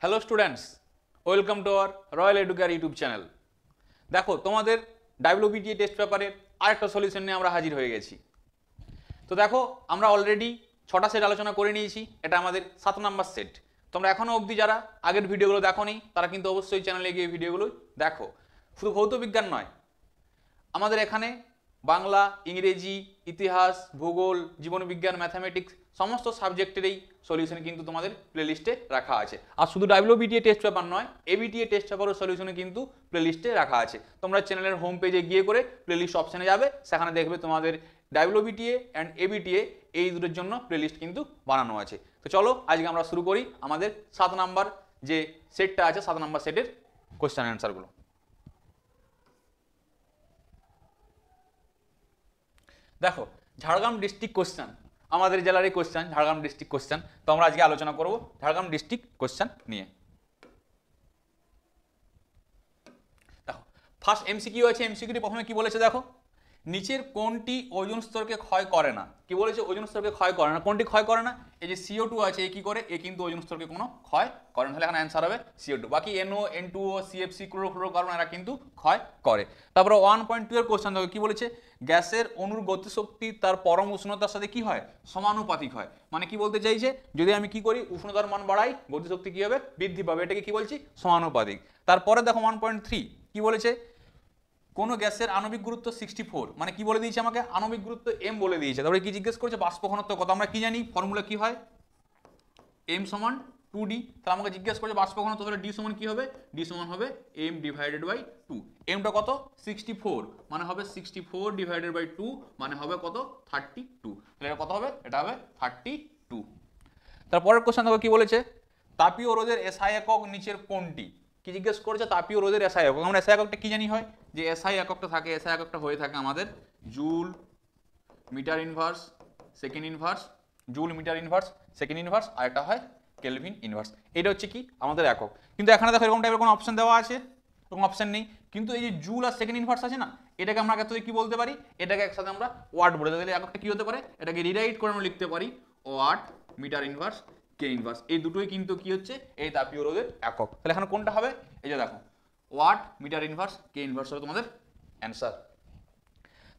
Hello students, welcome to our royal educare YouTube channel. দেখো, তোমাদের WBTA test পেপারের আরেকটা সলিউশন নিয়ে আমরা হাজির হয়ে গেছি। তো দেখো, আমরা অলরেডি 6টা সেট আলোচনা করে নিয়েছি। এটা আমাদের 7 নাম্বার সেট। তোমরা এখনো অবধি যারা আগের ভিডিওগুলো দেখোনি তারা কিন্তু অবশ্যই চ্যানেলে গিয়ে ভিডিওগুলো দেখো। শুধু ভৌত বিজ্ঞান নয়, আমাদের এখানে বাংলা, ইংরেজি, ইতিহাস, ভূগোল, জীবনবিজ্ঞান, ম্যাথামেটিক্স সমস্ত সাবজেক্টেরই সলিউশন কিন্তু তোমাদের প্লেলিস্টে রাখা আছে। আর শুধু ডাব্লিউবিটিএ টেস্ট পেপার নয়, এবিটিএ টেস্ট পেপারও সলিউশনে কিন্তু প্লেলিস্টে রাখা আছে। তোমরা চ্যানেলের হোম পেজে গিয়ে করে প্লেলিস্ট অপশানে যাবে, সেখানে দেখবে তোমাদের ডাব্লিউবিটিএ অ্যান্ড এবিটিএ এই দুটোর জন্য প্লেলিস্ট কিন্তু বানানো আছে। তো চলো আজকে আমরা শুরু করি আমাদের 7 নাম্বার যে সেটটা আছে, 7 নাম্বার সেটের কোশ্চেন অ্যান্সারগুলো। দেখো, ঝাড়গ্রাম ডিস্ট্রিক্ট কোশ্চেন, আমাদের জেলারই কোশ্চেন, ঝাড়গ্রাম ডিস্ট্রিক্ট কোশ্চেন। তো আমরা আজকে আলোচনা করব ঝাড়গ্রাম ডিস্ট্রিক্ট কোশ্চেন নিয়ে। দেখো, ফার্স্ট এমসিকিউ আছে। এমসিকিউটি প্রথমে কি বলেছে দেখো, নিচের কোনটি ওজোন স্তরকে ক্ষয় করে না? কি বলেছে? ওজোন স্তরকে ক্ষয় করে না। কোনটি ক্ষয় করে না? এই যে CO2 আছে, এ কি করে? এ কিন্তু ওজোন স্তরকে কোনো ক্ষয় করে না। তাহলে এখানে অ্যান্সার হবে CO2। বাকি NO, N2O, CFC, ক্লোরোফ্লোরোকার্বন এরা কিন্তু ক্ষয় করে। তারপরে 1.2 এর কোশ্চেন দেখো, কি বলেছে? গ্যাসের অণুর গতিশক্তি তার পরম উষ্ণতার সাথে কি হয়? সমানুপাতিক হয়। মানে কি বলতে চাইছে? যদি আমি কি করি, উষ্ণতার মান বাড়াই, গতিশক্তি কি হবে? বৃদ্ধি পাবে। এটাকে কি বলছি? সমানুপাতিক। তারপরে দেখো 1.3 কি বলেছে? কোন গ্যাসের আণবিক গুরুত্ব 64। মানে কি বলে দিয়েছে আমাকে? আণবিক গুরুত্ব M বলে দিয়েছে। তারপরে কি জিজ্ঞেস করেছে? বাষ্প ঘনত্ব কত? আমরা কি জানি? ফর্মুলা কি হয়? M সমান 2D। তাহলে আমাকে জিজ্ঞেস করেছে বাষ্প ঘনত্ব, তাহলে D সমান কি হবে? D সমান হবে M ডিভাইডেড বাই 2। এমটা কত? 64, মানে হবে 64 ডিভাইডেড বাই 2, মানে হবে কত? 32। তাহলে এটা কত হবে? এটা হবে 32। তারপরের কোশ্চেন দেখো, কি বলেছে? তাপীয় রোধের SI একক নিচের কোনটি? কি জিজ্ঞেস করেছে? তাপীয় রোধের SI একক। আমরা SI এককটা কি জানি হয়? যে SI এককটা থাকে, SI এককটা হয়ে থাকে আমাদের joule metre inverse second inverse, joule metre inverse second inverse, আর একটা হয় কেলভিন ইনভার্স। এটা হচ্ছে কি আমাদের একক। কিন্তু এখানে দেখো এরকম টাইপের কোনো অপশন দেওয়া আছে? এরকম অপশন নেই। কিন্তু এই যে জুল আর সেকেন্ড ইনভার্স আছে না, এটাকে আমরা একসাথে কি বলতে পারি? এটাকে একসাথে আমরা ওয়াট বলে দিই। তাহলে এককটা কি হতে পারে? এটাকে রিরাইট করে আমরা লিখতে পারি watt metre inverse K inverse. এই দুটোই কিন্তু কি হচ্ছে? এই তাপীয় রোধের একক। তাহলে এখানে কোনটা হবে? এই যে দেখো, watt metre inverse K inverse হবে তোমাদের অ্যান্সার।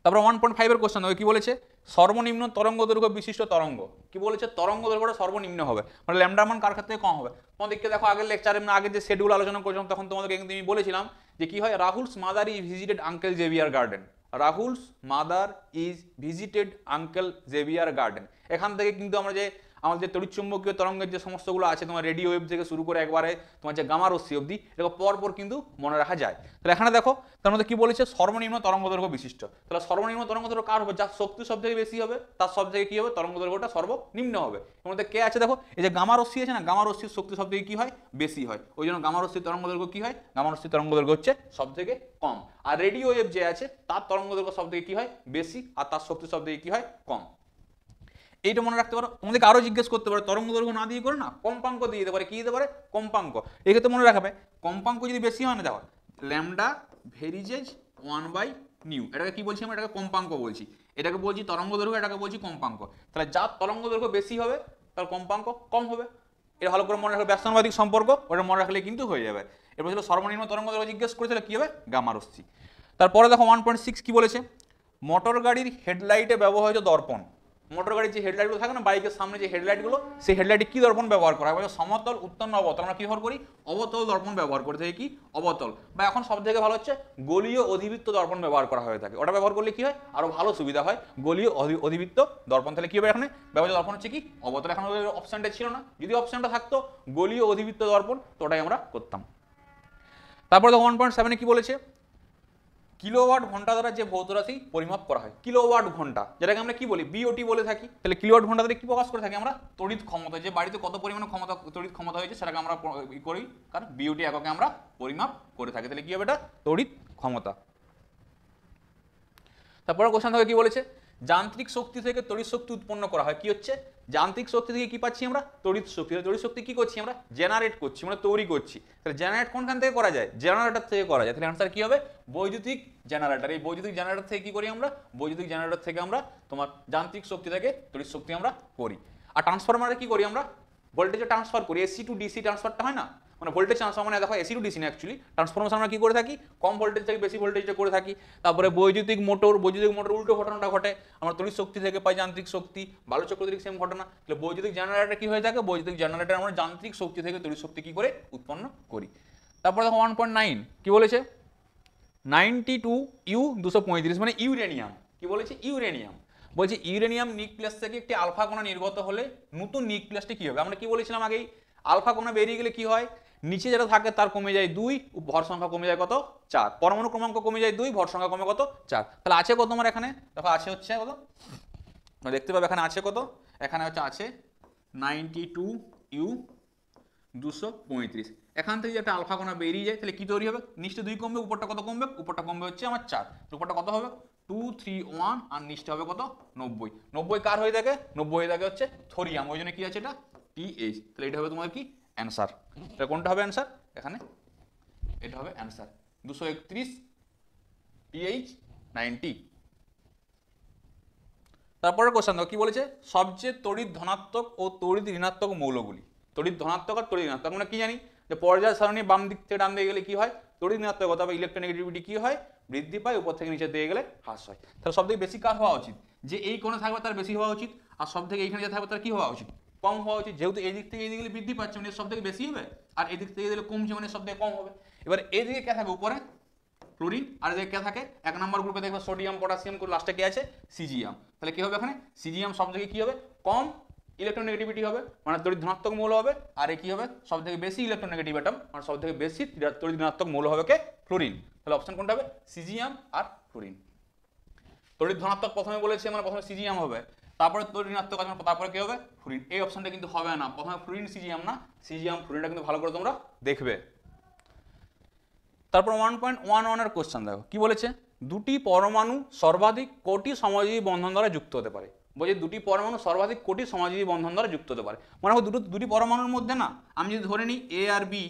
তারপরে 1.5 এর কোশ্চেন দেখো, কি বলেছে? সর্বনিম্ন তরঙ্গ দৈর্ঘ্য বিশিষ্ট তরঙ্গ। কি বলেছে? তরঙ্গ দৈর্ঘ্যটা সর্বনিম্ন হবে, মানে ল্যামডা মান কার ক্ষেত্রে কম হবে? তোমাদেরকে দেখো আগের লেকচারে, আগের যে শেডিউল আলোচনা করেছিলাম তখন তোমাদেরকে কিন্তু আমি বলেছিলাম যে কি হয়, Rahul's mother is visited uncle Xavier garden. Rahul's mother is visited uncle Xavier garden. এখান থেকে কিন্তু আমরা যে আমাদের যে তড়িৎচুম্বকীয় তরঙ্গের যে সমস্তগুলো আছে, তোমার রেডিও ওয়েভ থেকে শুরু করে একবারে তোমার যে গামা রশ্মি অবধি, এটাকে পরপর কিন্তু মনে রাখা যায়। তাহলে এখানে দেখো তার মধ্যে কি বলেছে? সর্বনিম্ন তরঙ্গ দৈর্ঘ্য বিশিষ্ট। তাহলে সর্বনিম্ন তরঙ্গ দৈর্ঘ্য কার হবে? যার শক্তি সব থেকে বেশি হবে, তার সব থেকে কি হবে? তরঙ্গ দৈর্ঘ্যটা সর্বনিম্ন হবে। এর মধ্যে কে আছে দেখো? এই যে গামা রশ্মি আছে না, গামা রশ্মির শক্তি সব থেকে কি হয়? বেশি হয়। ওই জন্য গামা রশ্মির তরঙ্গ দৈর্ঘ্য কি হয়? গামা রশ্মির তরঙ্গ দৈর্ঘ্য হচ্ছে সব থেকে কম। আর রেডিও ওয়েভ যে আছে তার তরঙ্গ দৈর্ঘ্য সব থেকে কি হয়? বেশি। আর তার শক্তি সব থেকে কি হয়? কম। এইটা মনে রাখতে পারো। তোমাদেরকে আরো জিজ্ঞেস করতে পারে, তরঙ্গ দৈর্ঘ্য না দিয়ে করে না কম্পাঙ্ক দিয়ে দিতে পারে। কি দিতে পারে? কম্পাঙ্ক। এক্ষেত্রে মনে রাখবে, কম্পাঙ্ক যদি বেশি হয় না, দেখো ল্যামডা ভেরিজেজ 1/নিউ, এটাকে কি বলছি আমরা? এটাকে কম্পাঙ্ক বলছি। এটাকে বলছি তরঙ্গ দৈর্ঘ্য, এটাকে বলছি কম্পাঙ্ক। তাহলে যার তরঙ্গ দৈর্ঘ্য বেশি হবে তার কম্পাঙ্ক কম হবে। এটা ভালো করে মনে রাখবে, ব্যস্তানুপাতিক সম্পর্ক, ওটা মনে রাখলে কিন্তু হয়ে যাবে। এরপর ছিল সর্বনিম্ন তরঙ্গ দৈর্ঘ্য জিজ্ঞেস করেছিল, কি হবে? গামা রশ্মি। তারপরে দেখো 1.6 কি বলেছে? মোটর গাড়ির হেডলাইটে ব্যবহৃত দর্পণ। মোটর গাড়ির যে হেডলাইটগুলো থাকে না, বাইকের সামনে যে হেডলাইটগুলো, সেই হেডলাইটে কি দর্পণ ব্যবহার করা হয়? সমতল, উত্তল, অবতল। আমরা কি ব্যবহার করি? অবতল দর্পণ ব্যবহার করে থাকি। কি? অবতল। বা এখন সব থেকে ভালো হচ্ছে গলীয় অধিবৃত্ত দর্পণ ব্যবহার করা হয়ে থাকে। ওটা ব্যবহার করলে কি হয়? আরো ভালো সুবিধা হয়। গলীয় অধিবৃত্ত দর্পণ। তাহলে কি হবে? এখানে ব্যবহৃত দর্পণ হচ্ছে কি? অবতল। এখন অপশনটা ছিল না, যদি অপশনটা থাকতো গলীয় অধিবৃত্ত দর্পণ, তো ওটাই আমরা করতাম। তারপরে 1.7 কি বলেছে? কিলোওয়াট ঘন্টা দ্বারা যে ভৌত রাশি পরিমাপ করা হয়। কিলোওয়াট ঘন্টা, যেটাকে আমরা কি বলি? বিওটি বলে থাকি। তাহলে কিলোওয়াট ঘন্টা দ্বারা কি প্রকাশ করে থাকি আমরা? তড়িৎ ক্ষমতা। যে বাড়িতে কত পরিমাণে ক্ষমতা, তড়িৎ ক্ষমতা হয়েছে, সেটাকে আমরা করি, কারণ বিওটি এককে আমরা পরিমাপ করে থাকি। তাহলে কি হবে? এটা তড়িৎ ক্ষমতা। তারপরে কোশ্চেন থেকে কি বলেছে? যান্ত্রিক শক্তি থেকে তড়িৎ শক্তি উৎপন্ন করা হয়। কি হচ্ছে? যান্ত্রিক শক্তি থেকে কি পাচ্ছি আমরা? তড়িৎ শক্তি। তড়িৎ শক্তি কি করছি আমরা? জেনারেট করছি, মানে তৈরি করছি। তাহলে জেনারেট কোনখান থেকে করা যায়? জেনারেটর থেকে করা যায়। তাহলে আনসার কি হবে? বৈদ্যুতিক জেনারেটর। এই বৈদ্যুতিক জেনারেটর থেকে কি করি আমরা? বৈদ্যুতিক জেনারেটর থেকে আমরা তোমার যান্ত্রিক শক্তি থেকে তড়িৎ শক্তি আমরা করি। আর ট্রান্সফরমারে কি করি আমরা? ভোল্টেজে ট্রান্সফার করি। এসি টু ডিসি ট্রান্সফারটা হয় না, মানে ভোল্টেজ ট্রান্সফর্মার মানে দেখো এসি টু ডিসি না, অ্যাকচুয়ালি ট্রান্সফরমেশন আমরা কি করে থাকি, কম ভোল্টেজ থেকে বেশি ভোল্টেজটা করে থাকি। তারপরে বৈদ্যুতিক মোটর উল্টো ঘটনাটা ঘটে, আমরা তড়িৎ শক্তি থেকে পাই যান্ত্রিক শক্তি, বালুচক্রবর্তী সেম ঘটনা। তাহলে বৈদ্যুতিক জেনারেটর কি হয়ে থাকে, বৈদ্যুতিক জেনারেটর আমরা যান্ত্রিক শক্তি থেকে তড়িৎ শক্তি কি করে উৎপন্ন করি। তারপরে দেখো 1.9 কি বলেছে, 92U 235 মানে ইউরেনিয়াম, কি বলেছে ইউরেনিয়াম, বলছে ইউরেনিয়াম নিউক্লিয়াস থেকে একটি আলফা কণা নির্গত হলে নতুন নিউক্লিয়াসটি কি হবে। আমরা কি বলেছিলাম আগেই, আলফা কণা বেরিয়ে গেলে কি হয়, নিচে যেটা থাকে তার কমে যায় 2, ভর সংখ্যা কমে যায় কত 4, পরমাণু ক্রমাঙ্ক কমে যায় 2, ভর সংখ্যা কমে কত 4। তাহলে আছে কত আমার এখানে, দেখো আছে হচ্ছে কত, দেখতে পাবে এখানে আছে কত, এখানে হচ্ছে আছে 92U 235। এখান থেকে যে একটা আলফা কণা বেরিয়ে যায় তাহলে কি তৈরি হবে, নিচে 2 কমবে, উপরটা কত কমবে, উপরটা কমবে হচ্ছে আমার 4, উপরটা কত হবে 231 আর নিচটা হবে কত 90। 90 কার হয়ে থাকে, 90 হয়ে থাকে হচ্ছে থোরিয়াম, ওই জন্য কি আছে এটা TH। তাহলে এটা হবে তোমার কি অ্যান্সার, এটা কোনটা হবে অ্যান্সার, এখানে এটা হবে অ্যান্সার 231 TH 90। তারপরে কোশ্চেন দেখো কি বলেছে, সবচেয়ে তড়িৎ ধনাত্মক ও তড়িৎ ঋণাত্মক মৌলগুলি। তড়িৎ ধনাত্মক আর তড়িৎ ঋণাত্মক আমরা কি জানি, যে পর্যায় সারণী বাম দিক থেকে ডান দিকে গেলে কি হয়, তড়িৎ ঋণাত্মকতা বা ইলেকট্রোনেগেটিভিটি কি হয়, বৃদ্ধি পায়, উপর থেকে নিচে দিয়ে গেলে হ্রাস হয়। তাহলে সব থেকে বেশি কার হওয়া উচিত, যে এই কোণে থাকবে তার বেশি হওয়া উচিত, আর সব থেকে এইখানে যে থাকবে তার কি হওয়া উচিত, কম হওয়া উচিত। যেহেতু এই দিক থেকে এই দিকে গেলে বৃদ্ধি পাচ্ছে মানে সব থেকে বেশি হবে, আর এই দিক থেকে গেলে কমছে মানে সব থেকে কম হবে। এবার এইদিকে কে থাকে উপরে ক্লোরিন, আর এদিকে কে থাকে 1 নম্বর গ্রুপে দেখবে সোডিয়াম পটাশিয়াম করে লাস্টে কি আছে সিজিয়াম। তাহলে কি হবে এখানে সিজিয়াম সব থেকে কি হবে কম ইলেকট্রোনেগেটিভিটি হবে, মানে তড়িৎ ধনাত্মক মৌল হবে, আর এই কি হবে সব থেকে বেশি ইলেকট্রোনেগেটিভ অ্যাটম, মানে সব থেকে বেশি তড়িৎ ধনাত্মক মৌল হবে কে ক্লোরিন। তাহলে অপশন কোনটা হবে সিজিয়াম আর ক্লোরিন। তড়িৎ ধনাত্মক প্রথমে বলেছে মানে প্রথমে সিজিয়াম হবে, তারপরে তড়িৎ ঋণাত্মক আছে তারপরে কি হবে ফ্লুরিন। এই অপশনটা কিন্তু হবে না, প্রথমে ফ্লুরিন সিজিয়াম না, সিজিয়াম ফ্লুরিনটা কিন্তু ভালো করে তোমরা দেখবে। তারপর 1.11 এর কোশ্চেন দেখো কি বলেছে, দুটি পরমাণু সর্বাধিক কোটি সমযোজী বন্ধন দ্বারা যুক্ত হতে পারে। বলছে দুটি পরমাণু সর্বাধিক কোটি সমযোজী বন্ধন দ্বারা যুক্ত হতে পারে, মানে দুটি পরমাণুর মধ্যে না আমি যদি ধরে নিই এ আর বি,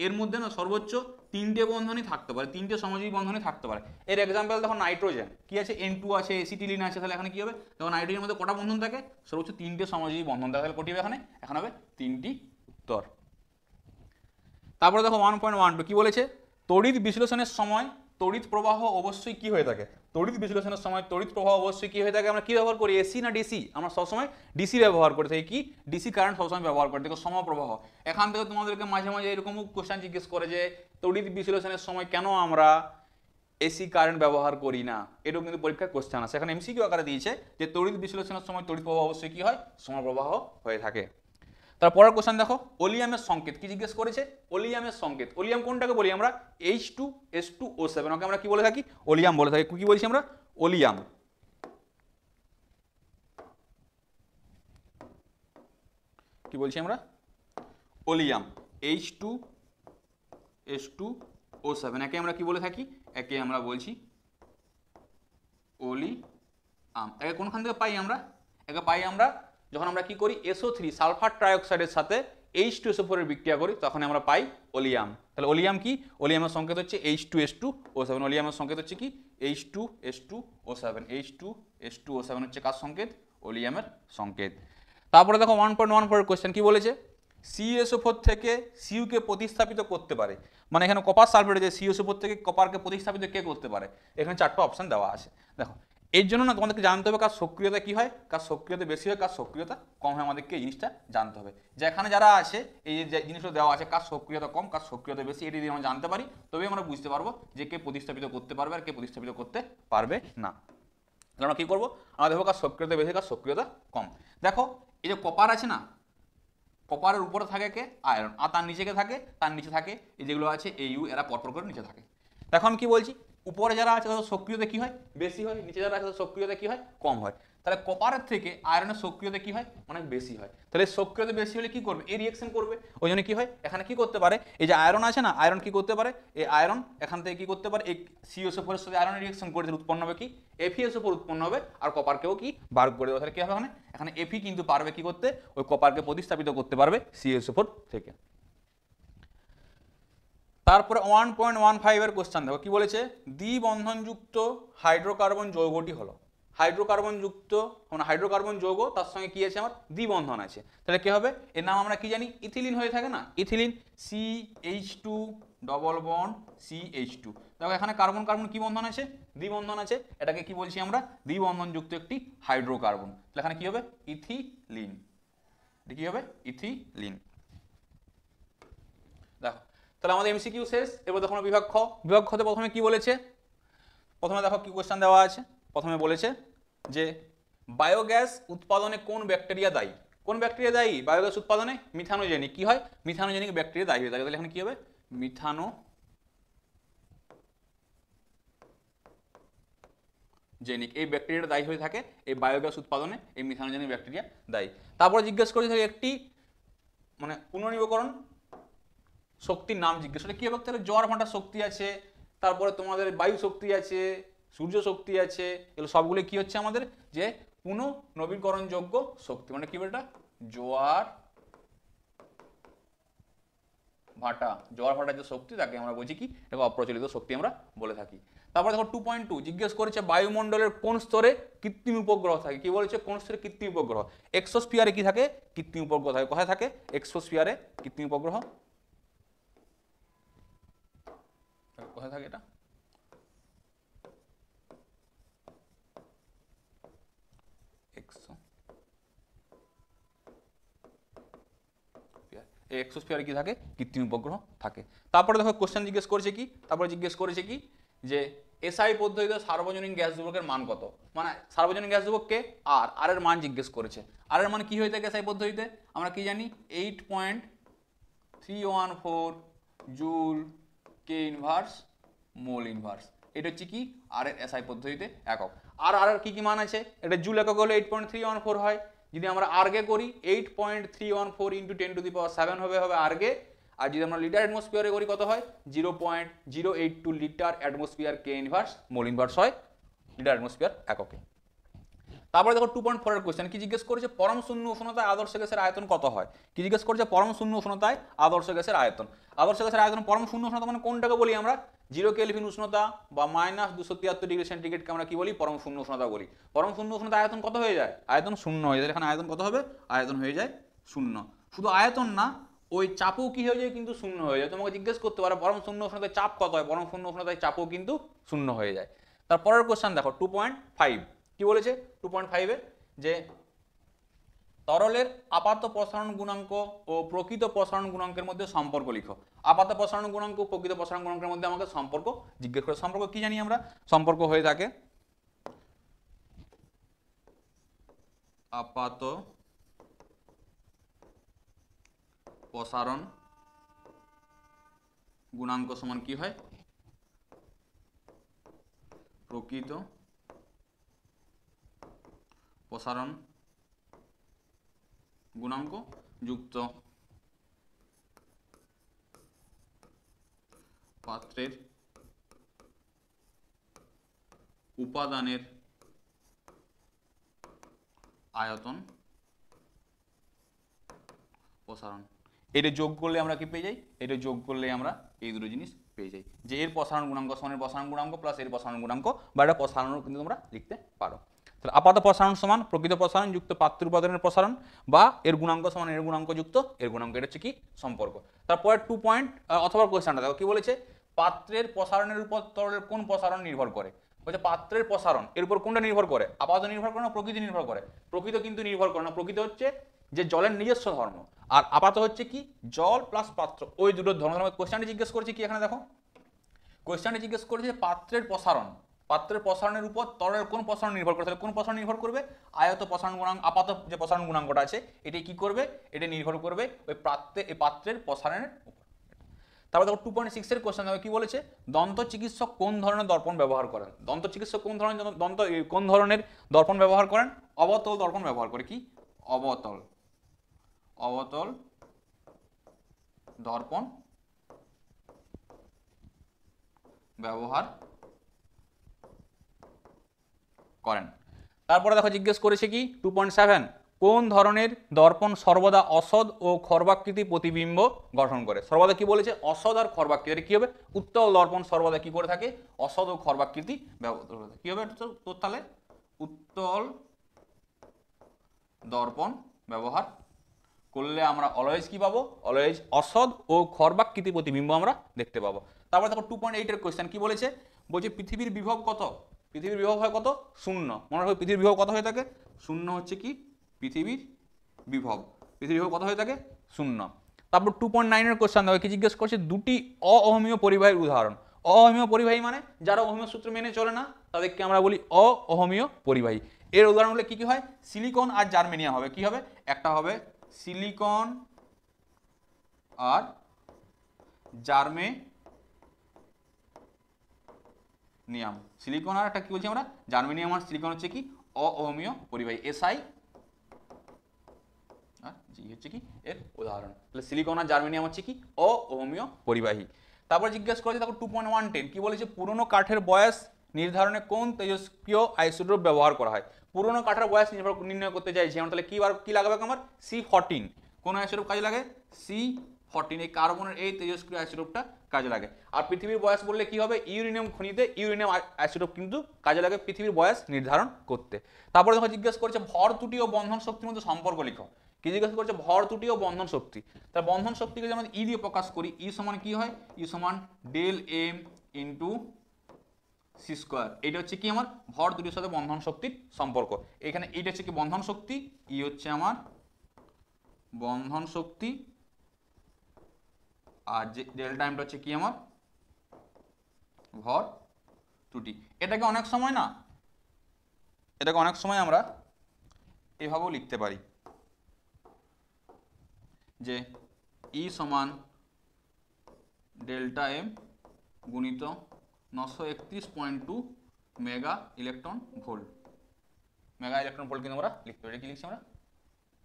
এর মধ্যে না সর্বোচ্চ 3টে বন্ধনই থাকতে পারে, 3টে সমযোজী বন্ধনই থাকতে পারে। এর এক্সাম্পল দেখো নাইট্রোজেন কি আছে N2 আছে, এসিটিলিন আছে, তাহলে এখানে কি হবে দেখো নাইট্রোজেনের মধ্যে কটা বন্ধন থাকে, সর্বোচ্চ 3টে সমযোজী বন্ধন থাকে, তাহলে কটি হবে এখানে হবে 3টি উত্তর। তারপরে দেখো 1.12 কি বলেছে, তড়িৎ বিশ্লেষণের সময় তড়িৎ প্রবাহ অবশ্যই কি হয়ে থাকে, তড়িৎ বিশ্লেষণের সময় তড়িৎ প্রবাহ অবশ্যই কি হয়ে থাকে, আমরা কি ব্যবহার করি এসি না ডিসি, আমরা সবসময় ডিসি ব্যবহার করে থাকি, কি ডিসি কারেন্ট সবসময় ব্যবহার করে থাকি সমপ্রবাহ। এখান থেকে তোমাদেরকে মাঝে মাঝে এরকম কোশ্চেন জিজ্ঞেস করে যে তড়িৎ বিশ্লেষণের সময় কেন আমরা এসি কারেন্ট ব্যবহার করি না, এটাও কিন্তু পরীক্ষায় কোশ্চেন আছে, এখানে এমসিকিউ আকারে দিয়েছে যে তড়িৎ বিশ্লেষণের সময় তড়িৎ প্রবাহ অবশ্যই কি হয় সমপ্রবাহ হয়ে থাকে। তারপরের কোশ্চেন দেখো ওলিয়ামের সংকেত কি জিজ্ঞেস করেছে, ওলিয়ামের সংকেত, ওলিয়াম কোনটাকে বলি আমরা H2S2O7, ওকে আমরা কি বলে থাকি ওলিয়াম বলে থাকি। কি বলছি আমরা ওলিয়াম, কি বলছি আমরা ওলিয়াম H2S2O7, একে আমরা কি বলে থাকি, একে আমরা বলছি ওলিয়াম। একে কোনখান থেকে পাই আমরা, একে পাই আমরা যখন আমরা কি করি SO3 সালফার ট্রাইঅক্সাইডের সাথে H2SO4 এর বিক্রিয়া করি তখন আমরা পাই ওলিয়াম। তাহলে ওলিয়াম কি, ওলিয়ামের সংকেত হচ্ছে H2S2O7, ওলিয়ামের সংকেত হচ্ছে কি H2S2O7, H2S2O7 হচ্ছে কার সংকেত ওলিয়ামের সংকেত। তারপরে দেখো 1.14 এর কোশ্চেন কি বলেছে, CSO4 থেকে Cu কে প্রতিস্থাপিত করতে পারে, মানে এখানে কপার সালফেটে যে CSO4 থেকে কপারকে প্রতিস্থাপিত কে করতে পারে, এখানে 4টা অপশন দেওয়া আছে। দেখো এর জন্য না তোমাদেরকে জানতে হবে কার সক্রিয়তা কি হয়, কার সক্রিয়তা বেশি হয় কার সক্রিয়তা কম হয়, আমাদেরকে এই জিনিসটা জানতে হবে। যে এখানে যারা আছে এই যে জিনিসগুলো দেওয়া আছে কার সক্রিয়তা কম কার সক্রিয়তা বেশি, এটি যদি আমরা জানতে পারি তবে আমরা বুঝতে পারবো যে কে প্রতিস্থাপিত করতে পারবে আর কে প্রতিস্থাপিত করতে পারবে না। তাহলে আমরা কি করবো, আমরা দেখবো কার সক্রিয়তা বেশি কার সক্রিয়তা কম। দেখো এই যে কপার আছে না, কপারের উপরে থাকে কে আয়রন, আর তার নিচে কে থাকে, তার নিচে থাকে এই যেগুলো আছে AU, এরা পরপর করে নিচে থাকে। দেখো আমি কি বলছি, উপরে যারা আছে তাদের সক্রিয়তা কি হয় বেশি হয়, নিচে যারা আছে তাদের সক্রিয়তা কি হয় কম হয়। তাহলে কপারের থেকে আয়রনের সক্রিয়তা কি হয় অনেক বেশি হয়, তাহলে সক্রিয়তা বেশি হলে কি করবে এই রিঅ্যাকশন করবে, ওই জন্য কি হয় এখানে কি করতে পারে এই যে আয়রন আছে না, আয়রন কি করতে পারে এই আয়রন এখান থেকে কি করতে পারে এই CSO4 এর সাথে আয়রনের রিঅ্যাকশন করে উৎপন্ন হবে কি FeSO4 উৎপন্ন হবে, আর কপারকেও কি বার করে দেবে। তাহলে কি হবে এখানে Fe কিন্তু পারবে কি করতে ওই কপারকে প্রতিস্থাপিত করতে পারবে CSO4 থেকে। তারপরে 1.15 এর কোশ্চেন দেখো কি বলেছে, দ্বিবন্ধনযুক্ত হাইড্রোকার্বন যৌগটি হলো, হাইড্রোকার্বন যুক্ত মানে হাইড্রোকার্বন যৌগ, তার সঙ্গে কি আছে আমার দ্বিবন্ধন আছে, তাহলে কি হবে এর নাম আমরা কি জানি ইথিলিন হয়ে থাকে না, ethylene CH2 double bond CH2। দেখো এখানে কার্বন কার্বন কি বন্ধন আছে, দ্বিবন্ধন আছে, এটাকে কি বলছি আমরা দ্বিবন্ধন যুক্ত একটি হাইড্রোকার্বন, তাহলে এখানে কি হবে ইথিলিন, এটা কি হবে ইথিলিন। দেখো তাহলে আমাদের এমসিকিউ শেষ। এবার দেখো বিভাগ খ, বিভাগ খতে প্রথমে কি বলেছে, প্রথমে দেখো কি কোশ্চেন দেওয়া আছে, প্রথমে বলেছে যে বায়োগ্যাস উৎপাদনে কোন ব্যাকটেরিয়া দায়ী, কোন ব্যাকটেরিয়া দায়ী বায়োগ্যাস উৎপাদনে, মিথানোজেনিক, কি হয় মিথানোজেনিক ব্যাকটেরিয়া দায়ী হয়ে থাকে, তাহলে এখানে কি হবে মিথানোজেনিক, এই ব্যাকটেরিয়াটা দায়ী হয়ে থাকে এই বায়োগ্যাস উৎপাদনে, এই মিথানোজেনিক ব্যাকটেরিয়া দায়ী। তারপরে জিজ্ঞেস করেছে একটি মানে পুনর্নবীকরণ শক্তির নাম জিজ্ঞেস করে, কি হবে তাহলে জোয়ার ভাটা শক্তি আছে, তারপরে তোমাদের বায়ু শক্তি আছে, সূর্য শক্তি আছে, এগুলো সবগুলো কি হচ্ছে আমাদের যে পুনর্নবীকরণযোগ্য শক্তি, মানে কি বলে এটা জোয়ার ভাটা, জোয়ার ভাটার যে শক্তি তাকে আমরা বলছি কি এটা অপ্রচলিত শক্তি আমরা বলে থাকি। তারপরে দেখো 2.2 জিজ্ঞেস করেছে বায়ুমণ্ডলের কোন স্তরে কৃত্রিম উপগ্রহ থাকে, কি বলেছে কোন স্তরে কৃত্রিম উপগ্রহ, এক্সোস্ফিয়ারে কি থাকে কৃত্রিম উপগ্রহ থাকে, কোথায় থাকে এক্সোস্ফিয়ারে কৃত্রিম উপগ্রহ কোথায় থাকে, এটা এক্সোস্ফিয়ারে কি থাকে কৃত্রিম উপগ্রহ থাকে। তারপরে দেখো কোশ্চেন জিজ্ঞেস করেছে কি, তারপরে জিজ্ঞেস করেছে কি যে এসআই পদ্ধতিতে সার্বজনীন গ্যাস ধ্রুবকের মান কত, মানে সার্বজনীন গ্যাস ধ্রুবক কে আর এর মান জিজ্ঞেস করেছে, আর এর মান কি হয়ে থাকে এসআই পদ্ধতিতে আমরা কি জানি 8.314 জুল কে ইনভার্স মোল ইনভার্স, এটা হচ্ছে কি আর এর এসআই পদ্ধতিতে একক। আর কি কি মান আছে, এটা জুল একক হলে 8.314 হয়, যদি আমরা আর্গে করি 8.314 ইন্টু 10⁷ হবে আর্গে, আর যদি আমরা লিটার অ্যাটমসফিয়ারে করি কত হয় 0.082 লিটার অ্যাটমসফিয়ার কে ইনভার্স মোল ইনভার্স হয় লিটার অ্যাটমসফিয়ার এককে। তারপরে দেখো 2.4 এর কোশ্চেন কি জিজ্ঞেস করেছে পরম শূন্য উষ্ণতায় আদর্শ গ্যাসের আয়তন কত হয়, কি জিজ্ঞেস করেছে পরম শূন্য উষ্ণতায় আদর্শ গ্যাসের আয়তন, আদর্শ গ্যাসের আয়তন পরম শূন্য উষ্ণতা মানে কোনটাকে বলি আমরা 0 কেলভিন উষ্ণতা বা -273°C আমরা কি বলি পরম শূন্য উষ্ণতা বলি, পরম শূন্য উষ্ণতা আয়তন কত হয়ে যায় আয়তন শূন্য হয়ে যায়, এখানে আয়তন কত হবে আয়তন হয়ে যায় শূন্য, শুধু আয়তন না ওই চাপও কি হয়ে যায় কিন্তু শূন্য হয়ে যায়, তোমাকে জিজ্ঞেস করতে পারে পরম শূন্য উষ্ণতায় চাপ কত হয়, পরম শূন্য উষ্ণতায় চাপও কিন্তু শূন্য হয়ে যায়। তারপরের কোশ্চেন দেখো 2.5 কি বলেছে 2.5 এ যে তরলের আপাত প্রসারণ গুণাঙ্ক ও প্রকৃত প্রসারণ গুণাঙ্কের মধ্যে সম্পর্ক লিখো, আপাত প্রসারণ গুণাঙ্ক ও প্রকৃত প্রসারণ গুণাঙ্কের মধ্যে আমাকে সম্পর্ক জিজ্ঞেস করে, সম্পর্ক কি জানি আমরা সম্পর্ক হয়ে থাকে আপাত প্রসারণ গুণাঙ্ক সমান কি হয় প্রকৃত প্রসারণ গুণাঙ্ক যুক্ত পাত্রের উপাদানের আয়তন প্রসারণ, এটা যোগ করলে আমরা কি পেয়ে যাই, এটা যোগ করলে আমরা এই দুটো জিনিস পেয়ে যাই যে এর প্রসারণ গুণাঙ্ক সমান প্রসারণ গুণাঙ্ক প্লাস এর প্রসারণ গুণাঙ্ক বা এটা প্রসারণ কিন্তু তোমরা লিখতে পারো। তাহলে আপাত প্রসারণ সমান প্রকৃত প্রসারণ যুক্ত পাত্রের উপাদানের প্রসারণ বা এর গুণাঙ্ক সমান এর গুণাঙ্ক যুক্ত এর গুণাঙ্ক, এটা হচ্ছে কি সম্পর্ক। তারপরে 2 পয়েন্ট অথবা কোশ্চেনটা দেখো কি বলেছে পাত্রের প্রসারণের উপর তরলের কোন প্রসারণ নির্ভর করে, বলছে পাত্রের প্রসারণ এর উপর কোনটা নির্ভর করে আপাত নির্ভর করে না প্রকৃতি নির্ভর করে, প্রকৃত কিন্তু নির্ভর করে না, প্রকৃত হচ্ছে যে জলের নিজস্ব ধর্ম আর আপাত হচ্ছে কি জল প্লাস পাত্র ওই দুটো ধর্ম। কোশ্চেনটি জিজ্ঞেস করেছে কি এখানে দেখো কোশ্চেনটি জিজ্ঞেস করেছে পাত্রের প্রসারণ, পাত্রের প্রসারণের উপর তরলের কোন প্রসারণ নির্ভর করে, তাহলে কোন প্রসারণ নির্ভর করবে আয়ত প্রসারণ গুণাঙ্ক, আপাত যে প্রসারণ গুণাঙ্কটা আছে এটাই কি করবে এটা নির্ভর করবে ওই পাত্রের প্রসারণের উপর। তারপর দেখো 2.6 এর কোশ্চেন দেখো কি বলেছে দন্ত চিকিৎসক কোন ধরনের দর্পণ ব্যবহার করেন, দন্ত চিকিৎসক কোন ধরনের দর্পণ ব্যবহার করেন অবতল দর্পণ ব্যবহার করে, কি অবতল দর্পণ ব্যবহার করেন। তারপরে দেখো জিজ্ঞেস করেছে কি 2.7 কোন ধরনের দর্পণ সর্বদা অসৎ ও খর্বাকৃতি প্রতিবিম্ব গঠন করে, সর্বদা কি বলেছে অসৎ আর খর্বাকৃতি, কি হবে উত্তল দর্পণ সর্বদা কি করে থাকে অসৎ ও খর্বাকৃতি ব্যবহার কি হবে তোর তাহলে উত্তল দর্পণ ব্যবহার করলে আমরা অলওয়েজ কি পাবো? অলওয়েজ অসৎ ও খর্বাকৃতি প্রতিবিম্ব আমরা দেখতে পাবো। তারপরে দেখো 2.8 এর কোশ্চেন কি বলেছে? বলছে পৃথিবীর বিভব কত? পৃথিবীর বিভব হয় কত? 0। মনে রাখবে পৃথিবীর বিভব কত হয়ে থাকে? 0 হচ্ছে কি পৃথিবীর বিভব। পৃথিবীর বিভব কত হয়ে থাকে? 0। তারপর 2.9 এর কোশ্চেন দেখো কি জিজ্ঞেস করছে? দুটি অঅহমীয় পরিবাহীর উদাহরণ। অঅহমীয় পরিবাহী মানে যারা অহমীয় সূত্র মেনে চলে না তাদেরকে আমরা বলি অঅহমীয় পরিবাহী। এর উদাহরণ হলে কি কি হয়? সিলিকন আর জার্মেনিয়াম হবে। কি হবে? একটা হবে সিলিকন আর জার্মেনিয়াম। সিলিকন আর একটা কি বলছি আমরা? জার্মেনিয়াম আর সিলিকন হচ্ছে কি অঅহমীয় পরিবাহী। SI আর জি হচ্ছে কি এর উদাহরণ। তাহলে সিলিকন আর জার্মেনিয়াম হচ্ছে কি অঅহমীয় পরিবাহী। তারপর জিজ্ঞেস করেছে দেখো 2.110 কি বলেছে? পুরনো কাঠের বয়স নির্ধারণে কোন তেজস্ক্রিয় আইসোটোপ ব্যবহার করা হয়? পুরনো কাঠের বয়স নির্ণয় করতে চাইছি আমরা, তাহলে কি লাগবে আমার? C14। কোন আইসোটোপ কাজে লাগে? C14। এই কার্বনের এই তেজস্ক্রিয় আইসোটোপটা কাজে লাগে। আর পৃথিবীর বয়স বললে কি হবে? ইউরেনিয়াম খনিতে ইউরেনিয়াম আইসোটোপ কিন্তু কাজে লাগে পৃথিবীর বয়স নির্ধারণ করতে। তারপরে দেখো জিজ্ঞেস করেছে ভর ত্রুটি ও বন্ধন শক্তির মধ্যে সম্পর্ক লিখো। কি জিজ্ঞাসা করছে? ভর ত্রুটি ও বন্ধন শক্তি। তার বন্ধন শক্তিকে যেমন ই দিয়ে প্রকাশ করি, ই সমান কি হয়? ই সমান del M into C square. এটা হচ্ছে কি আমার ভর ত্রুটির সাথে বন্ধন শক্তির সম্পর্ক। এখানে এইটা হচ্ছে কি বন্ধন শক্তি, ই হচ্ছে আমার বন্ধন শক্তি, আর যে ডেল টাইমটা হচ্ছে কি আমার ভর ত্রুটি। এটাকে অনেক সময় আমরা এভাবেও লিখতে পারি যে ই সমান ডেল্টা এম গুণিত 931.2 mega electron volt. Mega electron volt কিন্তু আমরা লিখতে পারি। কি লিখছি আমরা?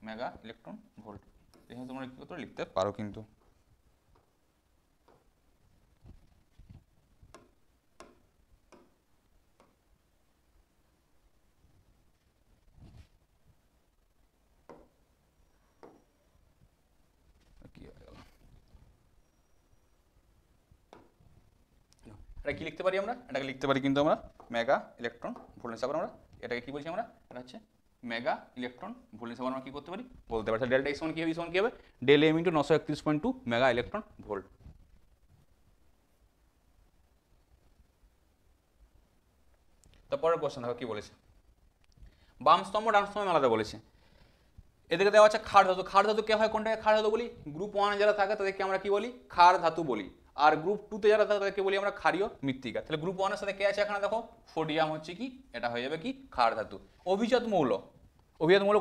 Mega electron volt. এখানে তোমরা কি করতে লিখতে পারো কিন্তু। এটা কি লিখতে পারি আমরা? এটাকে লিখতে পারি কিন্তু আমরা মেগা ইলেকট্রন ভোল্ট হিসাবে আমরা এটাকে কি বলছি আমরা? এটা হচ্ছে মেগা ইলেকট্রন ভোল্ট হিসাবে আমরা কি করতে পারি? বলতে পারি। ডেল্টা এক্স সমান কি হবে? Del M into 931.2 mega electron volt. তারপরের কোশ্চেন দেখো কি বলেছে? বাম স্তম্ভ ডান স্তম্ভ আলাদা বলেছে। এদিকে দেওয়া আছে ক্ষার ধাতু। ক্ষার ধাতু কে হয়? কোনটাকে ক্ষার ধাতু বলি? গ্রুপ 1 যারা থাকে তাদেরকে আমরা কি বলি? ক্ষার ধাতু বলি। আর গ্রুপ 2 তে যারা থাকে তাদেরকে বলি আমরা ক্ষারীয় মৃত্তিকা। তাহলে গ্রুপ 1 এর সাথে কে আছে এখানে দেখো? সোডিয়াম হচ্ছে কি এটা হয়ে যাবে কি ক্ষার ধাতু। অভিজাত মৌল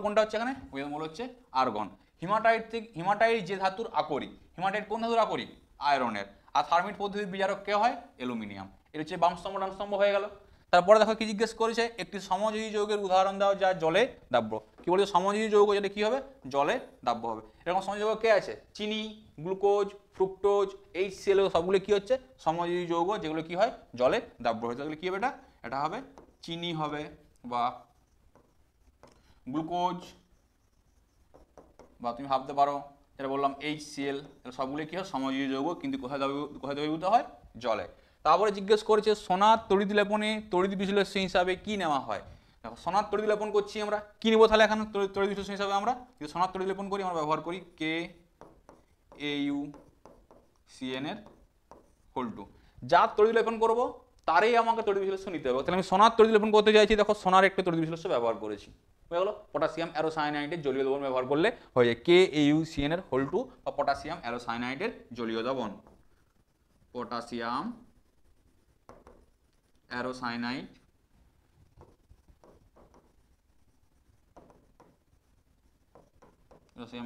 কোনটা হচ্ছে এখানে? অভিজাত মৌল হচ্ছে আর্গন। হিমাটাইট যে ধাতুর আকরিক। হিমাটাইট কোন ধাতুর আকরিক? আয়রনের। আর থার্মিট পদ্ধতির বিজারক কে হয়? অ্যালুমিনিয়াম। এটা হচ্ছে বাম স্তম্ভ ডান স্তম্ভ হয়ে গেল। তারপরে দেখো কি জিজ্ঞেস করেছে? একটি সমযোজী যৌগের উদাহরণ দাও যা জলে দাব্য। কি বলছে? সমযোজী যৌগ যেটা কি হবে? জলে দাব্য হবে। এরকম সমযোজী যৌগ কে আছে? চিনি, গ্লুকোজ, ফ্রুক্টোজ, HCl সবগুলো কি হচ্ছে? সমযোজী যৌগ যেগুলো কি হয়? জলে দাব্য হয়। তাহলে কি হবে এটা? এটা হবে চিনি হবে বা গ্লুকোজ, বা তুমি ভাবতে পারো যেটা বললাম HCl, সবগুলো কি হয়? সমযোজী যৌগ, কিন্তু কোথায় দ্রবীভূত হয়? জলে। তারপরে জিজ্ঞেস করেছে সোনার তড়িৎ লেপনে তড়িৎ বিশ্লেষ্য হিসাবে কি নেওয়া হয়? দেখো সোনার তড়িৎ লেপন করছি আমরা, কি নেবো তাহলে এখানে তড়িৎ বিশ্লেষ্য হিসাবে? আমরা যদি সোনার তড়িৎ লেপন করি আমরা ব্যবহার করি KAuCN এর হোল 2। যার তড়িৎ লেপন করবো তারই আমাকে তড়িৎ বিশ্লেষ্য নিতে হবে। তাহলে আমি সোনার তড়িৎ লেপন করতে চাইছি, দেখো সোনার একটা তড়িৎ বিশ্লেষ্য ব্যবহার করেছি, হয়ে গেল। পটাশিয়াম অ্যারোসায়ানাইডের জলীয় দ্রবণ ব্যবহার করলে হয়ে যায় KAuCN এর হোল 2 বা পটাশিয়াম অ্যারোসায়ানাইডের জলীয় দ্রবণ। পটাশিয়াম অ্যারোসায়ানাইড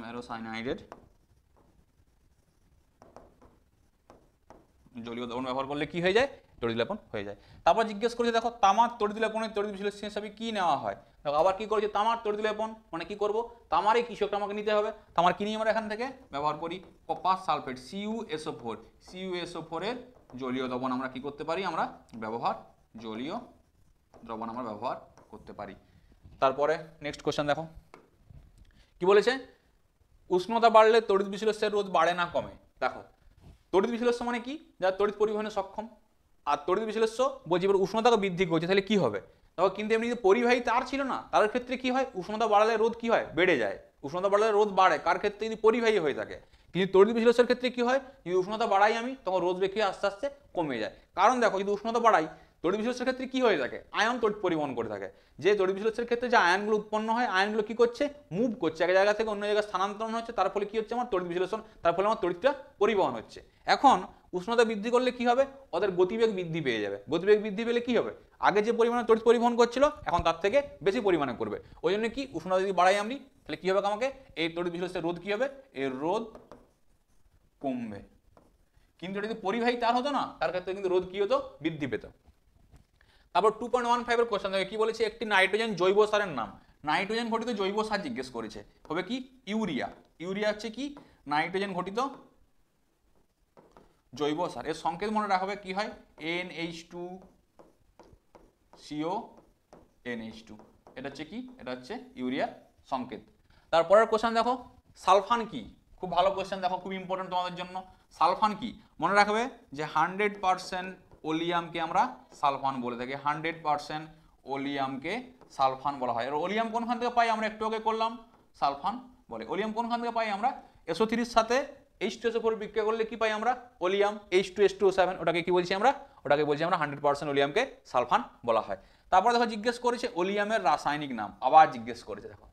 অ্যারোসায়ানাইডের জলীয় দ্রবণ ব্যবহার করলে কি হয়ে যায়? তড়িৎ লেপন হয়ে যায়। তারপর জিজ্ঞেস করেছে দেখো তামার তড়িৎ লেপনের তড়িৎ বিশ্লেষ্য হিসাবে কি নেওয়া হয়? দেখো আবার কি করেছে? তামার তড়িৎ লেপন মানে কি করব? তামারই কিছু একটা আমাকে নিতে হবে। তামার কি নিয়ে আমরা এখান থেকে ব্যবহার করি? Copper sulphate CuSO4। CuSO4 এর জলীয় দ্রবণ আমরা কি করতে পারি? আমরা জলীয় দ্রবণ আমরা ব্যবহার করতে পারি। তারপরে নেক্সট কোশ্চেন দেখো কি বলেছে? উষ্ণতা বাড়লে তড়িৎ বিশ্লেষ্যের রোধ বাড়ে না কমে? দেখো তড়িৎ বিশ্লেষ্য মানে কি? যারা তড়িৎ পরিবহনে সক্ষম। আর তড়িৎ বিশ্লেষ্য বলছি এবার উষ্ণতাকে বৃদ্ধি করছে, তাহলে কি হবে? দেখো কিন্তু এমনি পরিবাহী তার ছিল না, তার ক্ষেত্রে কি হয়, উষ্ণতা বাড়ালে রোধ কি হয়, বেড়ে যায়। উষ্ণতা বাড়ালে রোধ বাড়ে কার ক্ষেত্রে, যদি পরিবাহী হয়ে থাকে। কিন্তু তড়িৎ বিশ্লেষণের ক্ষেত্রে কি হয়, যদি উষ্ণতা বাড়াই আমি তখন রোধ রেখে আস্তে আস্তে কমে যায়। কারণ দেখো যদি উষ্ণতা বাড়াই, তড়িৎ বিশ্লেষণের ক্ষেত্রে কি হয়ে থাকে, আয়ন তড়িৎ পরিবহন করে থাকে। যে তড়িৎ বিশ্লেষণের ক্ষেত্রে যে আয়নগুলো উৎপন্ন হয়, আয়নগুলো কি করছে, মুভ করছে, এক জায়গা থেকে অন্য জায়গায় স্থানান্তরণ হচ্ছে, তার ফলে কি হচ্ছে আমার তড়িৎ বিশ্লেষণ, তার ফলে আমার তড়িৎটা পরিবহন হচ্ছে। এখন উষ্ণতা বৃদ্ধি করলে কি হবে, ওদের গতিবেগ বৃদ্ধি পেয়ে যাবে। গতিবেগ বৃদ্ধি পেলে কি হবে, আগে যে পরিমাণে তড়িৎ পরিবহন করছিল এখন তার থেকে বেশি পরিমাণে করবে। ওই জন্য কি উষ্ণতা যদি বাড়াই আমি, তাহলে কি হবে আমাকে, এই তড়িৎ বিশ্লেষণের রোধ কি হবে, এর রোধ কমবে। কিন্তু যদি পরিবাহী তার হতো না, তার ক্ষেত্রে কিন্তু রোধ কি হতো, বৃদ্ধি পেত। তারপর 2.15 এর কোশ্চেন দেখে কি বলেছে, একটি নাইট্রোজেন জৈব সারের নাম। নাইট্রোজেন ঘটিত জৈব সার জিজ্ঞেস করেছে, হবে কি ইউরিয়া। ইউরিয়া হচ্ছে কি নাইট্রোজেন ঘটিত জৈব সার। এর সংকেত মনে রাখবে কি হয়, NH2CO NH2, এটা হচ্ছে কি, এটা হচ্ছে ইউরিয়ার সংকেত। তারপরের কোশ্চেন দেখো, সালফান কি, খুব ভালো কোশ্চেন দেখো, খুব ইম্পর্টেন্ট তোমাদের জন্য। সালফান কি মনে রাখবে, যে 100% ওলিয়ামকে আমরা সালফান বলে থাকি, 100% ওলিয়ামকে সালফান বলা হয়। আর ওলিয়াম কোনখান থেকে পাই আমরা, একটু আগে করলাম, সালফান বলে। ওলিয়াম কোনখান থেকে পাই আমরা, SO3 এর সাথে H2SO4 বিক্রিয়া করলে কি পাই আমরা, ওলিয়াম, H2S2O7, ওটাকে কি বলছি আমরা, ওটাকে বলছি আমরা 100% ওলিয়ামকে সালফান বলা হয়। তারপর দেখো জিজ্ঞেস করেছে ওলিয়ামের রাসায়নিক নাম, আবার জিজ্ঞেস করেছে দেখো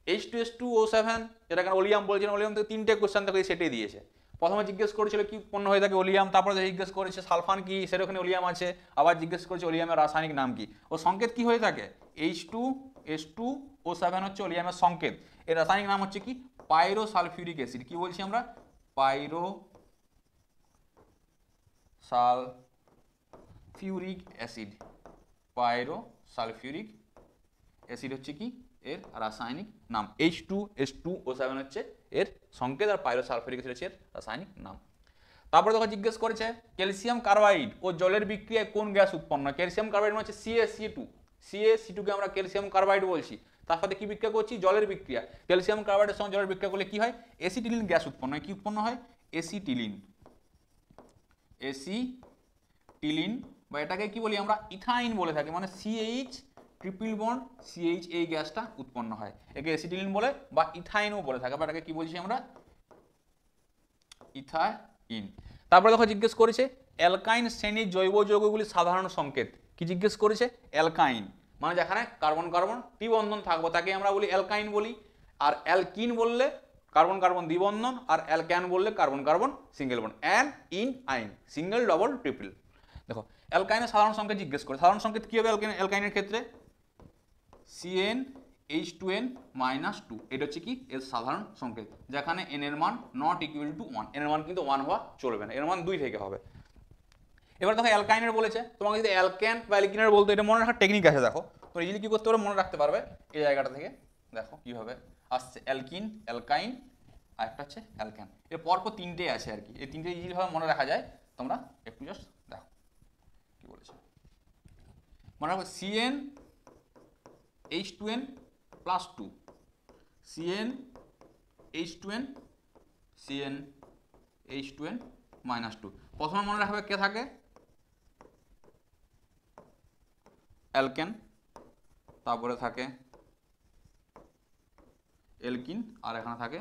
H2S2O7, যেটাকে ওলিয়াম বলছিলাম, ওলিয়াম থেকে 3টে কোশ্চেন থেকে সেটাই দিয়েছে। প্রথমে জিজ্ঞেস করেছিল কি উৎপন্ন হয়ে থাকে, ওলিয়াম। তারপরে জিজ্ঞেস করেছে সালফান কি, সেটা ওখানে ওলিয়াম আছে। আবার জিজ্ঞেস করেছে ওলিয়ামের রাসায়নিক নাম কি, ও সংকেত কি হয়ে থাকে, H2S2O7 হচ্ছে ওলিয়ামের সংকেত। এর রাসায়নিক নাম হচ্ছে কি পাইরো সালফিউরিক অ্যাসিড। কি বলছি আমরা, পাইরো সালফিউরিক অ্যাসিড। পাইরো সালফিউরিক অ্যাসিড হচ্ছে কি এর রাসায়নিক নাম, H2S2O7 হচ্ছে এর সংকেত, আর পাইরো সালফিউরিক অ্যাসিড হচ্ছে এর রাসায়নিক নাম। তারপরে দেখো জিজ্ঞেস করেছে ক্যালসিয়াম কার্বাইড ও জলের বিক্রিয়ায় কোন গ্যাস উৎপন্ন হয়। ক্যালসিয়াম কার্বাইড মানে হচ্ছে CaC2, CaC2 কে আমরা ক্যালসিয়াম কার্বাইড বলছি। তার সাথে কি বিক্রিয়া করছি, জলের বিক্রিয়া। ক্যালসিয়াম কার্বাইডের সঙ্গে জলের বিক্রিয়া করলে কি হয়, অ্যাসিটিলিন গ্যাস উৎপন্ন হয়। কি উৎপন্ন হয়, অ্যাসিটিলিন। অ্যাসিটিলিন বা এটাকে কি বলি আমরা, ইথাইন বলে থাকি, মানে CH ট্রিপল বন্ড CH, এই গ্যাসটা উৎপন্ন হয়। একে অ্যাসিটিলিন বলে বা ইথাইনও বলে থাকে, বা এটাকে কি বলছি আমরা, ইথাইন। তারপরে দেখো জিজ্ঞেস করেছে অ্যালকাইন শ্রেণীর জৈব যৌগগুলির সাধারণ সংকেত। কি জিজ্ঞেস করেছে, অ্যালকাইন মানে যেখানে কার্বন কার্বন দ্বিবন্ধন থাকবে তাকে আমরা বলি অ্যালকাইন বলি। আর অ্যালকিন বললে কার্বন কার্বন দ্বিবন্ধন, আর অ্যালক্যান বললে carbon carbon single bond. An, in, আইন, সিঙ্গেল, ডবল, ট্রিপল। দেখো অ্যালকাইনের সাধারণ সংকেত জিজ্ঞেস করে, সাধারণ সংকেত কি হবে অ্যালকাইনের ক্ষেত্রে, CnH2n-2, এটা হচ্ছে কি এর সাধারণ সংকেত, যেখানে n এর মান নট ইকুয়াল টু 1, n এর মান কিন্তু 1 হওয়া চলবে না, এর মান 2 থেকে হবে। এবার দেখো অ্যালকাইনের বলেছে, তোমাকে যদি অ্যালকেন বা অ্যালকিনের বলতো, এটা মনে রাখার টেকনিক আছে। দেখো তো ইজিলি কি করতে পারবে, মনে রাখতে পারবে এই জায়গাটা থেকে। দেখো কিভাবে আসছে, অ্যালকিন, অ্যালকাইন, আর একটা হচ্ছে অ্যালকেন। এর পরপর 3টে আছে আর কি, এই 3টে ইজিলি ভাবে মনে রাখা যায়। তোমরা একটু জাস্ট দেখো কি বলেছে, মনে রাখবে CnH2n+2, CnH2n-2। প্রথমে মনে রাখবে কে থাকে, অ্যালকেন, তারপরে থাকে অ্যালকিন, আর এখানে থাকে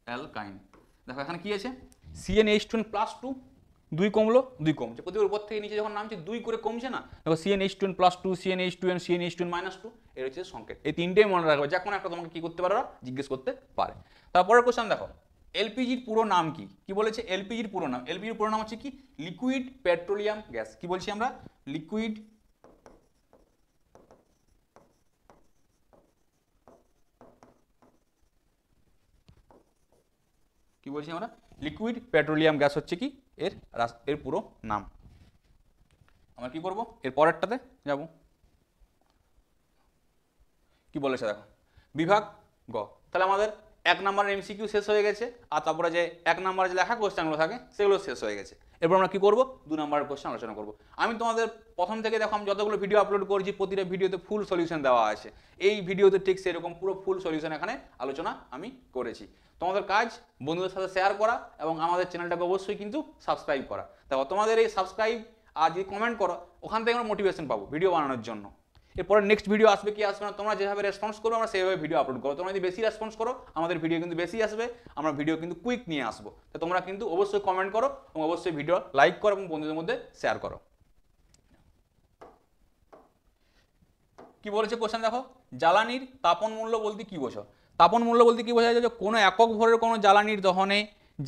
অ্যালকাইন। দেখো এখানে কি আছে, CnH2n+2, 2 কমলো 2 কমছে, প্রতিবার উপর থেকে নিচে যখন নামছে 2 করে কমছে না। দেখো CnH2n+2, CnH2n, CnH2n-2, এর হচ্ছে সংকেত। এই 3টেই মনে রাখবে, যে কোনো একটা তোমাকে কি করতে পারে, জিজ্ঞেস করতে পারে। তারপরের কোশ্চেন দেখো, এলপিজির পুরো নাম কি, কি বলেছে এলপিজির পুরো নাম। এলপিজির পুরো নাম হচ্ছে কি লিকুইড পেট্রোলিয়াম গ্যাস। কি বলছি আমরা, লিকুইড কি বলছি আমরা, লিকুইড পেট্রোলিয়াম গ্যাস হচ্ছে কি এর পুরো নাম। আমরা কি করব, এর পরেরটাতে যাব। কি বলেছে দেখো, বিভাগ গ। তাহলে আমাদের 1 নম্বরের এমসিকিউ শেষ হয়ে গেছে, আর তারপরে যে 1 নম্বরে যে লেখা কোশ্চেনগুলো থাকে সেগুলো শেষ হয়ে গেছে। এরপর আমরা কি করব, 2 নম্বরের কোশ্চেন আলোচনা করব। আমি তোমাদের প্রথম থেকে দেখো আমি যতগুলো ভিডিও আপলোড করেছি, প্রতিটা ভিডিওতে ফুল সলিউশন দেওয়া আছে। এই ভিডিওতে ঠিক সেরকম পুরো ফুল সলিউশন এখানে আলোচনা আমি করেছি। তোমাদের কাজ বন্ধুদের সাথে শেয়ার করা এবং আমাদের চ্যানেলটাকে অবশ্যই কিন্তু সাবস্ক্রাইব করা। দেখো তোমাদের এই সাবস্ক্রাইব আর যদি কমেন্ট করো ওখান থেকে আমরা মোটিভেশন পাবো ভিডিও বানানোর জন্য। এরপরে নেক্সট ভিডিও আসবে কি আসবে না তোমরা যেভাবে রেসপন্স করো আমরা সেভাবে ভিডিও আপলোড করো। তোমরা যদি বেশি রেসপন্স করো আমাদের ভিডিও কিন্তু বেশি আসবে, আমরা ভিডিও কিন্তু কুইক নিয়ে আসবো। তো তোমরা কিন্তু অবশ্যই কমেন্ট করো এবং অবশ্যই ভিডিও লাইক করো এবং বন্ধুদের মধ্যে শেয়ার করো। কি বলেছে কোশ্চেন দেখো, জ্বালানির তাপন মূল্য বলতে কি বোঝো? তাপন মূল্য বলতে কি বোঝা যায় যে কোনো একক ভরের কোনো জ্বালানির দহনে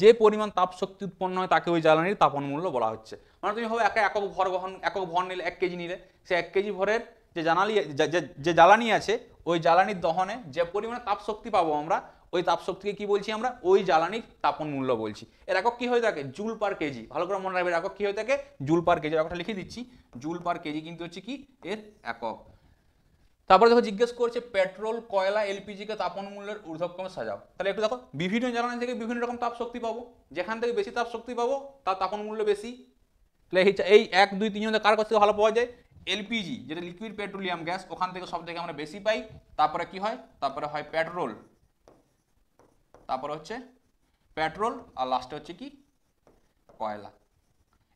যে পরিমাণ তাপ শক্তি উৎপন্ন হয় তাকে ওই জ্বালানির তাপন মূল্য বলা হচ্ছে। মানে তুমি হবে একক ভর নিলে 1 কেজি নিলে, সে 1 কেজি ভরের যে জ্বালানি আছে ওই জ্বালানির দহনে যে পরিমাণে তাপ শক্তি পাবো আমরা ওই তাপ শক্তিকে কি বলছি আমরা? ওই জ্বালানির তাপন মূল্য বলছি। এর একক কি হয়ে থাকে? Joule per KG. ভালো করে মনে রাখবে একক কি হয়ে থাকে? Joule per KG. এককটা লিখে দিচ্ছি, জুল পার কেজি কিন্তু হচ্ছে কি এর একক। তারপরে দেখো জিজ্ঞেস করছে পেট্রোল, কয়লা, এলপিজি কে তাপন মূল্যের ঊর্ধ্বক্রমে সাজাও। তাহলে একটু দেখো বিভিন্ন জ্বালানি থেকে বিভিন্ন রকম তাপ শক্তি পাবো, যেখান থেকে বেশি তাপ শক্তি পাবো তার তাপন মূল্য বেশি। তাহলে এই 1, 2, 3 জন কার কাছ থেকে ভালো পাওয়া যায়? এলপিজি যেটা লিকুইড পেট্রোলিয়াম গ্যাস, ওখান থেকে সব থেকে আমরা বেশি পাই। তারপরে কি হয়? তারপরে হয় পেট্রোল, তারপরে হচ্ছে পেট্রোল, আর লাস্টে হচ্ছে কি কয়লা।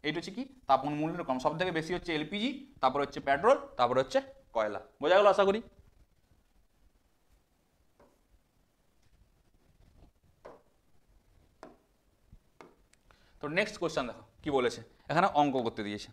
এইটা হচ্ছে কি তাপন মূল্যের কম, সব থেকে বেশি হচ্ছে এলপিজি, তারপরে হচ্ছে পেট্রোল, তারপরে হচ্ছে কয়লা। বোঝা গেল আশা করি। তো নেক্সট কোশ্চেন দেখো কি বলেছে, এখানে অঙ্ক করতে দিয়েছে।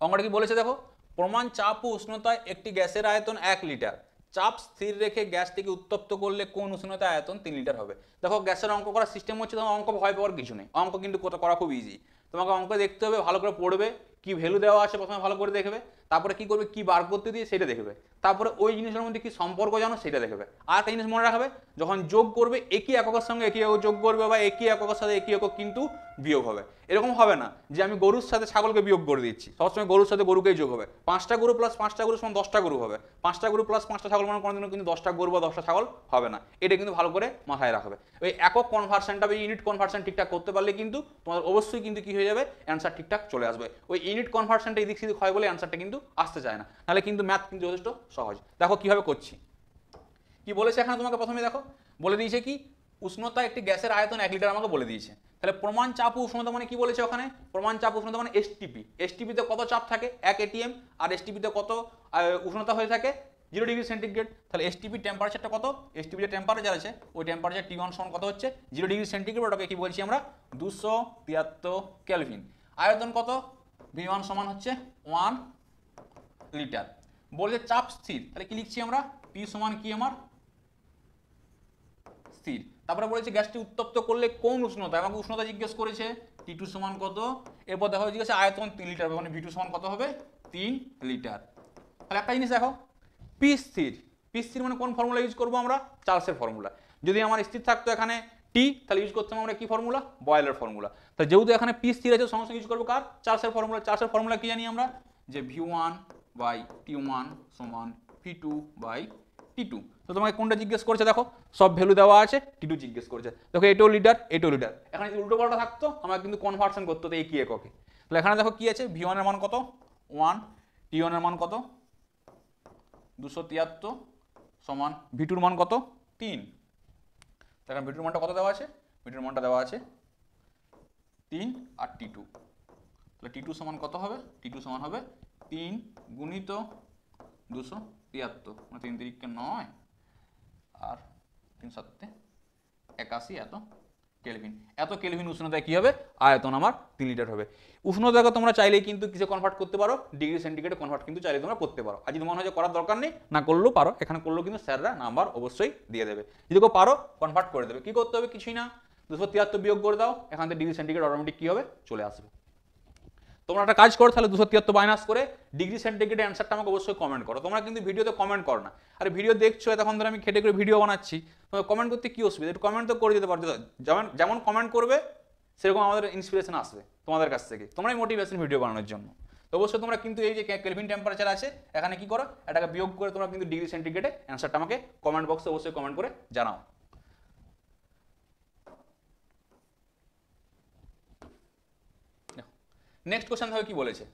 অঙ্কটা কি বলেছে দেখো, প্রমাণ চাপ ও উষ্ণতায় একটি গ্যাসের আয়তন 1 লিটার, চাপ স্থির রেখে গ্যাসটিকে উত্তপ্ত করলে কোন উষ্ণতায় আয়তন 3 লিটার হবে। দেখো গ্যাসের অঙ্ক করার সিস্টেম হচ্ছে, তোমার অঙ্ক ভয় পাওয়ার কিছু নেই, অঙ্ক কিন্তু করা খুব ইজি। তোমাকে অঙ্ক দেখতে হবে, ভালো করে পড়বে, কি ভ্যালু দেওয়া আছে প্রথমে ভালো করে দেখবে, তারপরে কি করবে, কি বার করতে দিয়ে সেটা দেখবে, তারপরে ওই জিনিসের মধ্যে কি সম্পর্ক জানো সেটা দেখবে। আর একটা জিনিস মনে রাখবে, যখন যোগ করবে একই এককের সঙ্গে একই একক যোগ করবে, বা একই এককের সাথে একই একক কিন্তু বিয়োগ হবে। এরকম হবে না যে আমি গরুর সাথে ছাগলকে বিয়োগ করে দিচ্ছি, সবসময় গরুর সাথে গরুকেই যোগ হবে। 5টা গরু প্লাস 5টা গরু সমান 10টা গরু হবে, 5টা গরু প্লাস 5টা ছাগল মানে কোনোদিনও কিন্তু 10টা গরু বা 10টা ছাগল হবে না। এটা কিন্তু ভালো করে মাথায় রাখবে। ওই একক কনভার্সনটা বা ইউনিট কনভার্সন ঠিকঠাক করতে পারলে কিন্তু তোমাদের অবশ্যই কিন্তু কি হয়ে যাবে, অ্যান্সার ঠিকঠাক চলে আসবে। ওই ইউনিট কনভার্সনটা এদিক সেদিক হয় বলে অ্যান্সারটা কিন্তু আসতে চায় না, নাহলে কিন্তু ম্যাথ কিন্তু যথেষ্ট সহজ। দেখো কিভাবে করছি, কি বলেছে এখানে তোমাকে প্রথমে দেখো বলে দিয়েছে কি উষ্ণতা একটি গ্যাসের আয়তন 1 লিটার আমাকে বলে দিয়েছে। তাহলে প্রমাণ চাপ ও উষ্ণতা মানে কি বলেছে ওখানে? প্রমাণ চাপ উষ্ণতা মানে এসটিপি। এসটিপিতে কত চাপ থাকে? 1 ATM, আর এসটিপিতে কত উষ্ণতা হয়ে থাকে? 0 ডিগ্রি সেন্টিগ্রেড। তাহলে এসটিপি টেম্পারেচারটা কত? এসটিপি যে টেম্পারেচার আছে ওই টেম্পারেচার T1 সমান কত হচ্ছে? 0 ডিগ্রি সেন্টিগ্রেড। ওটাকে কি বলছি আমরা? 273 কেলভিন। আয়তন কত? V1 সমান হচ্ছে 1 লিটার। বলছে চাপ স্থির, তাহলে কি লিখছি আমরা? P সমান কি আমার? স্থির। তারপরে বলেছে গ্যাসটি উত্তপ্ত করলে কোন উষ্ণতা, আমাকে উষ্ণতা জিজ্ঞেস করেছে, T2 সমান কত। এরপর দেখো জিজ্ঞেস আয়তন 3 লিটার, মানে V2 সমান কত হবে? 3 লিটার। তাহলে একটা জিনিস দেখো, P স্থির, P স্থির মানে কোন ফর্মুলা ইউজ করবো আমরা? চার্লসের ফর্মুলা। যদি আমার স্থির থাকতো এখানে T, তাহলে ইউজ করতাম আমরা কি ফর্মুলা? বয়েলের ফর্মুলা। তাহলে যেহেতু এখানে P স্থির আছে সঙ্গে সঙ্গে ইউজ করবো কার? চার্লসের ফর্মুলা। চার্লসের ফর্মুলা কি জানি আমরা? যে V1 বাই T1 সমান V2 বাই T2। তো তোমাকে কোনটা জিজ্ঞেস করছে দেখো, সব ভ্যালু দেওয়া আছে, T2 জিজ্ঞেস করছে। দেখো এটাও লিটার, এটাও লিটার। এখানে যদি উল্টো পাল্টা থাকতো আমাকে কিন্তু কনভার্সন করতে হতো একই এককে। তাহলে এখানে দেখো কি আছে, V1 এর মান কত? 1, T1 এর মান কত? 273 সমান V2 এর মান কত? 3। তাহলে V2 এর মানটা কত দেওয়া আছে? V2 এর মানটা দেওয়া আছে 3 আর T2। তাহলে T2 সমান কত হবে? T2 সমান হবে 3 গুণিত 273, মানে 3 3 কে 9 আর 3 7 81 এত কেলভিন। এত কেলভিন উষ্ণতায় কি হবে? আয়তন আমার 3 লিটার হবে। উষ্ণতাকে তোমরা চাইলেই কিন্তু কিসে কনভার্ট করতে পারো? ডিগ্রি সেন্টিগ্রেডে কনভার্ট কিন্তু চাইলে তোমরা করতে পারো। আর যদি মনে হয় যে করার দরকার নেই, না করলেও পারো, এখানে করলেও কিন্তু স্যাররা নাম্বার অবশ্যই দিয়ে দেবে। যদি কেউ পারো কনভার্ট করে দেবে। কি করতে হবে? কিছুই না, 273 বিয়োগ করে দাও, এখান থেকে ডিগ্রি সেন্টিগ্রেড অটোমেটিক কি হবে? চলে আসবে। তোমরা একটা কাজ করো তাহলে 273 মাইনাস করে ডিগ্রি সেন্টিগ্রেডের অ্যান্সারটা আমাকে অবশ্যই কমেন্ট করো। তোমরা কিন্তু ভিডিওতে কমেন্ট করো না, আর ভিডিও দেখছো তখন ধরে আমি খেটে করে ভিডিও বানাচ্ছি, তোমার কমেন্ট করতে কি অসুবিধা? একটু কমেন্ট তো করে দিতে পারো। যেমন কমেন্ট করবে সেরকম আমাদের ইন্সপিরেশন আসবে তোমাদের কাছ থেকে, তোমরাই মোটিভেশন ভিডিও বানানোর জন্য। তো অবশ্যই তোমরা কিন্তু এই যে কেলভিন টেম্পারেচার আছে এখানে কি করো, এটাকে বিয়োগ করে তোমরা কিন্তু ডিগ্রি সেন্টিগ্রেডে অ্যান্সারটা আমাকে কমেন্ট বক্সে অবশ্যই কমেন্ট করে জানাও। নেক্সট কোশ্চেন দেখো কি বলেছে,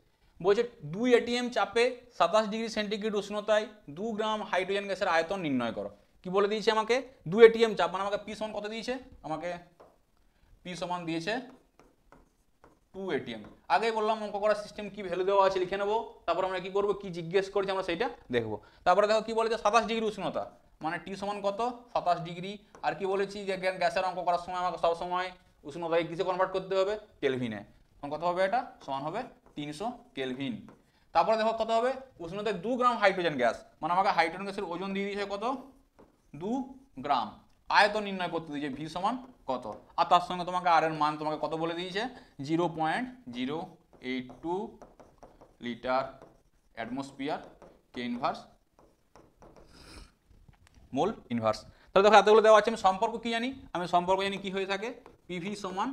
বলছে 2 ATM চাপে 27 ডিগ্রি সেন্টিগ্রেড উষ্ণতায় 2 গ্রাম হাইড্রোজেন গ্যাসের আয়তন নির্ণয় করো। কি বলে দিয়েছে আমাকে? 2 ATM চাপ মানে আমাকে P সমান কত দিয়েছে? আমাকে পি সমান দিয়েছে 2 ATM। আগেই বললাম অঙ্ক করার সিস্টেম কি ভ্যালু দেওয়া আছে লিখে নেবো, তারপর আমরা কি করবো, কি জিজ্ঞেস করছি আমরা সেইটা দেখবো। তারপরে দেখো কি বলেছে 27 ডিগ্রি উষ্ণতা, মানে টি সমান কত 27 ডিগ্রি। আর কি বলেছি যে গ্যাসের অঙ্ক করার সময় আমাকে সবসময় উষ্ণতাকে কিসে কনভার্ট করতে হবে, কেলভিনে। তখন কত হবে, এটা সমান হবে 300 কেলভিন। তারপরে দেখো কত হবে, উষ্ণতায় 2 গ্রাম হাইড্রোজেন গ্যাস, মানে আমাকে হাইড্রোজেন গ্যাসের ওজন দিয়ে দিয়েছে কত 2 গ্রাম। আয়তন নির্ণয় করতে দিয়েছে ভি সমান কত, আর তার সঙ্গে তোমাকে আর এর মান তোমাকে কত বলে দিয়েছে 0.082 লিটার অ্যাটমসফিয়ার কে ইনভার্স মোল ইনভার্স। তাহলে দেখো এতগুলো দেওয়া আছে, আমি সম্পর্ক কি জানি, আমি সম্পর্ক জানি কি হয়ে থাকে পিভি সমান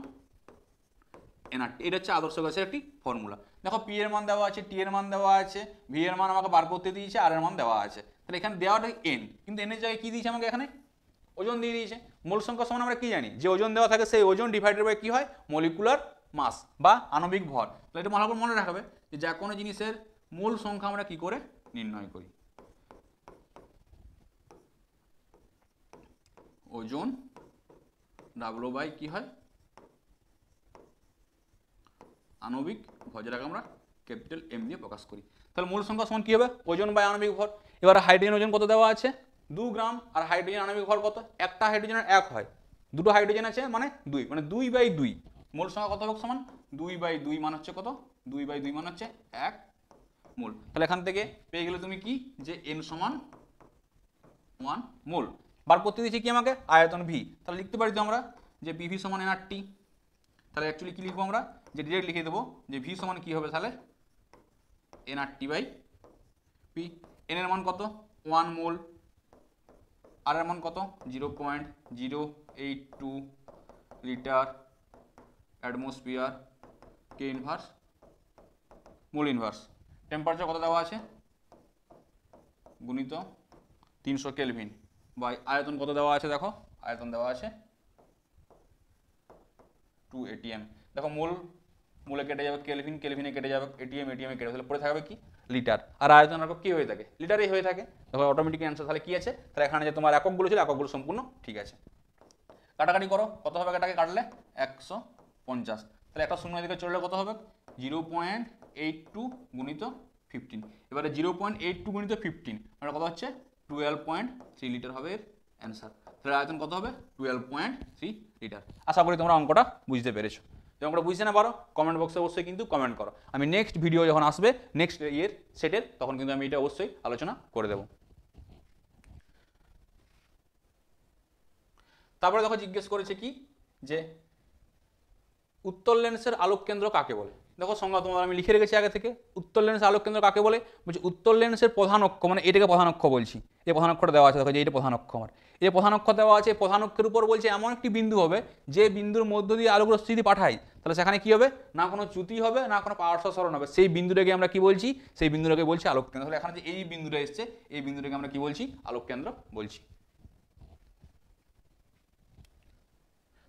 এনআরটি। এটা হচ্ছে আদর্শ গ্যাসের একটি ফর্মুলা। দেখো পি এর মান দেওয়া আছে, টি এর মান দেওয়া আছে, ভি এর মান আমাকে বার করতে দিয়েছে, আর এর মান দেওয়া আছে। তাহলে এখানে দেওয়াটা এন, কিন্তু এনের জায়গায় কি দিয়েছে আমাকে, এখানে ওজন দিয়ে দিয়েছে। মোল সংখ্যা সমান আমরা কি জানি, যে ওজন দেওয়া থাকে সেই ওজন ডিভাইডেড বাই কি হয় মলিকুলার মাস বা আণবিক ভর। তাহলে এটা ভালো করে মনে রাখবে যে যা কোনো জিনিসের মোল সংখ্যা আমরা কি করে নির্ণয় করি, ওজন ডাব্লু বাই কি হয় আণবিক ভর, যেটাকে আমরা ক্যাপিটাল এম দিয়ে প্রকাশ করি। তাহলে মূল সংখ্যা সমান কি হবে ওজন বাই আণবিক ভর। এবার হাইড্রোজেন ওজন কত দেওয়া আছে 2 গ্রাম, আর হাইড্রোজেন আণবিক ভর কত, একটা হাইড্রোজেনের 1 হয়, দুটো হাইড্রোজেন আছে মানে 2, মানে 2/2। মোল সংখ্যা কত হবে সমান 2/2 মান হচ্ছে কত, 2/2 মান হচ্ছে 1 মোল। তাহলে এখান থেকে পেয়ে গেলে তুমি কি, যে n সমান 1 মোল। বার করতে দিয়েছি কি আমাকে আয়তন ভি, তাহলে লিখতে পারি তো আমরা যে পিভি সমান এনআরটি। তাহলে অ্যাকচুয়ালি কি লিখবো আমরা, যে ডিরেক্ট লিখে দেবো যে ভি সমান কি হবে তাহলে এনআরটি বাই পি। এন এর মান কত 1 মোল, আর এর মান কত 0.082 লিটার অ্যাটমসফিয়ার কে ইনভার্স মোল ইনভার্স। টেম্পারেচার কত দেওয়া আছে গুণিত 300 কেলভিন বাই আয়তন কত দেওয়া আছে, দেখো আয়তন দেওয়া আছে 2 ATM। দেখো মোল মোলে কেটে যাবে কেলভিন, কেলভিনে কেটে যাবে এটিএম, এটিএমে কেটে তাহলে পড়ে থাকবে কি লিটার, আর আয়তন একক কি হয়ে থাকে লিটারেই হয়ে থাকে। দেখো অটোমেটিক অ্যান্সার তাহলে কি আছে, তাহলে এখানে যে তোমার এককগুলো ছিল এককগুলো সম্পূর্ণ ঠিক আছে। কাটাকাটি করো, কত হবে এটাকে কাটলে 150, তাহলে একটা শূন্য দিকে চললে কত হবে 0.82 গুণিত 15। এবারে 0.82 গুণিত 15 মানে কত হচ্ছে 12.3 লিটার হবে এর অ্যান্সার। তাহলে আয়তন কত হবে 12.3 লিটার। আশা করি তোমরা অঙ্কটা বুঝতে পেরেছো। যদি অঙ্কটা বুঝতে না পারো কমেন্ট বক্সে অবশ্যই কিন্তু কমেন্ট করো, আমি নেক্সট ভিডিও যখন আসবে নেক্সট ইয়ের সেটের তখন কিন্তু আমি এটা অবশ্যই আলোচনা করে দেবো। তারপরে দেখো জিজ্ঞেস করেছে কি, যে উত্তর লেন্সের আলোক কেন্দ্র কাকে বলে। দেখো সংজ্ঞা তোমার আমি লিখে রেখেছি আগে থেকে, উত্তর লেন্সের আলোক কেন্দ্র কাকে বলে, বলছি উত্তর লেন্সের প্রধান অক্ষ, মানে এটাকে প্রধান অক্ষ বলছি, এই প্রধান অক্ষটা দেওয়া আছে, দেখো যে এটা প্রধান অক্ষ, আমার এই প্রধান অক্ষ দেওয়া আছে। প্রধান অক্ষের উপর বলছে এমন একটি বিন্দু হবে যে বিন্দুর মধ্য দিয়ে আলোক রশ্মি যদি পাঠাই তাহলে সেখানে কি হবে, না কোনো চ্যুতি হবে না কোনো পার্শ্ব সরণ হবে, সেই বিন্দুটাকে আমরা কি বলছি, সেই বিন্দুটাকে বলছি আলোক কেন্দ্র। তাহলে এখানে যে এই বিন্দুটা এসছে এই বিন্দুটাকে আমরা কি বলছি আলোক কেন্দ্র বলছি।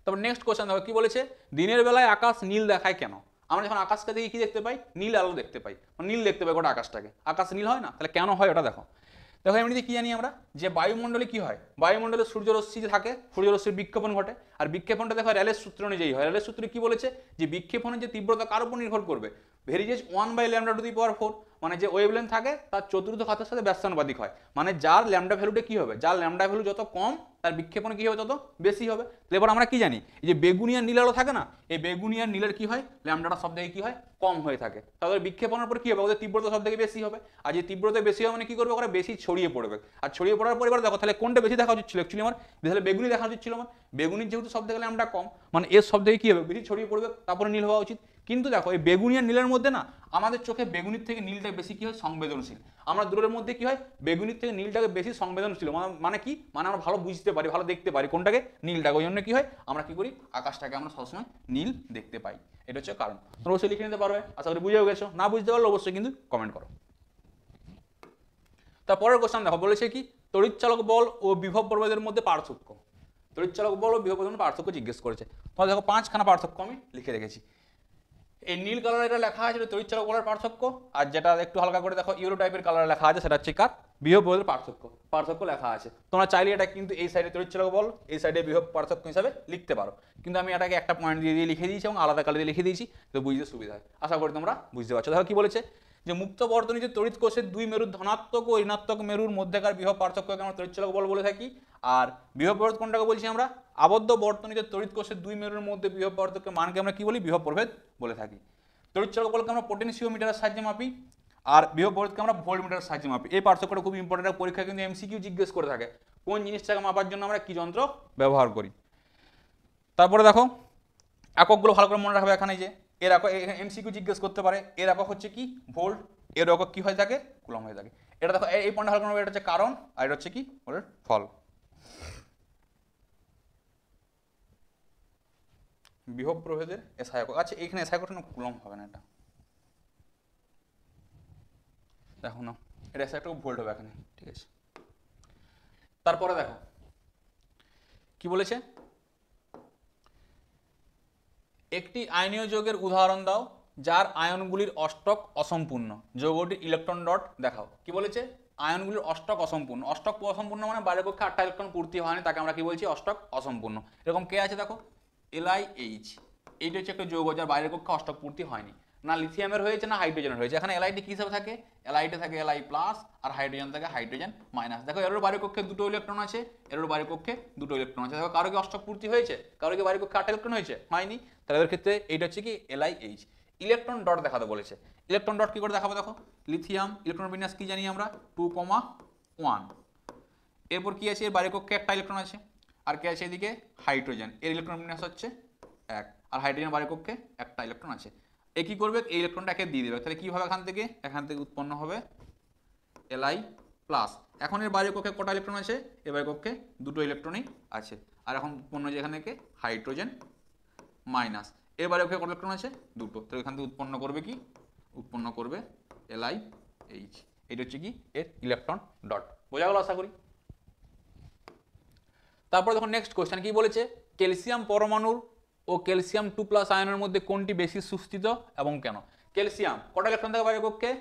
তারপর নেক্সট কোশ্চেন দেখো কি বলেছে, দিনের বেলায় আকাশ নীল দেখায় কেন। আমরা যখন আকাশকে দেখি কি দেখতে পাই, নীল আলো দেখতে পাই, নীল দেখতে পাই গোটা আকাশটাকে, আকাশ নীল হয় না, তাহলে কেন হয় ওটা দেখো। দেখো এমনিতে কি জানি আমরা, যে বায়ুমণ্ডলে কি হয়, বায়ুমণ্ডলে সূর্যরশ্মি যে থাকে সূর্যরশ্মির বিক্ষেপণ ঘটে, আর বিক্ষেপণটা দেখো রেলের সূত্র অনুযায়ী হয়। রেলের সূত্রে কি বলেছে, যে বিক্ষেপণের যে তীব্রতা কার উপর নির্ভর করবে, ভেরিয়েজ 1/λ⁴, মানে যে ওয়েভলেন্থ থাকে তার চতুর্থ ঘাতের সাথে ব্যস্তানুপাতিক হয়, মানে যার ল্যামডা ভ্যালুটা কি হবে, যার ল্যামডা ভ্যালু যত কম তার বিক্ষেপণ কি হবে তত বেশি হবে। এবার আমরা কি জানি, এই যে বেগুনিয়ার নীল আলো থাকে না, এই বেগুনিয়ার নীলের কি হয় ল্যামডাটা সব থেকে কি হয় কম হয়ে থাকে, তাদের বিক্ষেপণের পর কি হবে ওদের তীব্রতা সব থেকে বেশি হবে, আর যে তীব্রতা বেশি হবে মানে কি করবে ওরা বেশি ছড়িয়ে পড়বে, আর ছড়িয়ে পড়ার পর এবার দেখো তাহলে কোনটা বেশি দেখা উচিত ছিল, অ্যাকচুয়ালি আমার তাহলে বেগুনি দেখা উচিত ছিল আমার, বেগুনির যেহেতু সব থেকে ল্যামডা কম মানে এর সব থেকে কি হবে বেশি ছড়িয়ে পড়বে তারপরে নীল হওয়া উচিত। কিন্তু দেখো এই বেগুনি আর নীলের মধ্যে না আমাদের চোখে বেগুনির থেকে নীলটা বেশি কি হয় সংবেদনশীল, আমরা দূরের মধ্যে কি হয় বেগুনির থেকে নীলটাকে বেশি সংবেদনশীল, মানে কি মানে আমরা ভালো বুঝতে পারি ভালো দেখতে পারি কোনটাকে নীলটাকে, ওই জন্য কি হয় আমরা কি করি আকাশটাকে আমরা সবসময় নীল দেখতে পাই, এটা হচ্ছে কারণ। তোমরা অবশ্যই লিখে নিতে পারবে, আশা করি বুঝেও গেছো, না বুঝতে পারলে অবশ্যই কিন্তু কমেন্ট করো। তারপরের কোশ্চেন দেখো বলেছে কি, তড়িৎচালক বল ও বিভব প্রবাহের মধ্যে পার্থক্য। তড়িৎচালক বল ও বিভব প্রবাহের মধ্যে পার্থক্য জিজ্ঞেস করেছে। তোমরা দেখো 5খানা পার্থক্য আমি লিখে রেখেছি। এই নীল কালার এটা লেখা আছে তড়িৎ চালক বলের পার্থক্য, আর যেটা একটু হালকা করে দেখো ইউরো টাইপের কালারে লেখা আছে সেটা হচ্ছে কার বিভব প্রভেদের পার্থক্য লেখা আছে। তোমরা চাইলে এটা কিন্তু এই সাইডে তড়িৎ চালক বল, এই সাইডে বিভব পার্থক্য হিসাবে লিখতে পারো, কিন্তু আমি এটাকে একটা পয়েন্ট দিয়ে লিখে দিয়েছি এবং আলাদা কালি দিয়ে লিখে দিয়েছি, তো বুঝতে সুবিধা হয়। আশা করি তোমরা বুঝতে পারছো। দেখো কি বলেছে যে মুক্ত বর্তনীতে তড়িৎ কোষের দুই মেরুর ধনাত্মক ও ঋণাত্মক মেরুর মধ্যেকার বিভব পার্থক্যকে আমরা তড়িৎ চালক বল বলে থাকি। আর বিভব প্রভেদ কোনটাকে বলছি আমরা? আবদ্ধ বর্তনীতে তড়িৎ কোষের দুই মেরুর মধ্যে বিভব পার্থক্যের মানকে আমরা কি বলি? বিভব প্রভেদ বলে থাকি। তড়িৎ চালক বলকে আমরা পোটেনশিওমিটারের সাহায্যে মাপি, আর বিভব প্রভেদকে আমরা ভোল্টমিটারের সাহায্যে মাপি। এই পার্থক্যটা খুব ইম্পর্টেন্ট, পরীক্ষা কিন্তু এমসিকিউ জিজ্ঞেস করে থাকে কোন জিনিসটাকে মাপার জন্য আমরা কি যন্ত্র ব্যবহার করি। তারপরে দেখো এককগুলো ভালো করে মনে রাখবে। এখানে যে এর একক এমসিকিউ জিজ্ঞেস করতে পারে, এর একক হচ্ছে কি ভোল্ট, এর একক কি হয়ে থাকে কুলম্ব হয়ে থাকে। এটা দেখো এই পয়েন্টটা ভালো করে, এটা হচ্ছে কারণ আর এটা হচ্ছে কি ওর ফল। বিভব প্রভেদের এসআই একক, আচ্ছা এখানে এসআই এককটা কুলম্ব হবে না, এটা দেখো না, এটা এসআই একক ভোল্ট হবে এখানে, ঠিক আছে। তারপরে দেখো কি বলেছে, একটি আয়নীয় যৌগের উদাহরণ দাও যার আয়নগুলির অষ্টক অসম্পূর্ণ, যৌগটির ইলেকট্রন ডট দেখাও। কি বলেছে? আয়নগুলির অষ্টক অসম্পূর্ণ। অষ্টক অসম্পূর্ণ মানে বাইরের কক্ষে 8টা ইলেকট্রন পূর্তি হয়নি, তাকে আমরা কি বলছি? অষ্টক অসম্পূর্ণ। এরকম কে আছে দেখো, LiH, এইটা হচ্ছে একটা যৌগ যার বাইরের কক্ষে অষ্টক পূর্তি হয়নি, না লিথিয়ামের হয়েছে না হাইড্রোজেনের হয়েছে। এখানে Li কি হিসাবে থাকে? Li থাকে Li প্লাস আর হাইড্রোজেন থাকে হাইড্রোজেন মাইনাস। দেখো এর বাইরের কক্ষে দুটো ইলেকট্রন আছে, এর বাইরের কক্ষে দুটো ইলেকট্রন আছে। দেখো কারো কি অষ্টক পূর্তি হয়েছে? কারো কি বাইরের কক্ষে 8টা ইলেকট্রন হয়েছে? হয়নি। তাহলে এর ক্ষেত্রে এইটা হচ্ছে কি LiH। ইলেকট্রন ডট দেখাতে বলেছে। ইলেকট্রন ডট কি করে দেখাবো? দেখো লিথিয়াম ইলেকট্রন বিন্যাস কি জানি আমরা 2,1। এরপর কি আছে? এর বাইরের কক্ষে একটা ইলেকট্রন আছে, আর কে আছে এদিকে? হাইড্রোজেন, এর ইলেকট্রন বিন্যাস হচ্ছে 1, আর হাইড্রোজেন বাইরের কক্ষে একটা ইলেকট্রন আছে। এ কি করবে? এই ইলেকট্রনটা একে দিয়ে দেবে। তাহলে কি হবে? এখান থেকে উৎপন্ন হবে Li প্লাস। এখন এর বাইরের কক্ষে কটা ইলেকট্রন আছে? এর বাইরের কক্ষে দুটো ইলেকট্রনই আছে, আর এখন উৎপন্ন যে এখানে থেকে হাইড্রোজেন মাইনাস। এর বাইরের কক্ষে কটা ইলেকট্রন আছে? দুটো। তাহলে এখান থেকে উৎপন্ন করবে কি? উৎপন্ন করবে LiH। এটা হচ্ছে কি এর ইলেকট্রন ডট। বোঝা গেল আশা করি। তারপর দেখো নেক্সট কোশ্চেন কি বলেছে, ক্যালসিয়াম পরমাণুর ও ক্যালসিয়াম 2+ আয়নের মধ্যে কোনটি বেশি সুস্থিত এবং কেন? ক্যালসিয়াম কটা ইলেকট্রন থাকে বাইরের কক্ষে?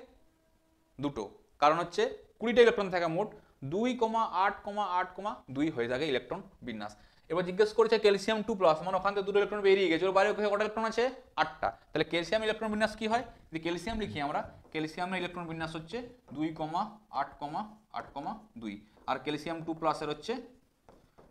দুটো, কারণ হচ্ছে 20টা ইলেকট্রন থাকে মোট, 2,8,8,2 হয়ে থাকে ইলেকট্রন বিন্যাস। এবার জিজ্ঞেস করেছে ক্যালসিয়াম 2+, মানে ওখান থেকে দুটো ইলেকট্রন বেরিয়ে গেছে, ওর বাইরে কক্ষে কটা ইলেকট্রন আছে? 8টা। তাহলে ক্যালসিয়াম ইলেকট্রন বিন্যাস কি হয়? যদি ক্যালসিয়াম লিখি আমরা, ক্যালসিয়ামের ইলেকট্রন বিন্যাস হচ্ছে 2,8,8,2, আর ক্যালসিয়াম 2+ এর হচ্ছে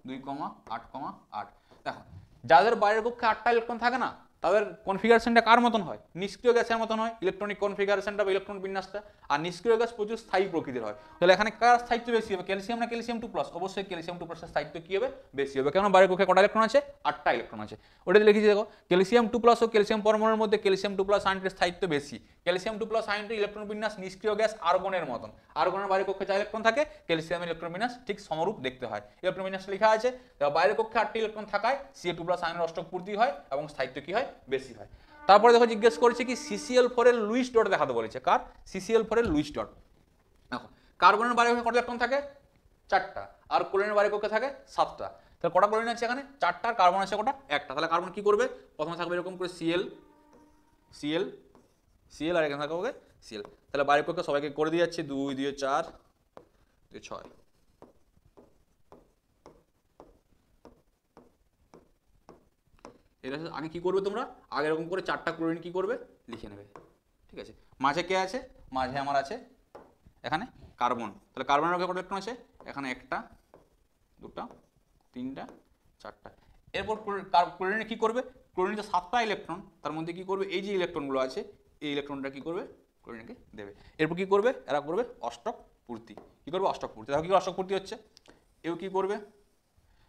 2,8,8। দেখো যাদের বাইরের কক্ষে 8টা ইলেকট্রন থাকে না, তাদের কনফিগারেশনটা কার মতন হয়? নিষ্ক্রিয় গ্যাসের মতন হয় ইলেকট্রনিক কনফিগারেশনটা বা ইলেকট্রন বিন্যাসটা। আর নিষ্ক্রিয় গ্যাস প্রচুর স্থায়ী প্রকৃতির হয়। তাহলে এখানে কার স্থায়িত্ব বেশি হবে? ক্যালসিয়াম না ক্যালসিয়াম 2+? অবশ্যই ক্যালসিয়াম 2+ এর স্থায়িত্ব কি হবে? বেশি হবে। কেন? বাইরের কক্ষে কটা ইলেকট্রন আছে? 8টা ইলেকট্রন আছে। ওটাতে লিখেছি দেখো, ক্যালসিয়াম 2+ ও ক্যালসিয়াম পরমাণুর মধ্যে ক্যালসিয়াম 2+ আয়নটির স্থায়িত্ব বেশি। ক্যালসিয়াম 2+ আয়নটির ইলেকট্রন বিন্যাস নিষ্ক্রিয় গ্যাস আর্গনের মতন। আর্গনের বাইরের কক্ষে 4 ইলেকট্রন থাকে, ক্যালসিয়ামের ইলেকট্রন বিন্যাস ঠিক সমরূপ দেখতে হয়। ইলেকট্রন বিন্যাস লেখা আছে, বাইরের কক্ষে 8টি ইলেকট্রন থাকায় Ca2+ আয়নের অষ্টক পূর্তি হয় এবং স্থায়িত্ব কি হয়? বেশি হয়। তারপরে দেখো জিজ্ঞেস করেছে কি CCl4 এর লুইস ডট দেখাতে বলেছে। কার? CCl4 এর লুইস ডট। দেখো কার্বনের বাইরের কক্ষে কটা ইলেকট্রন থাকে? 4টা, আর ক্লোরিনের বাইরের কক্ষে থাকে 7টা। তাহলে কটা ক্লোরিন আছে এখানে? 4টা, আর কার্বন আছে কটা? একটা। তাহলে কার্বন কি করবে? প্রথমে থাকবে এরকম করে Cl, আর এখানে থাকবে Cl। তাহলে বাইরের কক্ষে সবাইকে করে দিয়ে যাচ্ছে 2 2 4 2 6। এটা আগে কি করবে তোমরা? আগে এরকম করে 4টা ক্লোরিন কি করবে? লিখে নেবে, ঠিক আছে। মাঝে কে আছে? মাঝে আমার আছে এখানে কার্বন। তাহলে কার্বনের কটা ইলেকট্রন আছে? এখানে 1টা 2টা 3টা 4টা। এরপর ক্লোরিনে কি করবে? ক্লোরিনে 7টা ইলেকট্রন, তার মধ্যে কি করবে? এই যে ইলেকট্রনগুলো আছে, এই ইলেকট্রনটা কি করবে? ক্লোরিনকে দেবে। এরপর কি করবে? এরা করবে অষ্টক পূর্তি। কি করবে? অষ্টক পূর্তি। দেখো কি অষ্টক পূর্তি হচ্ছে। এও কি করবে?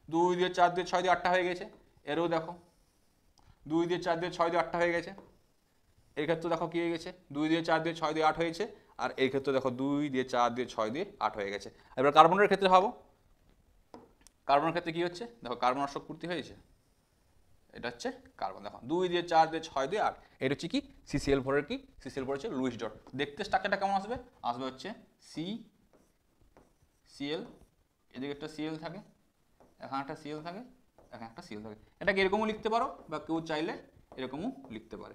2 2 4 2 6 2 8টা হয়ে গেছে। এরও দেখো 2 2 4 2 6 2 8টা হয়ে গেছে। এর ক্ষেত্রে দেখো কি হয়ে গেছে? 2 2 4 2 6 2 8 হয়েছে। আর এই ক্ষেত্রে দেখো 2 2 4 2 6 2 8 হয়ে গেছে। এবার কার্বনের ক্ষেত্রে ভাবো, কার্বনের ক্ষেত্রে কি হচ্ছে? দেখো কার্বন অষ্টক পূর্তি হয়েছে, এটা হচ্ছে কার্বন। দেখো 2 2 4 2 6 2 8, এটা হচ্ছে কি CCl4 এর কি? CCl4 হচ্ছে লুইস ডট। দেখতে স্ট্রাকচারটা কেমন আসবে? আসবে হচ্ছে Cl, এদিকে একটা Cl থাকে, এখানে একটা Cl থাকে, এখানে একটা Cl থাকে। এটাকে এরকমও লিখতে পারো, বা কেউ চাইলে এরকমও লিখতে পারে।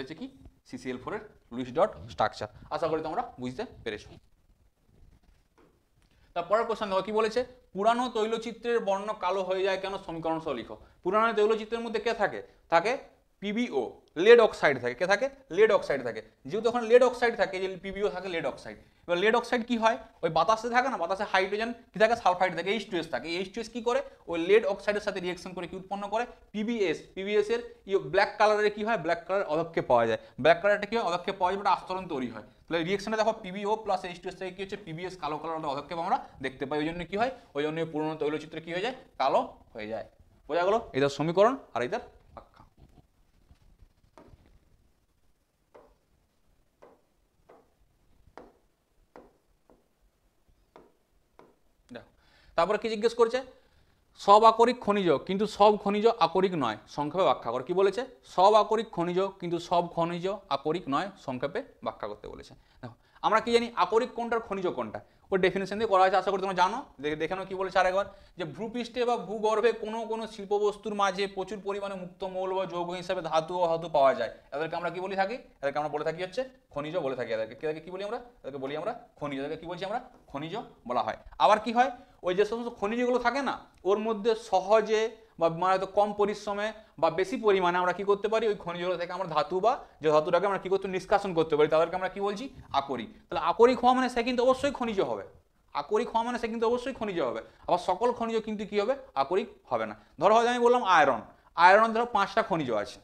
হচ্ছে কি CCl4 এর লুইস ডট স্ট্রাকচার। আশা করি তোমরা বুঝতে পেরেছো। তারপরের কোশ্চেন দেখো কি বলেছে, পুরানো তৈলচিত্রের বর্ণ কালো হয়ে যায় কেন, সমীকরণ সহ লিখো। পুরানো তৈলচিত্রের মধ্যে কে থাকে, থাকে PbO, লেড অক্সাইড থাকে। কে থাকে, লেড অক্সাইড থাকে। যেহেতু এখন লেড অক্সাইড থাকে, যে PbO থাকে লেড অক্সাইড। এবার লেড অক্সাইড কি হয়, ওই বাতাসে থাকে না, বাতাসে হাইড্রোজেন কি থাকে, সালফাইড থাকে, H2S থাকে। H2S কি করে, ওই লেড অক্সাইডের সাথে রিঅ্যাকশন করে কি উৎপন্ন করে, PbS। PbS এর ব্ল্যাক কালারের কি হয়, ব্ল্যাক কালার অধক্ষেপ পাওয়া যায়। ব্ল্যাক কালারটা কি হয়, অধক্ষেপ পাওয়া যায়, একটা আস্তরণ তৈরি হয়। তাহলে রিঅ্যাকশনে দেখো PbO প্লাস H2S থেকে কি হচ্ছে, PbS কালো কালার অধক্ষেপ আমরা দেখতে পাই। ওই জন্য কি হয়, ওই জন্য পুরনো তৈলচিত্র কি হয়ে যায়, কালো হয়ে যায়। বোঝা গেল, এটার সমীকরণ আর এটার ব্যাখ্যা। দেখো তারপরে কি জিজ্ঞেস করছে, সব আকরিক খনিজ কিন্তু সব খনিজ আকরিক নয়, সংক্ষেপে ব্যাখ্যা কর। কি বলেছে, সব আকরিক খনিজ কিন্তু সব খনিজ আকরিক নয়, সংক্ষেপে ব্যাখ্যা করতে বলেছে। দেখো আমরা কি জানি আকরিক কোনটার খনিজ কোনটা, ওর ডেফিনেশন দিয়ে করা আছে, আশা করি তোমরা জানো। দেখে নাও কি বলেছে আরেকবার, যে ভূপৃষ্ঠে বা ভূগর্ভে কোনো শিল্পবস্তুর মাঝে প্রচুর পরিমাণে মুক্ত মৌল বা যৌগ হিসাবে ধাতু ও ধাতু পাওয়া যায়, এদেরকে আমরা কি বলে থাকি, এদেরকে আমরা বলে থাকি হচ্ছে খনিজ বলে থাকি। এদেরকে কি বলি আমরা, এদেরকে বলি আমরা খনিজ। এদেরকে কি বলছি আমরা, খনিজ বলা হয়। আবার কি হয়, ওই যে সমস্ত খনিজগুলো থাকে না, ওর মধ্যে সহজে বা হয়তো কম পরিশ্রমে বা বেশি পরিমাণে আমরা কি করতে পারি, ওই খনিজগুলো থেকে আমরা ধাতু বা যে ধাতুটাকে আমরা কি করতে নিষ্কাশন করতে পারি, তাদেরকে আমরা কি বলছি, আকরিক। তাহলে আকরিক হওয়া মানে সে কিন্তু অবশ্যই খনিজ হবে। আকরিক হওয়া মানে সে কিন্তু অবশ্যই খনিজ হবে। আবার সকল খনিজ কিন্তু কি হবে, আকরিক হবে না। ধরো হয়তো আমি বললাম আয়রন, আয়রন ধরো 5টা খনিজ আছে,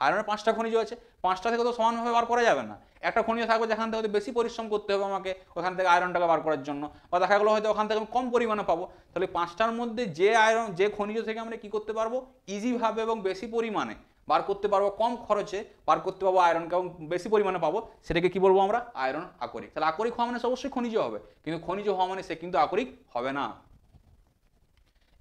আয়রনের 5টা খনিজ আছে, 5টা থেকে তো সমানভাবে বার করা যাবে না। একটা খনিজ থাকবে যেখান থেকে হয়তো বেশি পরিশ্রম করতে হবে আমাকে ওখান থেকে আয়রনটাকে বার করার জন্য, বা দেখা গেলো হয়তো ওখান থেকে আমি কম পরিমাণে পাবো। তাহলে 5টার মধ্যে যে আয়রন, যে খনিজ থেকে আমরা কি করতে পারবো, ইজিভাবে এবং বেশি পরিমাণে বার করতে পারবো, কম খরচে বার করতে পারবো আয়রনকে এবং বেশি পরিমাণে পাবো, সেটাকে কি বলবো আমরা, আয়রন আকরিক। তাহলে আকরিক হওয়া মানে অবশ্যই খনিজ হবে, কিন্তু খনিজ হওয়া মানে সে কিন্তু আকরিক হবে না।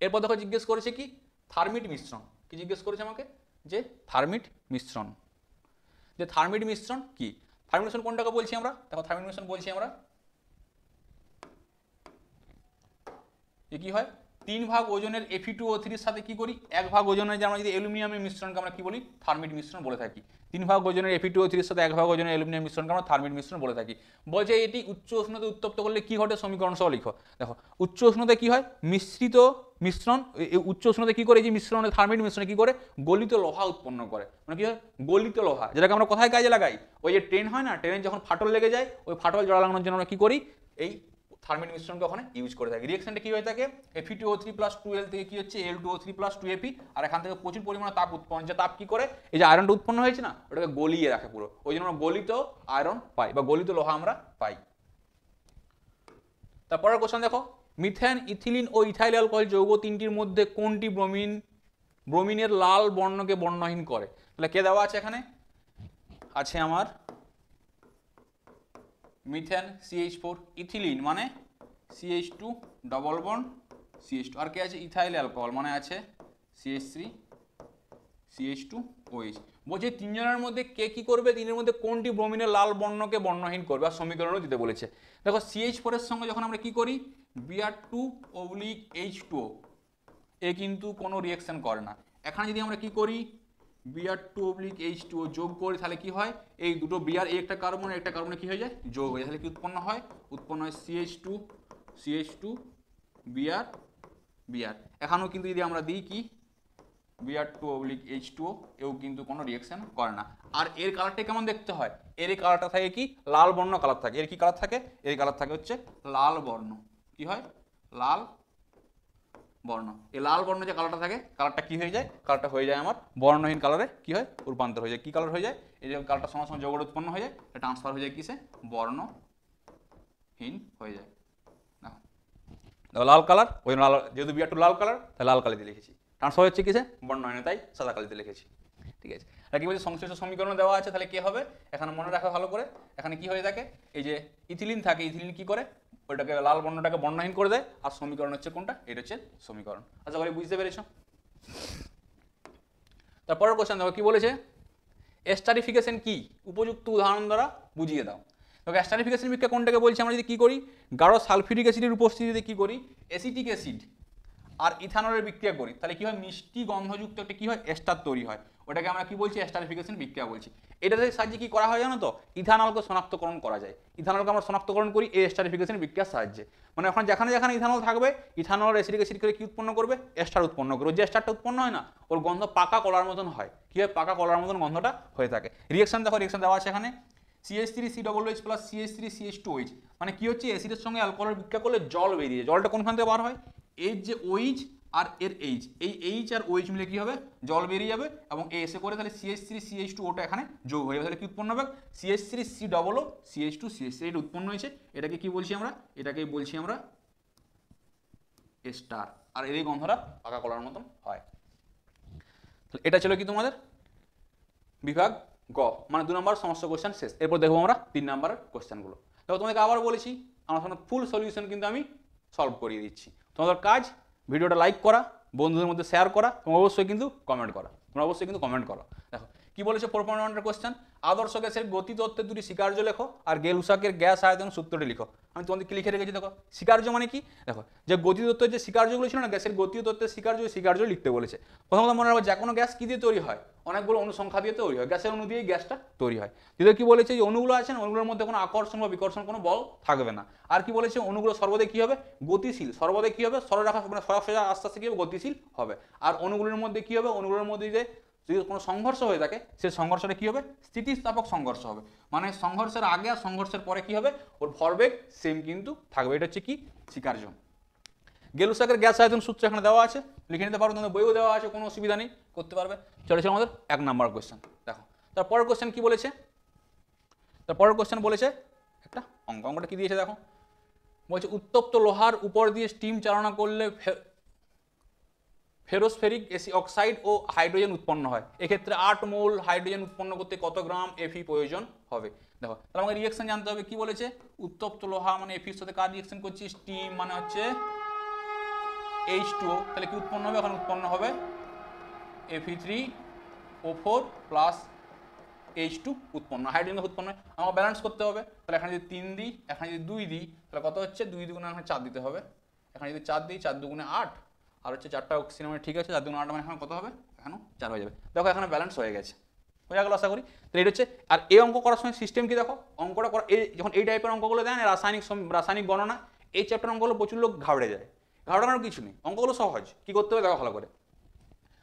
এরপর দেখো জিজ্ঞেস করেছে কি, থার্মিট মিশ্রণ। কি জিজ্ঞেস করেছে আমাকে, যে থার্মিট মিশ্রণ, যে থার্মিট মিশ্রণ কি, থার্মিট মিশ্রণ কোনটাকে বলছি আমরা, দেখো থার্মিট মিশ্রণ বলছি আমরা যে কি হয়, 3 ভাগ ওজনের Fe2O3 এর সাথে কি করি, 1 ভাগ ওজনের যে আমরা যদি অ্যালুমিনিয়ামের মিশ্রণকে আমরা কি বলি, থার্মিট মিশ্রণ বলে থাকি। 3 ভাগ ওজনের Fe2O3 এর সাথে 1 ভাগ ওজনের অ্যালুমিনিয়াম মিশ্রণকে আমরা থার্মিট মিশ্রণ বলে থাকি। বলছে এটি উচ্চ উষ্ণতায় উত্তপ্ত করলে কি ঘটে, সমীকরণ সহ লিখো। দেখো উচ্চ উষ্ণতায় কি হয়, মিশ্রিত মিশ্রণ, উচ্চ উষ্ণতায় কি করে, যে মিশ্রণে থার্মিট মিশ্রণে কি করে, গলিত লোহা উৎপন্ন করে। মানে কি হয়, গলিত লোহা, যেটাকে আমরা কোথায় কাজে লাগাই, ওই যে ট্রেন হয় না, ট্রেনে যখন ফাটল লেগে যায়, ওই ফাটল জোড়া লাগানোর জন্য আমরা কি করি, এই থার্মিট মিশ্রণকে ওখানে ইউজ করে থাকি। রিঅ্যাকশনটা কি হয়ে থাকে, Fe2O3 + 2L থেকে কি হচ্ছে Al2O3 + 2Fe, আর এখান থেকে প্রচুর পরিমাণে তাপ উৎপন্ন, যে তাপ কি করে, এই যে আয়রনটা উৎপন্ন হয়েছে না, ওটাকে গলিয়ে রাখে পুরো, ওই জন্য আমরা গলিত আয়রন পাই বা গলিত লোহা আমরা পাই। তারপরের কোশ্চেন দেখো, মিথেন, ইথিলিন ও ইথাইল অ্যালকোহল যৌগ তিনটির মধ্যে কোনটি ব্রোমিনের লাল বর্ণকে বর্ণহীন করে। তাহলে কে দেওয়া আছে এখানে, আছে আমার মিথেন CH4, ইথিলিন মানে CH2 ডবল বন্ড CH2, আর কে আছে ইথাইল অ্যালকোহল মানে আছে CH3 CH2OH। বলছে তিনজনের মধ্যে কে কি করবে, তিনের মধ্যে কোনটি ব্রোমিনের লাল বর্ণকে বর্ণহীন করবে, আর সমীকরণও দিতে বলেছে। দেখো CH4 এর সঙ্গে যখন আমরা কি করি, Br2/H2O, এ কিন্তু কোনো রিঅ্যাকশন করে না। এখানে যদি আমরা কি করি, Br2/H2O যোগ করি, তাহলে কি হয়, এই দুটো Br, একটা কার্বন একটা কার্বনে কি হয়ে যায়, যোগ হয়ে যায়, তাহলে কি উৎপন্ন হয়, CH2 Br। এখানেও কিন্তু যদি আমরা দিই কি Br2/H2O, এও কিন্তু কোনো রিঅ্যাকশন করে না। আর এর কালারটা কেমন দেখতে হয়, এর এই কালারটা থাকে কি, লাল বর্ণ কালার থাকে। এর কি কালার থাকে, এর কালার থাকে হচ্ছে লাল বর্ণ। কি হয়, লাল বর্ণ। এই লাল বর্ণ যে কালারটা থাকে, কালারটা কি হয়ে যায়, কালারটা হয়ে যায় আমার বর্ণহীন কালারে কি হয়, রূপান্তর হয়ে যায়। কি কালার হয়ে যায়, এই যে কালারটা সঙ্গে সঙ্গে যৌগটা উৎপন্ন হয়ে যায়, এটা ট্রান্সফার হয়ে যায় কিসে, বর্ণহীন হয়ে যায়। দেখো লাল কালার, ওই লাল, যেহেতু Br2 লাল কালার, তাই লাল কালি দিয়ে লিখেছি। ট্রান্সফার হচ্ছে কিসে, বর্ণহীন, তাই সাদা কালিতে লিখেছি। ঠিক আছে, আর কি বলছে, সংশ্লিষ্ট সমীকরণ দেওয়া আছে, তাহলে কি হবে, এখানে মনে রাখা ভালো করে, এখানে কি হয়ে থাকে, এই যে ইথিলিন থাকে, ইথিলিন কি করে, ওইটাকে লাল বর্ণটাকে বর্ণহীন করে দেয়, আর সমীকরণ হচ্ছে কোনটা, এটা হচ্ছে সমীকরণ। আশা করি বুঝতে পেরেছো। তারপরের কোশ্চেন দেখো কি বলেছে, এস্টারিফিকেশন কি, উপযুক্ত উদাহরণ দ্বারা বুঝিয়ে দাও। দেখো এস্টারিফিকেশন বিক্রিয়া কোনটাকে বলছি, আমরা যদি কি করি, গাঢ় সালফিউরিক অ্যাসিডের উপস্থিতিতে কি করি, অ্যাসিটিক অ্যাসিড আর ইথানলের বিক্রিয়া করি, তাহলে কি হয়, মিষ্টি গন্ধযুক্ত একটা কি হয়, এস্টার তৈরি হয়। ওটাকে আমরা কি বলছি, এস্টারিফিকেশন বিক্রিয়া বলছি। এটাতে সাহায্যে কি করা হয় জানো তো, ইথানলকে শনাক্তকরণ করা যায়। ইথানলকে আমরা শনাক্তকরণ করি এই এস্টারিফিকেশন বিক্রিয়ার সাহায্যে। মানে এখন যেখানে যেখানে ইথানল থাকবে, ইথানল অ্যাসিটিক অ্যাসিড করে কি উৎপন্ন করবে, এস্টার উৎপন্ন করবে। যে এস্টারটা উৎপন্ন হয় না, ওর গন্ধ পাকা কলার মতন হয়। কি হয়, পাকা কলার মতন গন্ধটা হয়ে থাকে। রিয়েকশন দেখো, রিয়েকশন দেওয়া আছে এখানে CH3COOH প্লাস CH3CH2OH, মানে কি হচ্ছে, অ্যাসিডের সঙ্গে অ্যালকোহল বিক্রিয়া করলে জল বেরিয়ে, জলটা কোনখান থেকে বার হয়, এই যে OH আর এর H, এই H আর OH মিলে কি হবে, জল বেরিয়ে যাবে, এবং এসে করে তাহলে CH3CH2 ওটা এখানে যোগ হয়ে যাবে। তাহলে কি উৎপন্ন হবে, CH3COO CH2CH3, এটা উৎপন্ন হয়েছে। এটাকে কি বলছি আমরা, এটাকে বলছি আমরা এস্টার। আর এর এই গন্ধটা পাকা কলার মতন হয়। তাহলে এটা ছিল কি তোমাদের বিভাগ গ, মানে 2 নম্বর সমস্ত কোশ্চেন শেষ। এরপর দেখবো আমরা 3 নম্বরের কোশ্চেনগুলো। দেখো তোমাদেরকে আবার বলেছি, আমার সামনে ফুল সলিউশন কিন্তু আমি সলভ করিয়ে দিচ্ছি। তোমাদের কাজ ভিডিওটা লাইক করা, বন্ধুদের মধ্যে শেয়ার করা, তোমরা অবশ্যই কিন্তু কমেন্ট করা, দেখো কি বলেছে 4.1 কোশ্চেন, আদর্শ গ্যাসের গতি তত্ত্বের দুটি স্বীকার্য লেখো আর গেলুসাকের গ্যাস আয়তন সূত্রটি লিখো। আমি তোমাদেরকে লিখে রেখেছি। দেখো স্বীকার্য মানে কি, দেখো যে গতি তত্ত্বের যে স্বীকার্যগুলো ছিল না, গ্যাসের গতি তত্ত্বের স্বীকার্য লিখতে বলেছে। প্রথমত মনে রাখবো, যে কোনো গ্যাস কি দিয়ে তৈরি হয়, অনেকগুলো অনুসংখ্যা দিয়ে তৈরি হয়, গ্যাসের অণু দিয়েই গ্যাসটা তৈরি হয়। দ্বিতীয় কি বলেছে, যে অণুগুলো আছে না, অণুগুলোর মধ্যে কোনো আকর্ষণ বা বিকর্ষণ কোনো বল থাকবে না। আর কি বলেছে, অণুগুলো সর্বদাই কি হবে, গতিশীল, সর্বদাই কি হবে, সরলরেখা মানে সোজা আস্তে আস্তে কি হবে, গতিশীল হবে। আর অণুগুলোর মধ্যে কি হবে, অণুগুলোর মধ্যে যে যদি কোনো সংঘর্ষ হয়ে থাকে, সেই সংঘর্ষটা কি হবে, স্থিতিস্থাপক সংঘর্ষ হবে। মানে সংঘর্ষের আগে আর সংঘর্ষের পরে কি হবে, ওর ভরবেগ সেম কিন্তু থাকবে। এটা হচ্ছে কি স্বীকার্য। গেলুসাকের গ্যাস আয়তন সূত্র এখানে দেওয়া আছে, লিখে নিতে পারো, তোমাদের বইও দেওয়া আছে, কোনো অসুবিধা নেই, করতে পারবে। চলেছে আমাদের 1 নম্বর কোশ্চেন। দেখো তারপরের কোশ্চেন কি বলেছে, তারপরের কোশ্চেন বলেছে একটা অঙ্কটা কি দিয়েছে দেখো, বলছে উত্তপ্ত লোহার উপর দিয়ে স্টিম চালনা করলে ফেরোসফেরিক অক্সাইড ও হাইড্রোজেন উৎপন্ন হয়। এক্ষেত্রে 8 মোল হাইড্রোজেন উৎপন্ন করতে কত গ্রাম Fe প্রয়োজন হবে। দেখো তাহলে আমাকে রিয়েকশন জানতে হবে। কি বলেছে, উত্তপ্ত লোহা মানে Fe এর সাথে কার রিয়েকশন করছি, স্টিম মানে হচ্ছে H2O, তাহলে কি উৎপন্ন হবে, এখন উৎপন্ন হবে Fe3O4 প্লাস H2 উৎপন্ন, হাইড্রোজেন উৎপন্ন হয়। আমাকে ব্যালেন্স করতে হবে। তাহলে এখানে যদি 3 দিই, এখানে যদি 2 দিই, তাহলে কত হচ্ছে, 2 দুগুণে এখানে 4 দিতে হবে। এখানে যদি 4 দিই, 4 দুগুণে 8, আর হচ্ছে 4টা অক্সিজেন মানে ঠিক আছে, 4 দুগুণে 8 মানে এখানে কত হবে, এখানেও 4 হয়ে যাবে। দেখো এখানে ব্যালেন্স হয়ে গেছে, বোঝা গেল আশা করি। তাহলে এটা হচ্ছে, আর এই অঙ্ক করার সময় সিস্টেম কি দেখো, অঙ্কটা করা যখন এই টাইপের অঙ্কগুলো দেয় না, রাসায়নিক গণনা, এই চ্যাপ্টার অঙ্কগুলো প্রচুর লোক ঘাবড়ে যায়। ঘাবড়ানোর কিছু নেই, অঙ্কগুলো সহজ। কি করতে হবে দেখো ভালো করে,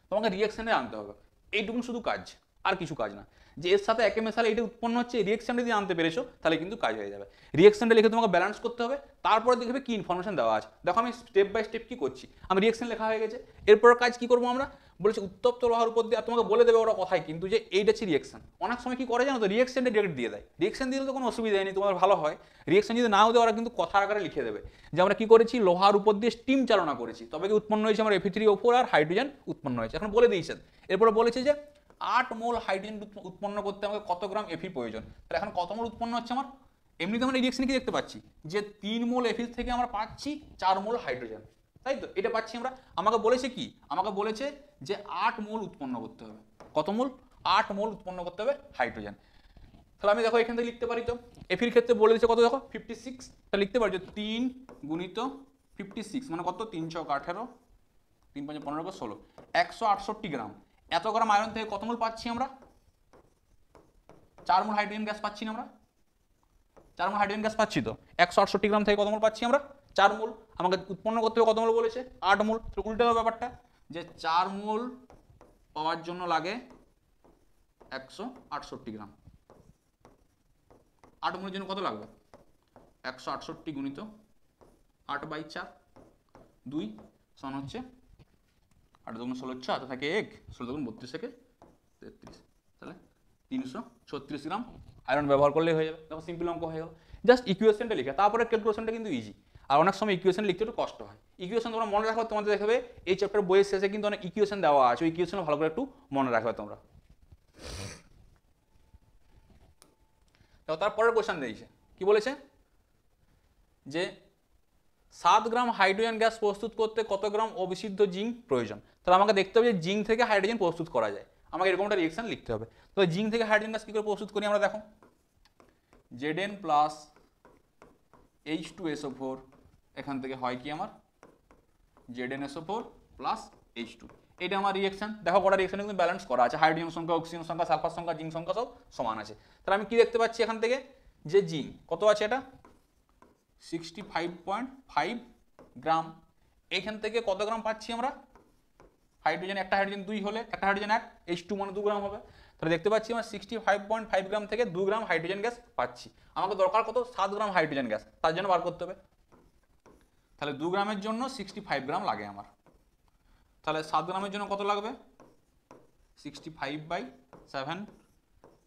তোমাকে রিয়েকশনে আনতে হবে, এইটুকুন শুধু কাজ, আর কিছু কাজ না। যে এর সাথে একে মেশালে এটা উৎপন্ন হচ্ছে, রিয়েকশনটা যদি আনতে পেরেছো তাহলে কিন্তু কাজ হয়ে যাবে। রিয়েকশনটা লিখে তোমাকে ব্যালেন্স করতে হবে, তারপরে দেখবে কি ইনফরমেশন দেওয়া আছে। দেখো আমি স্টেপ বাই স্টেপ কি করছি, আমি রিয়েকশন লেখা হয়ে গেছে, এরপর কাজ কি করবো আমরা, বলেছি উত্তপ্ত লোহার উপর দিয়ে, আর তোমাকে বলে দেবে ওরা কথায় কিন্তু যে এইটা হচ্ছে রিয়েকশন। অনেক সময় কি করে জানো তো, রিয়েকশনটা ডিরেক্ট দিয়ে দেয়। রিয়েকশন দিলে তো কোনো অসুবিধা নেই, তোমার ভালো হয়। রিয়েকশন যদি নাও দেয়, ওরা কিন্তু কথা আকারে লিখে দেবে যে আমরা কি করেছি, লোহার উপর দিয়ে স্টিম চালনা করেছি, তবে কি উৎপন্ন হয়েছে আমার Fe3O4 আর হাইড্রোজেন উৎপন্ন হয়েছে। এখন বলে দিয়েছেন। এরপরে বলেছে যে 8 মোল হাইড্রোজেন উৎপন্ন করতে আমাকে কত গ্রাম Fe প্রয়োজন। তাহলে এখন কত মোল উৎপন্ন হচ্ছে আমার, এমনিতে আমরা রিয়েকশনে কি দেখতে পাচ্ছি, যে 3 মোল Fe থেকে আমরা পাচ্ছি 4 মোল হাইড্রোজেন, তাই তো, এটা পাচ্ছি আমরা। আমাকে বলেছে কি, আমাকে বলেছে যে 8 মোল উৎপন্ন করতে হবে, কত মোল, 8 মোল উৎপন্ন করতে হবে হাইড্রোজেন। তাহলে আমি দেখো এখান থেকে লিখতে পারি, তো Feর ক্ষেত্রে বলে দিচ্ছে কত, দেখো 56, তাহলে লিখতে পারি যে 3 গুণিত 56 মানে কত, 3 ছক 18, 3 5 15 16, 168 গ্রাম। এত গ্রাম আয়রন থেকে কত মোল পাচ্ছি আমরা, 4 মোল হাইড্রোজেন গ্যাস পাচ্ছি না আমরা, 4 মোল হাইড্রোজেন গ্যাস পাচ্ছি তো, 168 গ্রাম থেকে কত মোল পাচ্ছি আমরা, 4 মোল। আমাকে উৎপন্ন করতে হবে কত মোল বলেছে, 8 মোল। তো উল্টে দেবো ব্যাপারটা, যে 4 মোল পাওয়ার জন্য লাগে 168 গ্রাম। 8 মোলের জন্য কত লাগবে, 168 গুণিত 8/4, 2 সমান হচ্ছে 8 দুগুণ 16, 16 থাকে 1, 16 দুগুণ 32 থেকে 33, তাহলে 336 গ্রাম আয়রন ব্যবহার করলেই হয়ে যাবে। দেখো সিম্পল অঙ্ক হয়ে গেল, জাস্ট ইকুয়েশনটা লিখে, তারপরে ক্যালকুলেশনটা কিন্তু ইজি। আর অনেক সময় ইকুয়েশন লিখতে একটু কষ্ট হয়। ইকুয়েশন তোমরা মনে রাখবে, তোমাদের দেখবে এই চ্যাপ্টার বইয়ের শেষে কিন্তু অনেক ইকুয়েশন দেওয়া আছে, ওই ইকুয়েশন ভালো করে একটু মনে রাখবে তোমরা। তারপরের কোয়েশ্চন দিয়েছে, কি বলেছে, যে 7 গ্রাম হাইড্রোজেন গ্যাস প্রস্তুত করতে কত গ্রাম অবিশুদ্ধ জিঙ্ক প্রয়োজন। তাহলে আমাকে দেখতে হবে যে জিঙ্ক থেকে হাইড্রোজেন প্রস্তুত করা যায়, আমাকে এরকম একটা রিয়েকশন লিখতে হবে। তো জিঙ্ক থেকে হাইড্রোজেন গ্যাস কী করে প্রস্তুত করি আমরা, দেখো Zn প্লাস H2SO4, এখান থেকে হয় কি আমার ZnSO4 প্লাস H2, এটা আমার রিঅ্যাকশন, দেখো কটা রিঅ্যাকশন কিন্তু ব্যালেন্স করা আছে, হাইড্রোজেন সংখ্যা, অক্সিজেন সংখ্যা, সালফার সংখ্যা, জিঙ্ক সংখ্যা সব সমান আছে। তাহলে আমি কি দেখতে পাচ্ছি এখান থেকে, যে জিঙ্ক কত আছে, এটা 65.5 গ্রাম। এখান থেকে কত গ্রাম পাচ্ছি আমরা, হাইড্রোজেন একটা হাইড্রোজেন 2 হলে একটা হাইড্রোজেন 1, H2 মানে 2 গ্রাম হবে। তাহলে দেখতে পাচ্ছি আমরা 65.5 গ্রাম থেকে 2 গ্রাম হাইড্রোজেন গ্যাস পাচ্ছি। আমাকে দরকার কত, 7 গ্রাম হাইড্রোজেন গ্যাস, তার জন্য বার করতে হবে। তাহলে 2 গ্রামের জন্য 65 গ্রাম লাগে আমার। তাহলে 7 গ্রামের জন্য কত লাগবে, 65/7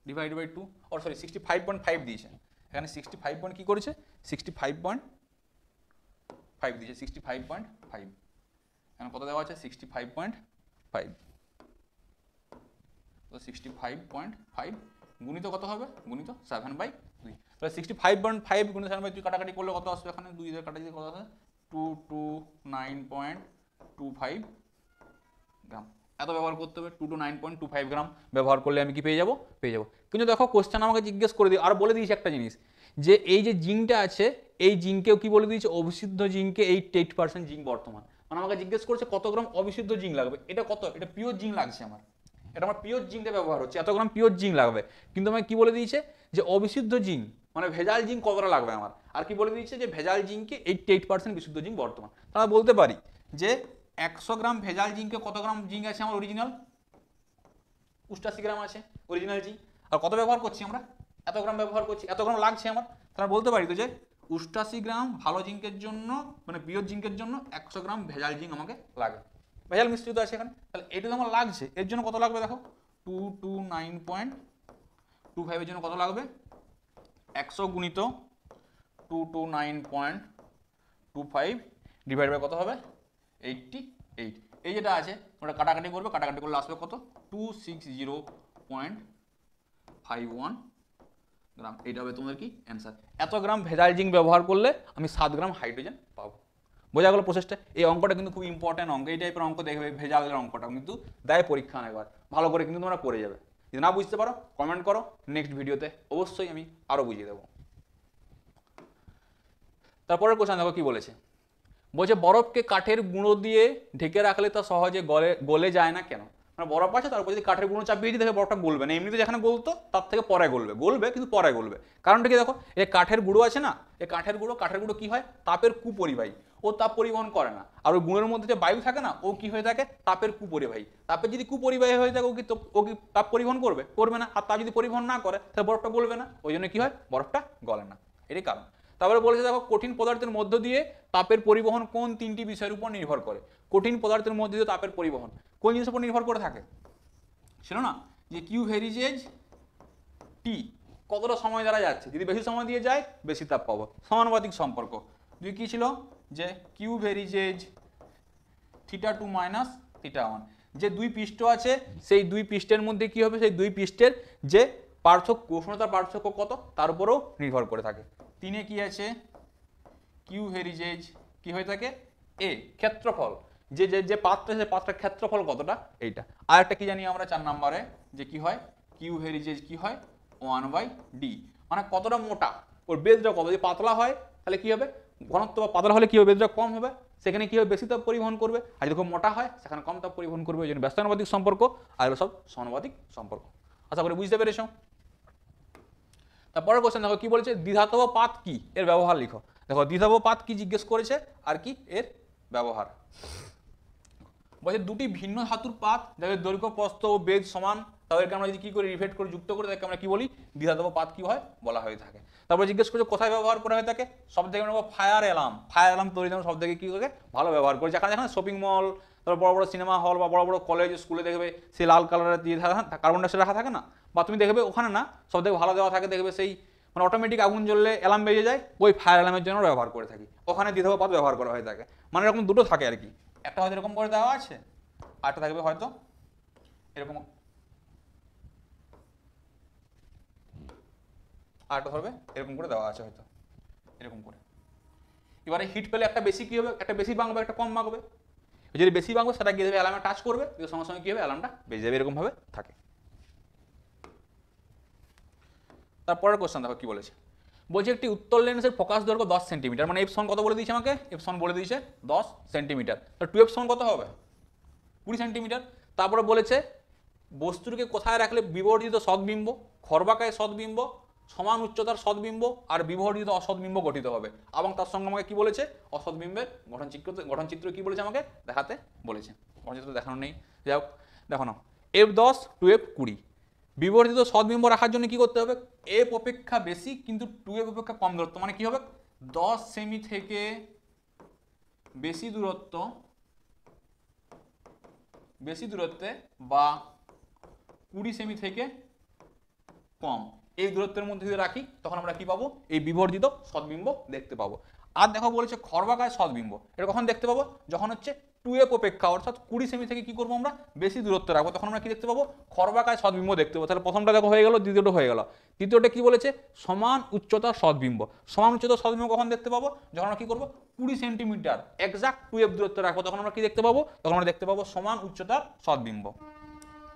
ডিভাইড বাই 2, ওর সরি 65.5 দিয়েছে এখানে, 65 কি করেছে, 65.5 দিয়েছে, 65.5 এখানে কত দেওয়া আছে, 65.5, তো 65.5 গুণিত কত হবে, গুণিত 7/2। তাহলে 65.5 গুণিত 7/2 কাটাকাটি করলে কত আসবে, এখানে 2 দিয়ে কাটা দিয়ে কত আসবে, 229.25 গ্রাম। এত ব্যবহার করতে হবে, 229.25 গ্রাম ব্যবহার করলে আমি কি পেয়ে যাব, কিন্তু দেখো কোশ্চেন আমাকে জিজ্ঞেস করে দিই আর বলে দিয়েছি একটা জিনিস, যে এই যে জিঙ্কটা আছে, এই জিঙ্কেও কি বলে দিয়েছে, অবিশুদ্ধ জিঙ্কে 88% জিঙ্ক বর্তমান। মানে আমাকে জিজ্ঞেস করছে কত গ্রাম অবিশুদ্ধ জিঙ্ক লাগবে, এটা কত, এটা পিওর জিঙ্ক লাগছে আমার, এটা আমার পিওর জিঙ্কটা ব্যবহার হচ্ছে, এত গ্রাম পিওর জিঙ্ক লাগবে। কিন্তু আমাকে কি বলে দিয়েছে, যে অবিশুদ্ধ জিঙ্ক মানে ভেজাল জিঙ্ক কতটা লাগবে আমার, আর কি বলে দিয়েছে, যে ভেজাল জিঙ্কে 88% বিশুদ্ধ জিঙ্ক বর্তমান। তাহলে বলতে পারি যে 100 গ্রাম ভেজাল জিঙ্কে কত গ্রাম জিঙ্ক আছে আমার অরিজিনাল, 88 গ্রাম আছে অরিজিনাল জিঙ্ক। আর কত ব্যবহার করছি আমরা, এত গ্রাম ব্যবহার করছি, এত গ্রাম লাগছে আমার। তাহলে বলতে পারি তো যে 88 গ্রাম ভালো জিঙ্কের জন্য, মানে পিওর জিঙ্কের জন্য 100 গ্রাম ভেজাল জিঙ্ক আমাকে লাগে, ভেজাল মিশ্রিত আছে এখানে। তাহলে এটা তো আমার লাগছে, এর জন্য কত লাগবে দেখো, 229.25 এর জন্য কত লাগবে, 100 গুণিত 229.25 ডিভাইড বাই কত হবে, 88। এই যেটা আছে ওটা কাটাকাটি করবে, কাটাকাটি করলে আসবে কত, 260.51 গ্রাম। এইটা হবে তোমাদের কি অ্যান্সার। এত গ্রাম ভেজাল জিঙ্ক ব্যবহার করলে আমি 7 গ্রাম হাইড্রোজেন পাবো। বোঝা গেল প্রসেসটা। এই অঙ্কটা কিন্তু খুব ইম্পর্টেন্ট অঙ্ক, এই টাইপের অঙ্ক দেখবে, ভেজালের অঙ্কটা কিন্তু দেয় পরীক্ষা একবার, ভালো করে কিন্তু তোমরা করে যাবে। যদি না বুঝতে পারো কমেন্ট করো, নেক্সট ভিডিওতে অবশ্যই আমি আরও বুঝিয়ে দেবো। তারপরের কোশ্চেন দেখো কি বলেছে, বলছে বরফকে কাঠের গুঁড়ো দিয়ে ঢেকে রাখলে তা সহজে গলে যায় না কেন। মানে বরফ আছে, তারপর যদি কাঠের গুঁড়ো চাপিয়ে দিই দেখে বরফটা গলবে না, এমনিতে যেখানে গলতো তার থেকে পরে গলবে কিন্তু পরে গলবে। কারণটা কি দেখো, এই কাঠের গুঁড়ো আছে না, এই কাঠের গুঁড়ো কি হয়, তাপের কুপরিবাহী, ও তাপ পরিবহন করে না। আর ওই গুঁড়োর মধ্যে যে বায়ু থাকে না, ও কি হয়ে থাকে, তাপের কুপরিবাহী। তাপের যদি কুপরিবাহী হয়ে থাকে, ও কি তাপ পরিবহন করবে না। আর তাপ যদি পরিবহন না করে তাহলে বরফটা গলবে না, ওই জন্য কি হয়, বরফটা গলে না, এটাই কারণ। তারপরে বলেছে দেখো, কঠিন পদার্থের মধ্য দিয়ে তাপের পরিবহন কোন 3টি বিষয়ের উপর নির্ভর করে। কঠিন পদার্থের মধ্যে দিয়ে তাপের পরিবহন কোন জিনিসের উপর নির্ভর করে থাকে, ছিল না যে কিউ ভেরিজেজ টি কতটা সময় দ্বারা যাচ্ছে, যদি বেশি সময় দিয়ে যায় বেশি তাপ পাবো, সমানুপাতিক সম্পর্ক। দুই কি ছিল, যে কিউ ভেরিজেজ θ2 মাইনাস θ1, যে দুই পৃষ্ঠ আছে সেই দুই পৃষ্ঠের মধ্যে কি হবে, সেই দুই পৃষ্ঠের যে পার্থক্য, উষ্ণতার পার্থক্য কত তার উপরও নির্ভর করে থাকে। 3 কি আছে, কিউ ভেরিজেজ কি হয়ে থাকে, এ ক্ষেত্রফল, যে যে যে পাত্র, সেই পাত্রের ক্ষেত্রফল কতটা, এইটা। আর একটা কি জানি আমরা 4 নম্বরে, যে কি হয়, কিউ ভেরিজেজ কি হয় 1/d, মানে কতটা মোটা, ওর বেধটা কত। যদি পাতলা হয় তাহলে কি হবে, ঘনত্ব বা পাতলা হলে কি হবে, বেধটা কম হবে, সেখানে কি হবে, বেশি তাপ পরিবহন করবে। আর যদি খুব মোটা হয় সেখানে কম তাপ পরিবহন করবে, ওই জন্য ব্যস্তানুপাতিক সম্পর্ক, আর এগুলো সব সমানুপাতিক সম্পর্ক। আশা করি বুঝতে পেরেছো। তারপরের কোশ্চেন দেখো কি বলেছে, দ্বিধাতব পাত কি, এর ব্যবহার লিখো। দেখো দ্বিধাতব পাত কি জিজ্ঞেস করেছে, আর কি এর ব্যবহার। বলছে দুটি ভিন্ন ধাতুর পাত যাদের দৈর্ঘ্য প্রস্থ ও বেধ সমান, তাদেরকে আমরা যদি কি করে রিভেট করে যুক্ত করে তাদেরকে আমরা কি বলি, দ্বিধাতব পাত কি হয় বলা হয়ে থাকে। তারপরে জিজ্ঞেস করছে কোথায় ব্যবহার করা হয়ে থাকে, সব থেকে নেবো ফায়ার অ্যালার্ম তৈরি সব থেকে কি করে ভালো ব্যবহার করে, যেখানে যেখানে শপিং মল, তারপর বড় বড় সিনেমা হল বা বড় বড় কলেজ স্কুলে দেখবে সেই লাল কালারের দিয়ে কার্বন ডাইঅক্সাইড রাখা থাকে না, বা তুমি দেখবে ওখানে না সব থেকে ভালো দেওয়া থাকে, দেখবে সেই মানে অটোমেটিক আগুন জ্বললে অ্যালার্ম বেজে যায়, ওই ফায়ার অ্যালার্মের জন্য ব্যবহার করে থাকি, ওখানে দ্বিধাতব পাত ব্যবহার করা হয়ে থাকে। মানে এরকম দুটো থাকে আর কি, একটা হয়তো এরকম করে দেওয়া আছে, আরেকটা থাকবে হয়তো এরকম, আরেকটা ধরবে এরকম করে দেওয়া আছে হয়তো এরকম করে। এবারে হিট পেলে একটা বেশি কি হবে, একটা বেশি ভাঙবে, একটা কম ভাঙবে। যদি বেশি ভাঙবে সেটা গিয়ে দেবে অ্যালার্মে টাচ করবে, সঙ্গে সঙ্গে কি হবে, অ্যালার্মটা বেজে যাবে, এরকম ভাবে থাকে। তারপরের কোশ্চেন দেখো কি বলেছে, বলছে একটি উত্তল লেন্সের ফোকাস দৈর্ঘ্য 10 সেন্টিমিটার, মানে এফ সমান কত বলে দিয়েছে আমাকে, এফ সমান বলে দিয়েছে 10 সেন্টিমিটার। তো 2f সমান কত হবে, 20 সেন্টিমিটার। তারপরে বলেছে বস্তুটিকে কোথায় রাখলে বিবর্ধিত সদ্বিম্ব, খর্বাকায় সদ্বিম্ব, সমান উচ্চতার সদ্বিম্ব আর বিবর্ধিত অসদ্বিম্ব গঠিত হবে। এবং তার সঙ্গে আমাকে কি বলেছে, অসদ্বিম্বের গঠনচিত্র কি বলেছে আমাকে দেখাতে বলেছে। গঠনচিত্র দেখানো নেই, যাই হোক দেখো না, F10 টু F20 বিবর্ধিত সদ্বিম্ব রাখার জন্য কি করতে হবে, F অপেক্ষা বেশি কিন্তু 2F অপেক্ষা কম দূরত্ব, মানে কি হবে 10 সেমি থেকে বেশি দূরত্বে বা 20 সেমি থেকে কম এই দূরত্বের মধ্যে যদি রাখি তখন আমরা কি পাবো, এই বিবর্ধিত সদ্বিম্ব দেখতে পাবো। আর দেখো বলেছে খর্বাকায় সদ্বিম্ব, এটা কখন দেখতে পাবো, যখন হচ্ছে 2F অপেক্ষা অর্থাৎ 20 সেমি থেকে কি করবো আমরা বেশি দূরত্ব রাখবো, তখন আমরা কি দেখতে পাবো, খর্বাকায় সদ্বিম্ব দেখতে পাবো। তাহলে প্রথমটা দেখো হয়ে গেল, দ্বিতীয়টা হয়ে গেল। তৃতীয়টা কি বলেছে, সমান উচ্চতার সদ্বিম্ব। সমান উচ্চতার সদ্বিম্ব কখন দেখতে পাবো, যখন আমরা কি করবো 20 সেন্টিমিটার এক্সাক্ট 2F দূরত্ব রাখবো, তখন আমরা কি দেখতে পাবো, তখন আমরা দেখতে পাবো সমান উচ্চতার সদ্বিম্ব।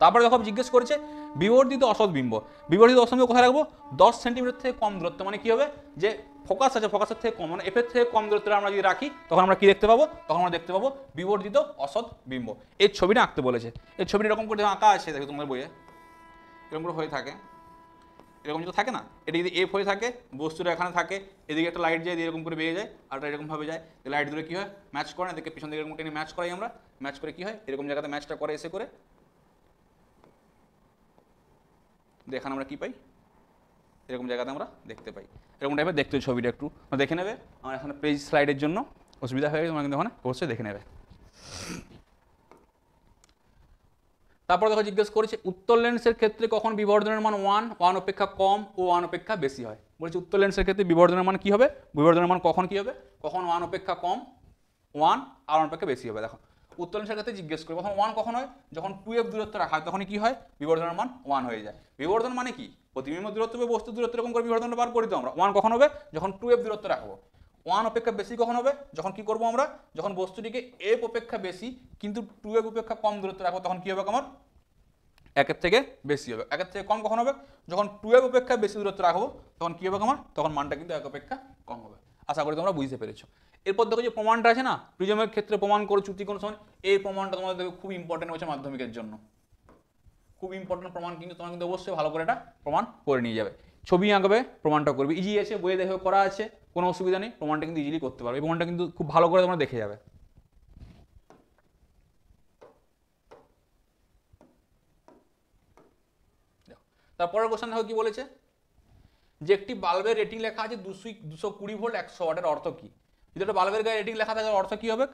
তারপরে দেখো জিজ্ঞেস করেছে বিবর্ধিত অসদ্বিম্ব। বিবর্ধিত অসদ্বিম্ব কোথায় রাখবো, 10 সেন্টিমিটার থেকে কম দূরত্ব, মানে কি হবে যে ফোকাস আছে, ফোকাসের থেকে কম, মানে এফের থেকে কম দূরত্বে আমরা যদি রাখি তখন আমরা কি দেখতে পাবো, তখন আমরা দেখতে পাবো বিবর্ধিত অসদ্বিম্ব। এই ছবিটা আঁকতে বলেছে, এই ছবিটা এরকম করে আঁকা আছে, দেখো তোমাদের বইয়ে এরকম করে হয়ে থাকে, এরকম যদি থাকে না, এটা যদি এফ হয়ে থাকে, বস্তুটা এখানে থাকে, এদিকে একটা লাইট যায়, এরকম করে বেরিয়ে যায়, আর এটা এরকমভাবে যায়, লাইট ধরে কি হয় ম্যাচ করে না, এদিকে পিছন দিকে এরকম টেনে ম্যাচ করাই আমরা, ম্যাচ করে কি হয় এরকম জায়গাতে ম্যাচটা করে এসে করে এখানে আমরা কি পাই, এরকম জায়গাতে আমরা দেখতে পাই, এরকম টাইপের দেখতে ছবিটা একটু দেখে নেবে। আমার এখানে পেজ স্লাইডের জন্য অসুবিধা হয়ে গেছে, তোমরা কিন্তু ওখানে অবশ্যই দেখে নেবে। তারপর দেখো জিজ্ঞেস করেছে উত্তল লেন্সের ক্ষেত্রে কখন বিবর্ধনের মান 1 অপেক্ষা কম ও 1 অপেক্ষা বেশি হয়। বলছে উত্তল লেন্সের ক্ষেত্রে বিবর্ধনের মান কি হবে, বিবর্ধনের মান কখন কি হবে, কখন 1 অপেক্ষা কম, 1 আর 1 অপেক্ষা বেশি হবে। দেখো উত্তল লেন্সের ক্ষেত্রে জিজ্ঞেস করে প্রথম 1 কখন হয়, যখন 2F দূরত্ব রাখা হয় তখনই কি হয়, বিবর্ধনের মান 1 হয়ে যায়। বিবর্ধন মানে কি, প্রতিবিম্ব দূরত্ব বা বস্তু দূরত্ব এরকম করে বিবর্ধনটা বার করি তো আমরা। 1 কখন হবে, যখন 2F দূরত্ব রাখবো। 1 অপেক্ষা বেশি কখন হবে, যখন কি করবো আমরা, যখন বস্তুটিকে F অপেক্ষা বেশি কিন্তু 2F অপেক্ষা কম দূরত্ব রাখবো, তখন কি হবে আমার 1-এর থেকে বেশি হবে। 1-এর থেকে কম কখন হবে, যখন 2F অপেক্ষা বেশি দূরত্ব রাখবো, তখন কি হবে আমার, তখন মানটা কিন্তু 1 অপেক্ষা কম হবে। আশা করি তোমরা বুঝতে পেরেছো। এরপর দেখো যে প্রমাণটা আছে না, প্রিজমের ক্ষেত্রে প্রমাণ করে চ্যুতি কোন সময়, এই প্রমাণটা তোমাদের দেখো খুব ইম্পর্টেন্ট হচ্ছে মাধ্যমিকের জন্য, খুব ইম্পর্টেন্ট প্রমাণ, কিন্তু তোমরা কিন্তু অবশ্যই ভালো করে এটা প্রমাণ করে নিয়ে যাবে। ছবি আঁকবে, প্রমাণটা করবে, ইজি আছে, বইয়ে দেখে করা আছে, কোনো অসুবিধা নেই, প্রমাণটা কিন্তু ইজিলি করতে পারবে। এই প্রমাণটা কিন্তু খুব ভালো করে তোমরা দেখে যাবে। তারপরের কোশ্চেন দেখো কি বলেছে, যে একটি বাল্বের রেটিং লেখা আছে 220 ভোল্ট 100 ওয়াটের অর্থ কি। যদি একটা বাল্বের গায়ে রেটিং লেখা থাকে এর অর্থ কি হবে,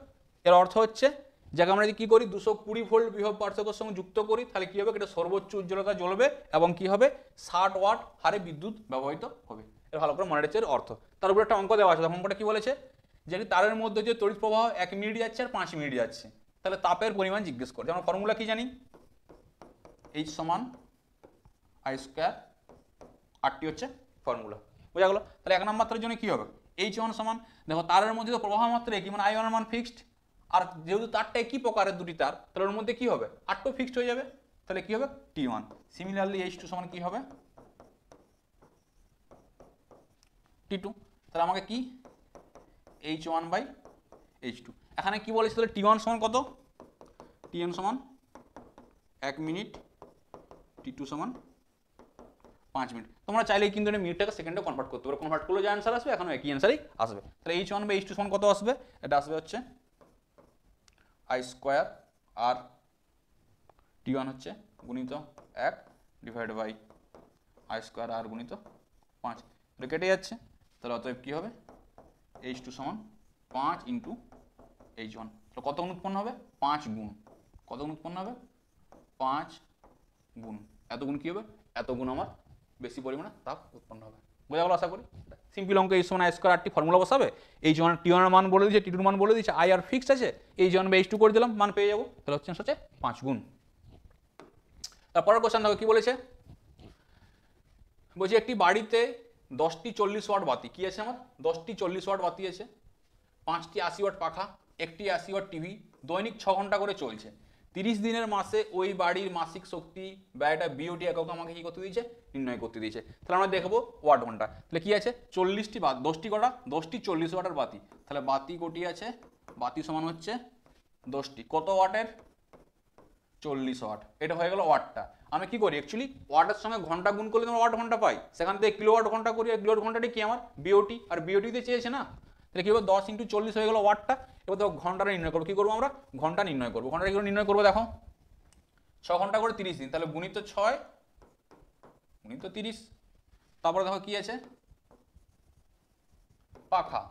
এর অর্থ হচ্ছে যাকে আমরা যদি কি করি 220 ভোল্ট বিভব পার্থক্যের সঙ্গে যুক্ত করি, তাহলে কি হবে, এটা সর্বোচ্চ উজ্জ্বলতা জ্বলবে এবং কি হবে 60 ওয়াট হারে বিদ্যুৎ ব্যবহৃত হবে। এর ভালো করে মনে রাখছে এর অর্থ। তার উপরে একটা অঙ্ক দেওয়া আছে, অঙ্কটা কি বলেছে, যে তারের মধ্যে যে তড়িৎ প্রবাহ 1 মিনিট যাচ্ছে আর 5 মিনিট যাচ্ছে, তাহলে তাপের পরিমাণ জিজ্ঞেস করে। আমরা ফর্মুলা কি জানি, H সমান I² RT হচ্ছে ফর্মুলা, বোঝা গেল। তাহলে 1 নম্বরের জন্য কি হবে, H1 সমান, দেখো তারের মধ্যে তো প্রবাহ মাত্রা একই, মানে I1 এর মান ফিক্সড, আর যেহেতু তারটা একই প্রকারের দুটি তার, তাহলে ওর মধ্যে কি হবে R2 ফিক্সড হয়ে যাবে, তাহলে কি হবে T1। সিমিলারলি H2 সমান কি হবে T2। তাহলে আমাকে কি H1/H2, এখানে কি বলেছে তাহলে T1 সমান কত, T1 সমান 1 মিনিট, T2 সমান 5 মিনিট। তোমরা চাইলেই কিন্তু মিনিটটাকে সেকেন্ডে কনভার্ট করতে পারো, কনভার্ট করলে যে অ্যান্সার আসবে এখনো একই অ্যান্সারই আসবে। তাহলে H1/H2 সমান কত আসবে, এটা আসবে হচ্ছে I² আর T1 হচ্ছে গুণিত 1 ডিভাইড বাই I² আর গুণিত 5, এটা কেটে যাচ্ছে। তাহলে অতএব কি হবে, H2 সমান 5 ইন্টু H1, তো কত গুণ উৎপন্ন হবে 5 গুণ, কত গুণ উৎপন্ন হবে 5 গুণ, এত গুণ কি হবে, এত গুণ আমার বেশি পরিমাণে তাপ উৎপন্ন হবে। বোঝা গেল আশা করি। সিম্পল অঙ্ক H সমান I² RT ফর্মুলা বসাবে, H1 T1 এর মান বলে দিয়েছে, T2 এর মান বলে দিয়েছে, I আর ফিক্সড আছে, H1/H2 করে দিলাম, মান পেয়ে যাবো। তাহলে হচ্ছে 5 গুণ। তারপরের কোশ্চেন দেখো কি বলেছে, বলছি একটি বাড়িতে 10টি 40 ওয়াট বাতি, কি আছে আমার 10টি 40 ওয়াট বাতি আছে, 5টি 80 ওয়াট পাখা, একটি 80 ওয়াট টিভি, দৈনিক 6 ঘন্টা করে চলছে। 30 দিনের মাসে ওই বাড়ির মাসিক শক্তি ব্যয়টা বিওটি একক আমাকে কি করতে দিয়েছে, নির্ণয় করতে দিয়েছে। তাহলে আমরা দেখবো ওয়াট ঘন্টা। তাহলে কি আছে 40টি বাতি, 10টি কটা 10টি 40 ওয়াটের বাতি, তাহলে বাতি কোটি আছে, বাতি সমান হচ্ছে 10টি, কত ওয়াটের 40 ওয়াট। এটা হয়ে গেল ওয়াটটা। আমি কি করি অ্যাকচুয়ালি ওয়াটের সঙ্গে ঘন্টা গুণ করলে তোমরা ওয়াট ঘন্টা পাই, সেখান থেকে কিলোওয়াট ঘন্টা করি। আর কিলোওয়াট ঘন্টাটি কি আমার বিওটি, আর বিওটিতে চেয়েছে না, তাহলে কি হবে 10 × 40 হয়ে গেল ওয়াটটা। এবার দেখো ঘন্টাটা নির্ণয় করবো, কি করবো আমরা ঘন্টা নির্ণয় করবো। ঘন্টাটা কি করে নির্ণয় করবো দেখো, 6 ঘন্টা করে 30 দিন, তাহলে গুণিত 6 গুণিত 30। তারপরে দেখো কি আছে পাখা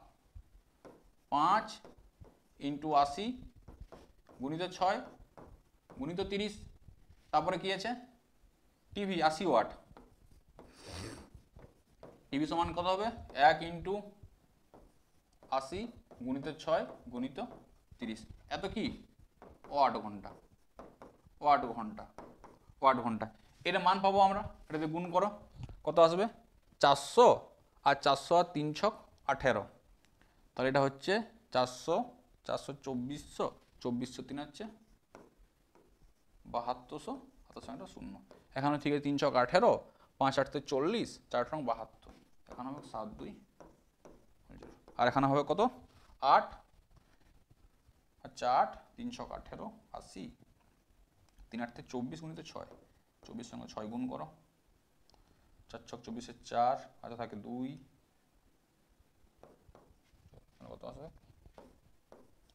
5 × 80 গুণিত 6 গুণিত 30। তারপরে কি আছে টিভি 80 ওয়াট, টিভি সমান কত হবে 1 × 80 গুণিত 6 গুণিত 30। এত কি ওয়াট ঘন্টা, ওয়াট ঘন্টা, ওয়াট ঘন্টা। এটা মান পাবো আমরা, এটাতে গুণ করো কত আসবে 400, আর 400 আর 3 × 18, তাহলে এটা হচ্ছে 400 400 2400, 2400 3 হচ্ছে 7200, হাতের সঙ্গে 0। এখানে ঠিক আছে 3 × 18, 5 × 8 = 40, 4 × 72, এখানে হবে 7 2, আর এখানে হবে কত 8, আচ্ছা 8 3 × 18 80, 3 8 = 24 গুণিত 6, 24 সঙ্গে 6 গুণ করো, 4 × 24 = 4, আচ্ছা থাকে 2, কত আসবে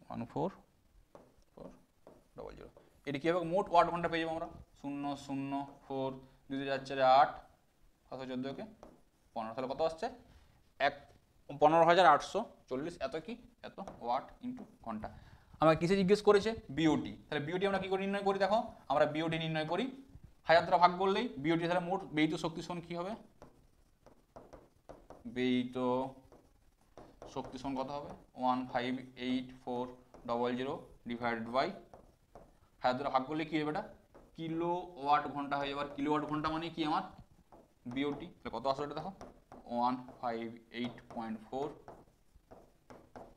14400। এটি কি হবে মোট ওয়াট ঘন্টা পেয়ে যাবো আমরা 004 2 4 8 14 কে 15, তাহলে কত আসছে 15840। এত কি এত ওয়াট ইন্টু ঘন্টা। আমরা কিসে জিজ্ঞেস করেছে বিওটি, তাহলে বিওটি আমরা কি করে নির্ণয় করি দেখো, আমরা বিওটি নির্ণয় করি 1000 দ্বারা ভাগ করলেই বিওটি, তাহলে মোট ব্যয়িত শক্তি সমান কি হবে, ব্যয়িত শক্তি সমান কত হবে 1584000 ডিভাইডেড বাই 1000 দ্বারা ভাগ করলে কি হবে এটা কিলো ওয়াট ঘন্টা হয়ে যাবে। আর কিলো ওয়াট ঘন্টা মানে কি আমার বিওটি, তাহলে কত আসবে এটা দেখো 158.4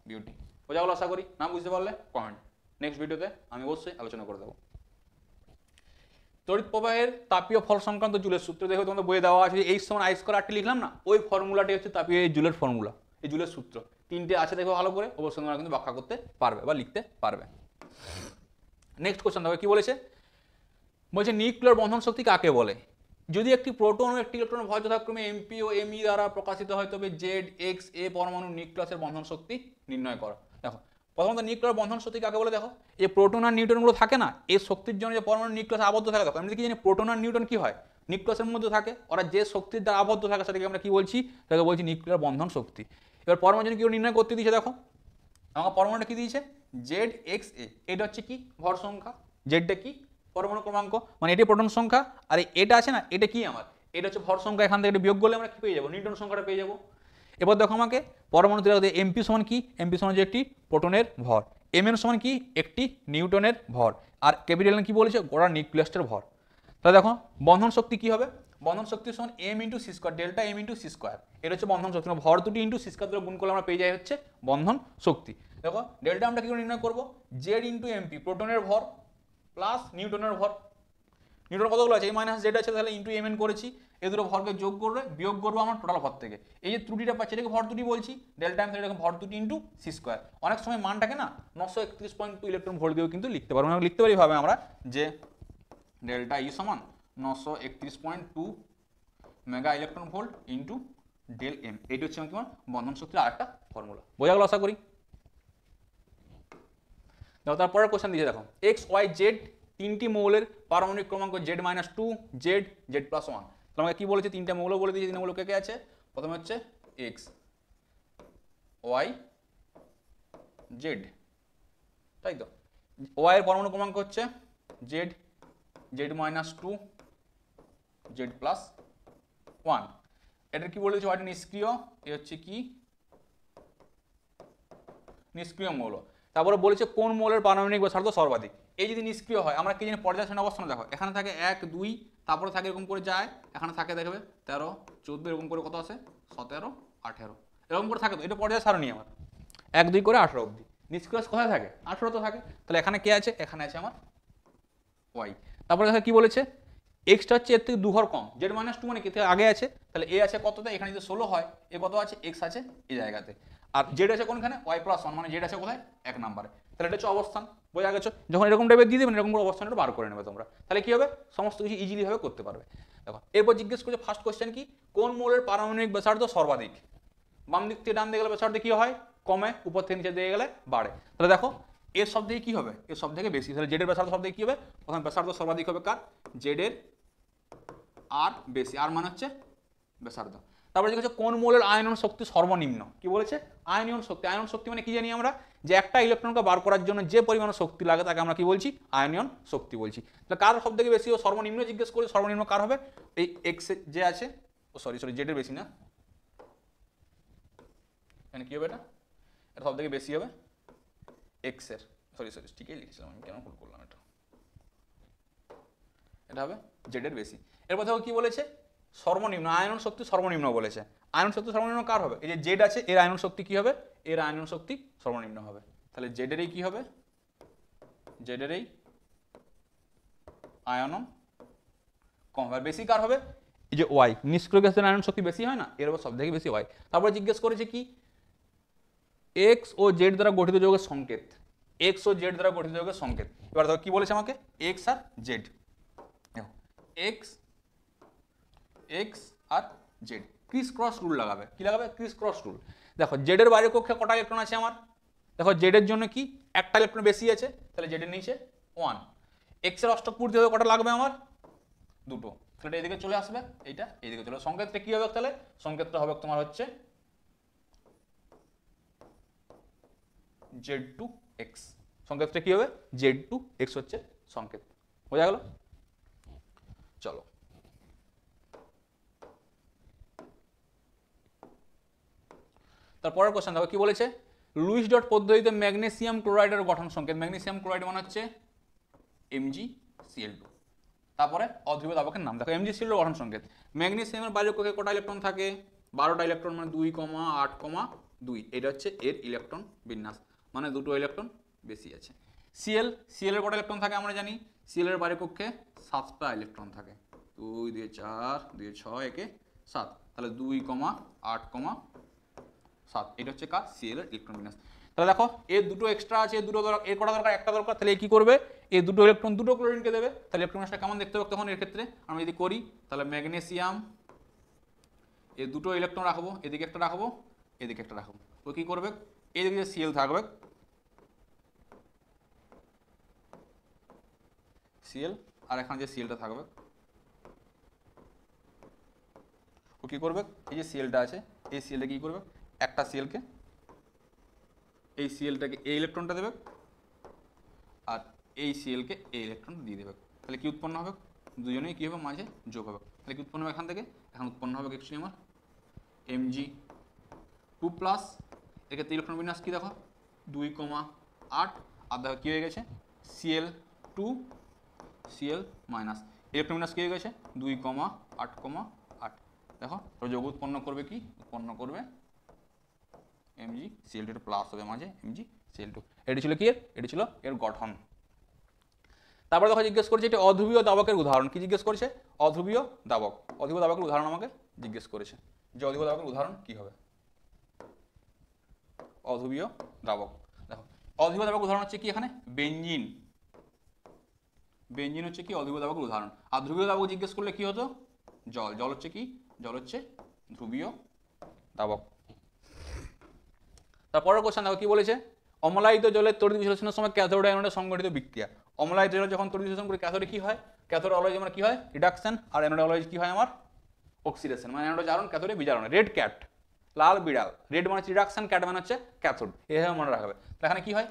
বিওটি। বোঝা গেল আশা করি, না বুঝতে পারলে কমেন্ট, নেক্সট ভিডিওতে আমি অবশ্যই আলোচনা করে দেবো। তড়িৎ প্রবাহের তাপীয় ফল সংক্রান্ত জুলের সূত্র দেখো তোমাদের বইয়ে দেওয়া আছে, H = I²RT লিখলাম না, ওই ফর্মুলাটি হচ্ছে তাপীয় জুলের ফর্মুলা, এই জুলের সূত্র 3টে আছে দেখো ভালো করে, অবশ্যই তোমরা কিন্তু ব্যাখ্যা করতে পারবে বা লিখতে পারবে। নেক্সট কোশ্চেন দেখো কি বলেছে, বলছে নিউক্লিয়ার বন্ধন শক্তি কাকে বলে। যদি একটি প্রোটন ও একটি ইলেকট্রন ভর যথাক্রমে এমপি ও এমই দ্বারা প্রকাশিত হয় তবে জেড এক্স এ পরমাণু নিউক্লিয়াসের বন্ধন শক্তি নির্ণয় করো। দেখো প্রথমত নিউক্লিয়ার বন্ধন শক্তি কাকে বলে, দেখো এই প্রোটন আর নিউট্রনগুলো থাকে না, এই শক্তির জন্য যে পরমাণু নিউক্লিয়াসে আবদ্ধ থাকে, দেখো আমরা কি জানি প্রোটন আর নিউট্রন কি হয় নিউক্লিয়াসের মধ্যে থাকে, ওরা যে শক্তির দ্বারা আবদ্ধ থাকে সেটাকে আমরা কি বলছি, তাকে বলছি নিউক্লিয়ার বন্ধন শক্তি। এবার পরমাণু কি নির্ণয় করতে দিয়েছে, দেখো আমাকে পরমাণুটা কি দিয়েছে জেড এক্স এ, এটা হচ্ছে কি ভর সংখ্যা, জেডটা কি পরমাণু ক্রমাঙ্ক মানে এটি প্রোটন সংখ্যা, আর এটা আছে না এটা কি আমার এটা হচ্ছে ভর সংখ্যা, এখান থেকে এটা বিয়োগ করলে আমরা কি পেয়ে যাবো নিউটন সংখ্যাটা পেয়ে যাবো। এবার দেখো আমাকে পরমাণু এমপি সমান কি, এমপি সমান যে একটি প্রোটনের ভর, এমএন সমান কি একটি নিউটনের ভর, আর ক্যাপিটাল কি বলেছে গোড়া নিউক্লিয়াসটার ভর। তাহলে দেখো বন্ধন শক্তি কি হবে, বন্ধন শক্তি সমান m × c², delta m × c², এটা হচ্ছে বন্ধন শক্তি, ভর দুটি ইন্টু c² দ্বারা গুণ করলে আমরা পেয়ে যাই হচ্ছে বন্ধন শক্তি। দেখো ডেল্টা আমরা কি করে নির্ণয় করবো, জেড × এমপি প্রোটনের ভর প্লাস নিউটনের ভর, নিউটন কতগুলো আছে এই মাইনাস জেড আছে, তাহলে ইন্টু এমএন করেছি, এই দুটো ভরকে যোগ করবে বিয়োগ করবো আমার টোটাল ভর থেকে, এই যে ত্রুটিটা পাচ্ছি এটাকে ভর ত্রুটি বলছি, ডেল্টা এম এটাকে ভর ত্রুটি ইন্টু c²। অনেক সময় মানটাকে না 931.2 ইলেকট্রন ভোল্ট দিয়েও কিন্তু লিখতে পারবো, লিখতে পারি ভাবে আমরা যে ডেল্টা ই সমান 931.2 mega electron volt into del M, এইটা হচ্ছে আমার বন্ধন শক্তির আরেকটা ফর্মুলা। বোঝা গেল আশা করি। দেখো তারপরের কোশ্চেন দিয়েছে, দেখো এক্স ওয়াই জেড তিনটি মৌলের পারমাণবিক ক্রমাঙ্ক Z-2 জেড Z+1। তাহলে আমাকে কি বলেছে তিনটা মৌল বলে দিয়েছে, তিনটা মৌল কে কে আছে, প্রথমে হচ্ছে এক্স ওয়াই জেড, তাই তো ওয়াই এর পরমাণু ক্রমাঙ্ক হচ্ছে জেড Z-2 Z+1। এটা কি বলেছে ওয়াইটা নিষ্ক্রিয়, এ হচ্ছে কি নিষ্ক্রিয় মৌল। তারপরে বলেছে কোন মৌলের পারমাণবিক ব্যাসার্ধ সর্বাধিক, এই যদি নিষ্ক্রিয় হয় আমরা কি জানি পর্যায় সারণী অবস্থানে দেখো এখানে থাকে 1 2, তারপরে থাকে এরকম করে যায়, এখানে থাকে দেখবে 13 14 এরকম করে কত আছে 17 18 এরকম করে থাকে, তো এটা পর্যায় সারণী আমার 1 2 করে 18 অবধি। নিষ্ক্রিয় কোথায় থাকে 18 তো থাকে, তাহলে এখানে কে আছে, এখানে আছে আমার ওয়াই। তারপরে দেখো কি বলেছে এক্সটা হচ্ছে এর থেকে 2 ঘর কম, Z-2 মানে কি থেকে আগে আছে, তাহলে এ আছে কততে, এখানে যদি 16 হয় এ কত আছে এক্স আছে এই জায়গাতে, আর জেড আছে কোনখানে y+1 মানে জেড আছে কোথায় 1 নম্বরে, তাহলে এটা হচ্ছে অবস্থান বোঝা গেছো? যখন এরকম টাইপের দিয়ে দেবেন এরকম করে অবস্থানটা বার করে নেবে তোমরা, তাহলে কি হবে সমস্ত কিছু ইজিলি ভাবে করতে পারবে। দেখো এরপর জিজ্ঞেস করছে ফার্স্ট কোশ্চেন কি, কোন মৌলের পারমাণবিক ব্যাসার্ধ সর্বাধিক? বাম দিক থেকে ডান দিকে গেলে ব্যাসার্ধ কি হয়, কমে, উপর থেকে নিচে দিকে গেলে বাড়ে। তাহলে দেখো এর সব থেকে কি হবে, এর সব থেকে বেশি, তাহলে জেডের ব্যাসার্ধ সব থেকে কি হবে, প্রথমে ব্যাসার্ধ সর্বাধিক হবে কার, জেডের, আর বেশি, আর মানে হচ্ছে ব্যাসার্ধ। তারপরে জিজ্ঞেস করছে কোন মৌলের আয়নন শক্তি সর্বনিম্ন? কি বলেছে, আয়নিয়ন শক্তি। আয়নন শক্তি মানে কি জানি আমরা, যে একটা ইলেকট্রনকে বার করার জন্য যে পরিমাণ শক্তি লাগে তাকে আমরা কি বলছি, আয়নিয়ন শক্তি বলছি। তাহলে কার সব থেকে বেশি ও সর্বনিম্ন জিজ্ঞেস করে, সর্বনিম্ন কার হবে, এই এক্স যে আছে, ও সরি জেডের বেশি না, এখানে কি হবে, এটা সব থেকে বেশি হবে এক্স এর, সরি ঠিকই লিখেছিলাম আমি, কেন ভুল করলাম, এটা হবে জেডের বেশি। এরপর দেখো কি বলেছে, সর্বনিম্ন আয়নন শক্তি সর্বনিম্ন বলেছে। আয়নন শক্তি সর্বনিম্ন কার হবে, এই যে জেড আছে এর আয়নন শক্তি কি হবে, এর আয়নন শক্তি সর্বনিম্ন হবে। তাহলে জেডেরই কি হবে, জেডেরই আয়নন কম হবে। বেশি কার হবে, এই যে ওয়াই, নিষ্ক্রিয় গ্যাসের আয়নন শক্তি বেশি হয় না, এর উপর সব থেকে বেশি ওয়াই। তারপরে জিজ্ঞেস করেছে কি, এক্স ও জেড দ্বারা গঠিত যৌগের সংকেত, এক্স ও জেড দ্বারা গঠিত যৌগের সংকেত। এবার দেখো কি বলেছে আমাকে, এক্স আর জেড, এক্স এক্স আর জেড, ক্রিস ক্রস রুল লাগাবে। কি লাগাবে, ক্রিস ক্রস রুল। দেখো জেডের বাইরের কক্ষে কটা ইলেকট্রন আছে আমার, দেখো জেডের জন্য কি একটা ইলেকট্রন বেশি আছে, তাহলে জেডের নিচে 1। এক্স এর অষ্টক পূর্তি হবে কটা লাগবে আমার, দুটো, তাহলে এদিকে চলে আসবে, এইটা এইদিকে চলে। সংকেতটা কি হবে, তাহলে সংকেতটা হবে তোমার হচ্ছে Z2X। সংকেতটা কি হবে, Z2X হচ্ছে সংকেত। বোঝা গেল? চলো তারপরের কোশ্চেন দেখো কি বলেছে, লুইস ডট পদ্ধতিতে ম্যাগনেসিয়াম ক্লোরাইডের গঠন সংকেত। ম্যাগনেসিয়াম ক্লোরাইড মানে হচ্ছে MgCl2। তারপরে অধ্রুব দাবকের নাম দেখো, MgCl2 গঠন সংকেত। ম্যাগনেসিয়ামের বাইরের কক্ষে কটা ইলেকট্রন থাকে, 12টা ইলেকট্রন, মানে 2,8,2। এটা হচ্ছে এর ইলেকট্রন বিন্যাস, মানে দুটো ইলেকট্রন বেশি আছে। Cl এর কটা ইলেকট্রন থাকে আমরা জানি, Cl এর বাইরের কক্ষে 7টা ইলেকট্রন থাকে, 2 2 4 2 6 একে 7, তাহলে 2,8,7। এটা হচ্ছে কার, Cl এর ইলেকট্রন বিন্যাস। তাহলে দেখো এর দুটো এক্সট্রা আছে, দুটো এর কটা দরকার, একটা দরকার, তাহলে কি করবে, এই দুটো ইলেকট্রন দুটো ক্লোরিনকে দেবে। তাহলে ইলেকট্রন বিন্যাসটা কেমন দেখতে হবে তখন এর ক্ষেত্রে আমরা যদি করি, তাহলে ম্যাগনেসিয়াম এই দুটো ইলেকট্রন রাখবো, এদিকে একটা রাখবো, এদিকে একটা রাখবো। ও কি করবে, এইদিকে যে Cl থাকবে, Cl, আর এখানে যে Clটা থাকবে, ও কি করবে, এই যে Clটা আছে এই Clটা কি করবে, একটা Clকে, এই Clটাকে এই ইলেকট্রনটা দেবে, আর এই Clকে এই ইলেকট্রনটা দিয়ে দেবে। তাহলে কি উৎপন্ন হবে, দুজনেই কি হবে, মাঝে যোগ হবে। তাহলে কি উৎপন্ন হবে এখান থেকে, এখন উৎপন্ন হবে অ্যাকচুয়ালি আমার Mg2+। এক্ষেত্রে ইলেকট্রন বিন্যাস কি দেখো, 2,8, আর দেখো কি হয়ে গেছে, Cl2 Cl-। ইলেকট্রন বিন্যাস কি হয়ে গেছে, 2,8,8। দেখো যোগ উৎপন্ন করবে কি, উৎপন্ন করবে Mg(Cl2) প্লাস হবে মাঝে Mg(Cl2). এটি ছিল কি, এটি ছিল এর গঠন। তারপরে দেখো জিজ্ঞেস করছে এটি অধ্রুবীয় দাবকের উদাহরণ। কি জিজ্ঞেস করেছে, অধ্রুবীয় দাবক। অধ্রুবীয় দাবকের উদাহরণ আমাকে জিজ্ঞেস করেছে, যে অধ্রুবীয় দাবকের উদাহরণ কি হবে। অধ্রুবীয় দাবক, দেখো অধ্রুবীয় দাবকের উদাহরণ হচ্ছে কি, এখানে বেঞ্জিন। বেঞ্জিন হচ্ছে কি অধ্রুবীয় দাবকের উদাহরণ। আর ধ্রুবীয় দাবক জিজ্ঞেস করলে কি হতো, জল। জল হচ্ছে কি, জল হচ্ছে ধ্রুবীয় দাবক। তারপরের কোশ্চেন দেখো কি বলেছে, অম্লায়িত জলের তড়িৎ বিশ্লেষণের সময় ক্যাথোড অ্যানোডে সংঘটিত বিক্রিয়া। অম্লায়িত জল যখন তড়িৎ বিশ্লেষণ করি ক্যাথোডে কি হয়, ক্যাথোড অলয়েজ আমার কি হয়, রিডাকশন, আর অ্যানোডে অলয়েজ কি হয় আমার, অক্সিডেশন। মানে অ্যানোডে জারণ, ক্যাথোডে বিজারণ। রেড ক্যাট, লাল বিড়াল। রেড মানে হচ্ছে রিডাকশন, ক্যাট মানে হচ্ছে ক্যাথোড, এভাবে মনে রাখবে। তাহলে এখানে কি হয়,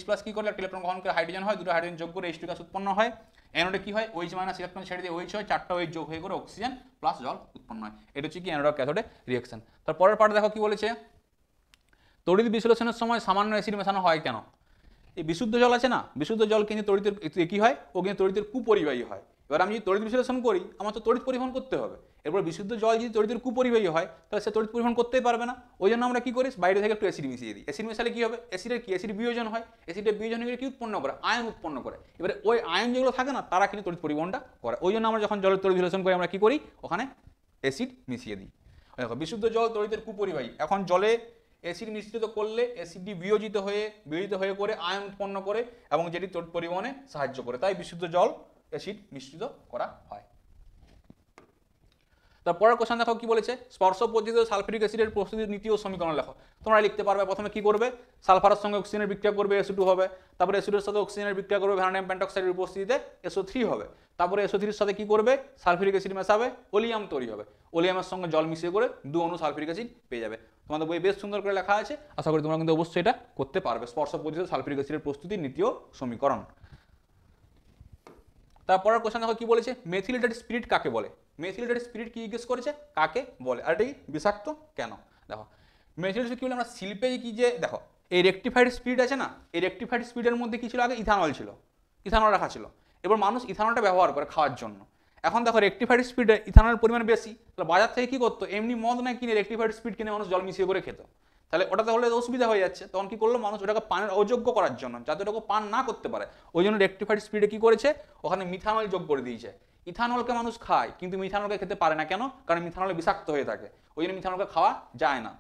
H+ কি করলে একটা ইলেকট্রন গ্রহণ করে হাইড্রোজেন হয়, দুটো হাইড্রোজেন যোগ করে H2 গ্যাস উৎপন্ন হয়। অ্যানোডে কি হয়, OH- ইলেকট্রন ছেড়ে দিয়ে OH হয়, 4টা OH যোগ হয়ে করে অক্সিজেন প্লাস জল উৎপন্ন হয়। এটা হচ্ছে কি অ্যানোড আর ক্যাথোডে রিঅ্যাকশন। তারপরের পার্ট দেখো কি বলেছে, তড়িৎ বিশ্লেষণের সময় সামান্য অ্যাসিড মেশানো হয় কেন। এই বিশুদ্ধ জল আছে না, বিশুদ্ধ জল কিন্তু তড়িতের কি হয়, ও কিন্তু তড়িতের কুপরিবাহী হয়। এবার আমি যদি তড়িৎ বিশ্লেষণ করি আমার তো তড়িৎ পরিবহন করতে হবে। এরপর বিশুদ্ধ জল যদি তড়িতের কুপরিবাহী হয় তাহলে সে তড়িৎ পরিবহন করতেই পারবে না। ওই জন্য আমরা কি করি, বাইরে থেকে একটু অ্যাসিড মিশিয়ে দিই। অ্যাসিড মেশালে কি হবে, অ্যাসিডের কি, অ্যাসিড বিয়োজন হয়। অ্যাসিডের বিয়োজন হয়ে কি উৎপন্ন করে, আয়ন উৎপন্ন করে। এবারে ওই আয়ন যেগুলো থাকে না তারা কিন্তু তড়িৎ পরিবহনটা করে। ওই জন্য আমরা যখন জলের তড়িৎ বিশ্লেষণ করি আমরা কি করি, ওখানে অ্যাসিড মিশিয়ে দিই। দেখো বিশুদ্ধ জল তড়িতের কুপরিবাহী। এখন জলে অ্যাসিড মিশ্রিত করলে অ্যাসিডটি বিয়োজিত হয়ে করে আয়ন উৎপন্ন করে এবং যেটি তড়িৎ পরিবহনে সাহায্য করে, তাই বিশুদ্ধ জল অ্যাসিড মিশ্রিত করা হয়। তারপরের কোশ্চেন দেখো কি বলেছে, স্পর্শ পদ্ধতিতে সালফিউরিক অ্যাসিডের প্রস্তুতির নীতি ও সমীকরণ লেখো। তোমরা লিখতে পারবে, প্রথমে কি করবে, সালফারের সঙ্গে অক্সিজেনের বিক্রিয়া করবে, SO2 হবে, তারপরে অ্যাসিডের সাথে অক্সিজেনের বিক্রিয়া করবে, ভ্যানাডিয়াম পেন্টক্সাইডের উপস্থিতিতে SO3 হবে, তারপরে SO3 এর সাথে কি করবে, সালফিউরিক অ্যাসিড মেশাবে, ওলিয়াম তৈরি হবে, ওলিয়ামের সঙ্গে জল মিশিয়ে করে 2 অণু সালফিউরিক অ্যাসিড পেয়ে যাবে। তোমাদের বই বেশ সুন্দর করে লেখা আছে, আশা করি তোমরা কিন্তু অবশ্যই এটা করতে পারবে, স্পর্শ পদ্ধতিতে সালফিউরিক অ্যাসিডের প্রস্তুতির নীতি ও সমীকরণ। তারপরের কোশ্চেন দেখো কি বলেছে, মেথিলেটেড স্পিরিট কাকে বলে। মেথিলেটেড স্পিরিট কি জিজ্ঞেস করেছে, কাকে বলে, আর এটা কি বিষাক্ত কেন। দেখো মেথিলেটেড কি বলে, আমরা শিল্পে কি যে দেখো এই রেকটিফাইড স্পিরিট আছে না, এই রেকটিফাইড স্পিরিটের মধ্যে কি ছিল, আগে ইথানল ছিল, ইথানল রাখা ছিল, এবার মানুষ ইথানলটা ব্যবহার করে খাওয়ার জন্য। এখন দেখো রেকটিফাইড স্পিরিটে ইথানলের পরিমাণ বেশি, তাহলে বাজার থেকে কি করতো, এমনি মদ না কিনে রেকটিফাইড স্পিরিট কিনে মানুষ জল মিশিয়ে করে খেত, তাহলে ওটাতে হলে অসুবিধা হয়ে যাচ্ছে, তখন কি করলো মানুষ ওটাকে পানের অযোগ্য করার জন্য, যাতে ওটাকে পান না করতে পারে, ওই জন্য রেকটিফাইড স্পিরিটে কি করেছে, ওখানে মিথানল যোগ করে দিয়েছে। ইথানলকে মানুষ খায় কিন্তু মিথানলকে খেতে পারে না, কেন, কারণ মিথানল বিষাক্ত হয়ে থাকে, ওই জন্য মিথানলকে খাওয়া যায় না।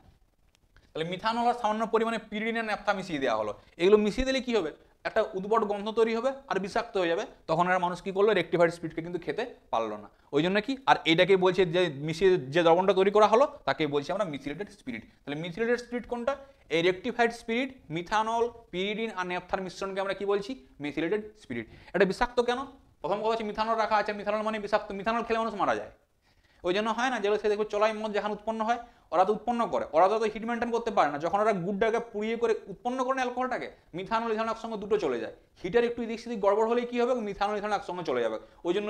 তাহলে মিথানল আর সামান্য পরিমাণে পিরিডিন আর ন্যাপথা মিশিয়ে দেওয়া হলো, এগুলো মিশিয়ে দিলে কি হবে, একটা উদ্ভট গন্ধ তৈরি হবে আর বিষাক্ত হয়ে যাবে, তখন আর মানুষ কি করলো, রেকটিফাইড স্পিরিটকে কিন্তু খেতে পারলো না, ওই জন্য কি, আর এইটাকে বলছে যে মিশিয়ে যে দ্রবণটা তৈরি করা হলো তাকে বলছি আমরা মিথিলেটেড স্পিরিট। তাহলে মিথিলেটেড স্পিরিট কোনটা, এই রেকটিফাইড স্পিরিট, মিথানল, পিরিডিন আর ন্যাপথার মিশ্রণকে আমরা কি বলছি, মিথিলেটেড স্পিরিট। এটা বিষাক্ত কেন, প্রথম কথা হচ্ছে মিথানল রাখা আছে, মিথানল মানে বিষাক্ত, মিথানল খেলে মানুষ মারা যায়, ওই জন্য হয় না যেগুলো সে দেখবে চলাই মদ যেখানে উৎপন্ন হয়, ওরা তো উৎপন্ন করে, ওরা তো হিট মেনটেন করতে পারে না, যখন ওরা গুড়টাকে পুড়িয়ে করে উৎপন্ন করে না অ্যালকোহলটাকে, মিথানল ইথানল একসঙ্গে দুটো চলে যায়, হিটের একটু এদিক সেদিক গড়বড় হলে কি হবে, মিথানল ইথানল একসঙ্গে চলে যাবে, ওই জন্য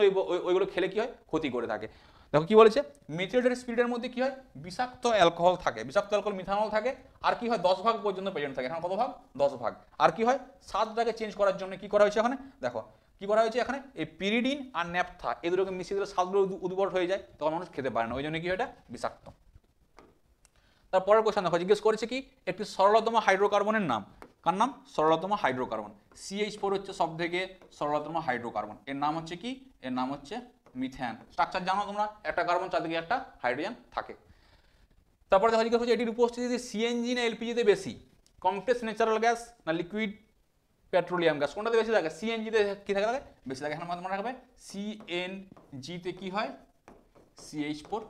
ওইগুলো খেলে কি হয়, ক্ষতি করে থাকে। দেখো কি বলেছে, মিথিলেটেড স্পিরিটের মধ্যে কি হয়, বিষাক্ত অ্যালকোহল থাকে, বিষাক্ত অ্যালকোহল মিথানল থাকে, আর কি হয় 10 ভাগ পর্যন্ত প্রেজেন্ট থাকে, এখন কত ভাগ, 10 ভাগ, আর কি হয় স্বাদটাকে চেঞ্জ করার জন্য কি করা হয়েছে, এখানে দেখো কি করা হয়েছে, এখানে এই পিরিডিন আর ন্যাপথা এই দুটোকে মিশিয়ে দিলে স্বাদগুলো উদ্ভট হয়ে যায়, তখন মানুষ খেতে পারে না, ওই জন্য কি হয় এটা বিষাক্ত। তারপরের কোশ্চেন দেখো জিজ্ঞেস করেছে কি, একটি সরলতম হাইড্রোকার্বনের নাম, কার নাম, সরলতম হাইড্রোকার্বন, CH4 হচ্ছে সব থেকে সরলতম হাইড্রোকার্বন, এর নাম হচ্ছে কি, এর নাম হচ্ছে মিথেন। স্ট্রাকচার জানো তোমরা, একটা কার্বন চারদিকে একটা হাইড্রোজেন থাকে। তারপরে দেখো জিজ্ঞেস করছে এটির উপস্থিতি সিএনজি না এলপিজিতে বেশি, কমপ্লেক্স ন্যাচারাল গ্যাস না লিকুইড পেট্রোলিয়াম গ্যাস, কোনটাতে বেশি থাকে, সিএনজিতে কি থাকে বেশি থাকে, এখানে মনে রাখবে সিএনজিতে কি হয়, CH4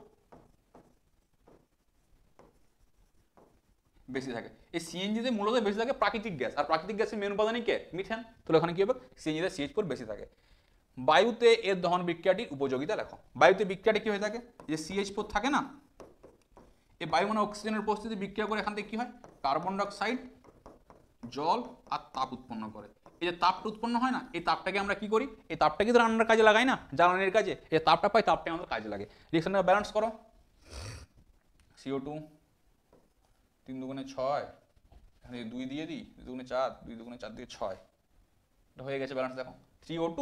বেশি থাকে, এই সিএনজিতে মূলত বেশি থাকে প্রাকৃতিক গ্যাস, আর প্রাকৃতিক গ্যাসের মেন উপাদানই কে, মিথেন, তাহলে ওখানে কি হবে, সিএনজিতে CH4 বেশি থাকে। বায়ুতে এর দহন বিক্রিয়াটির উপযোগিতা লেখো। বায়ুতে বিক্রিয়াটি কি হয়ে থাকে, যে CH4 থাকে না, এই বায়ু মানে অক্সিজেনের উপস্থিতি বিক্রিয়া করে এখান থেকে কি হয়, কার্বন ডাইঅক্সাইড, জল আর তাপ উৎপন্ন করে, এই যে তাপটা উৎপন্ন হয় না, এই তাপটাকে আমরা কি করি, এই তাপটাকে তো রান্নার কাজে লাগাই না, জ্বালানির কাজে, এই তাপটা পাই, তাপটা আমাদের কাজে লাগে। রিঅ্যাকশনটা ব্যালেন্স করো, CO2 3 দুগুণে 6, এখানে 2 দিয়ে দিই, 2 দুগুণে 4, 2 দুগুণে 4 দিয়ে 6, এটা হয়ে গেছে ব্যালেন্স। দেখো 3O2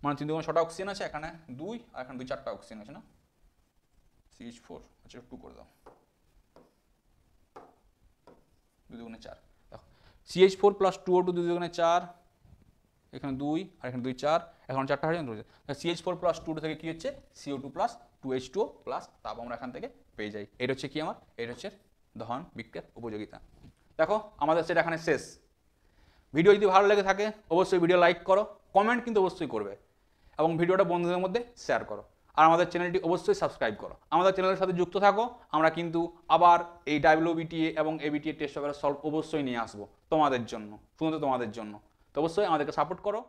মানে 3 দুগুণে 6টা অক্সিজেন আছে, এখানে 2 আর এখানে 2-4টা অক্সিজেন আছে না, CH4 আচ্ছা 2 করে দাও, 2 দুগুণে 4, দেখো CH4 প্লাস 2O2 2 দুগুণে 4, এখানে 2 আর এখানে 2 4, এখন 4টা হাইড্রোজেন রয়েছে, CH4 প্লাস 2 থেকে কি হচ্ছে CO2 প্লাস 2H2O প্লাস তাপ আমরা এখান থেকে পেয়ে যাই। এটা হচ্ছে কি আমার, এটা হচ্ছে দহন বিক্রিয়ার উপযোগিতা। দেখো আমাদের সেটা এখানে শেষ। ভিডিও যদি ভালো লেগে থাকে অবশ্যই ভিডিও লাইক করো, কমেন্ট কিন্তু অবশ্যই করবে, এবং ভিডিওটা বন্ধুদের মধ্যে শেয়ার করো, আর আমাদের চ্যানেলটি অবশ্যই সাবস্ক্রাইব করো, আমাদের চ্যানেলের সাথে যুক্ত থাকো, আমরা কিন্তু আবার এই WBTA এবং ABTA টেস্ট পেপারের সলভ অবশ্যই নিয়ে আসবো তোমাদের জন্য, শুধু তোমাদের জন্য, তো অবশ্যই আমাদেরকে সাপোর্ট করো।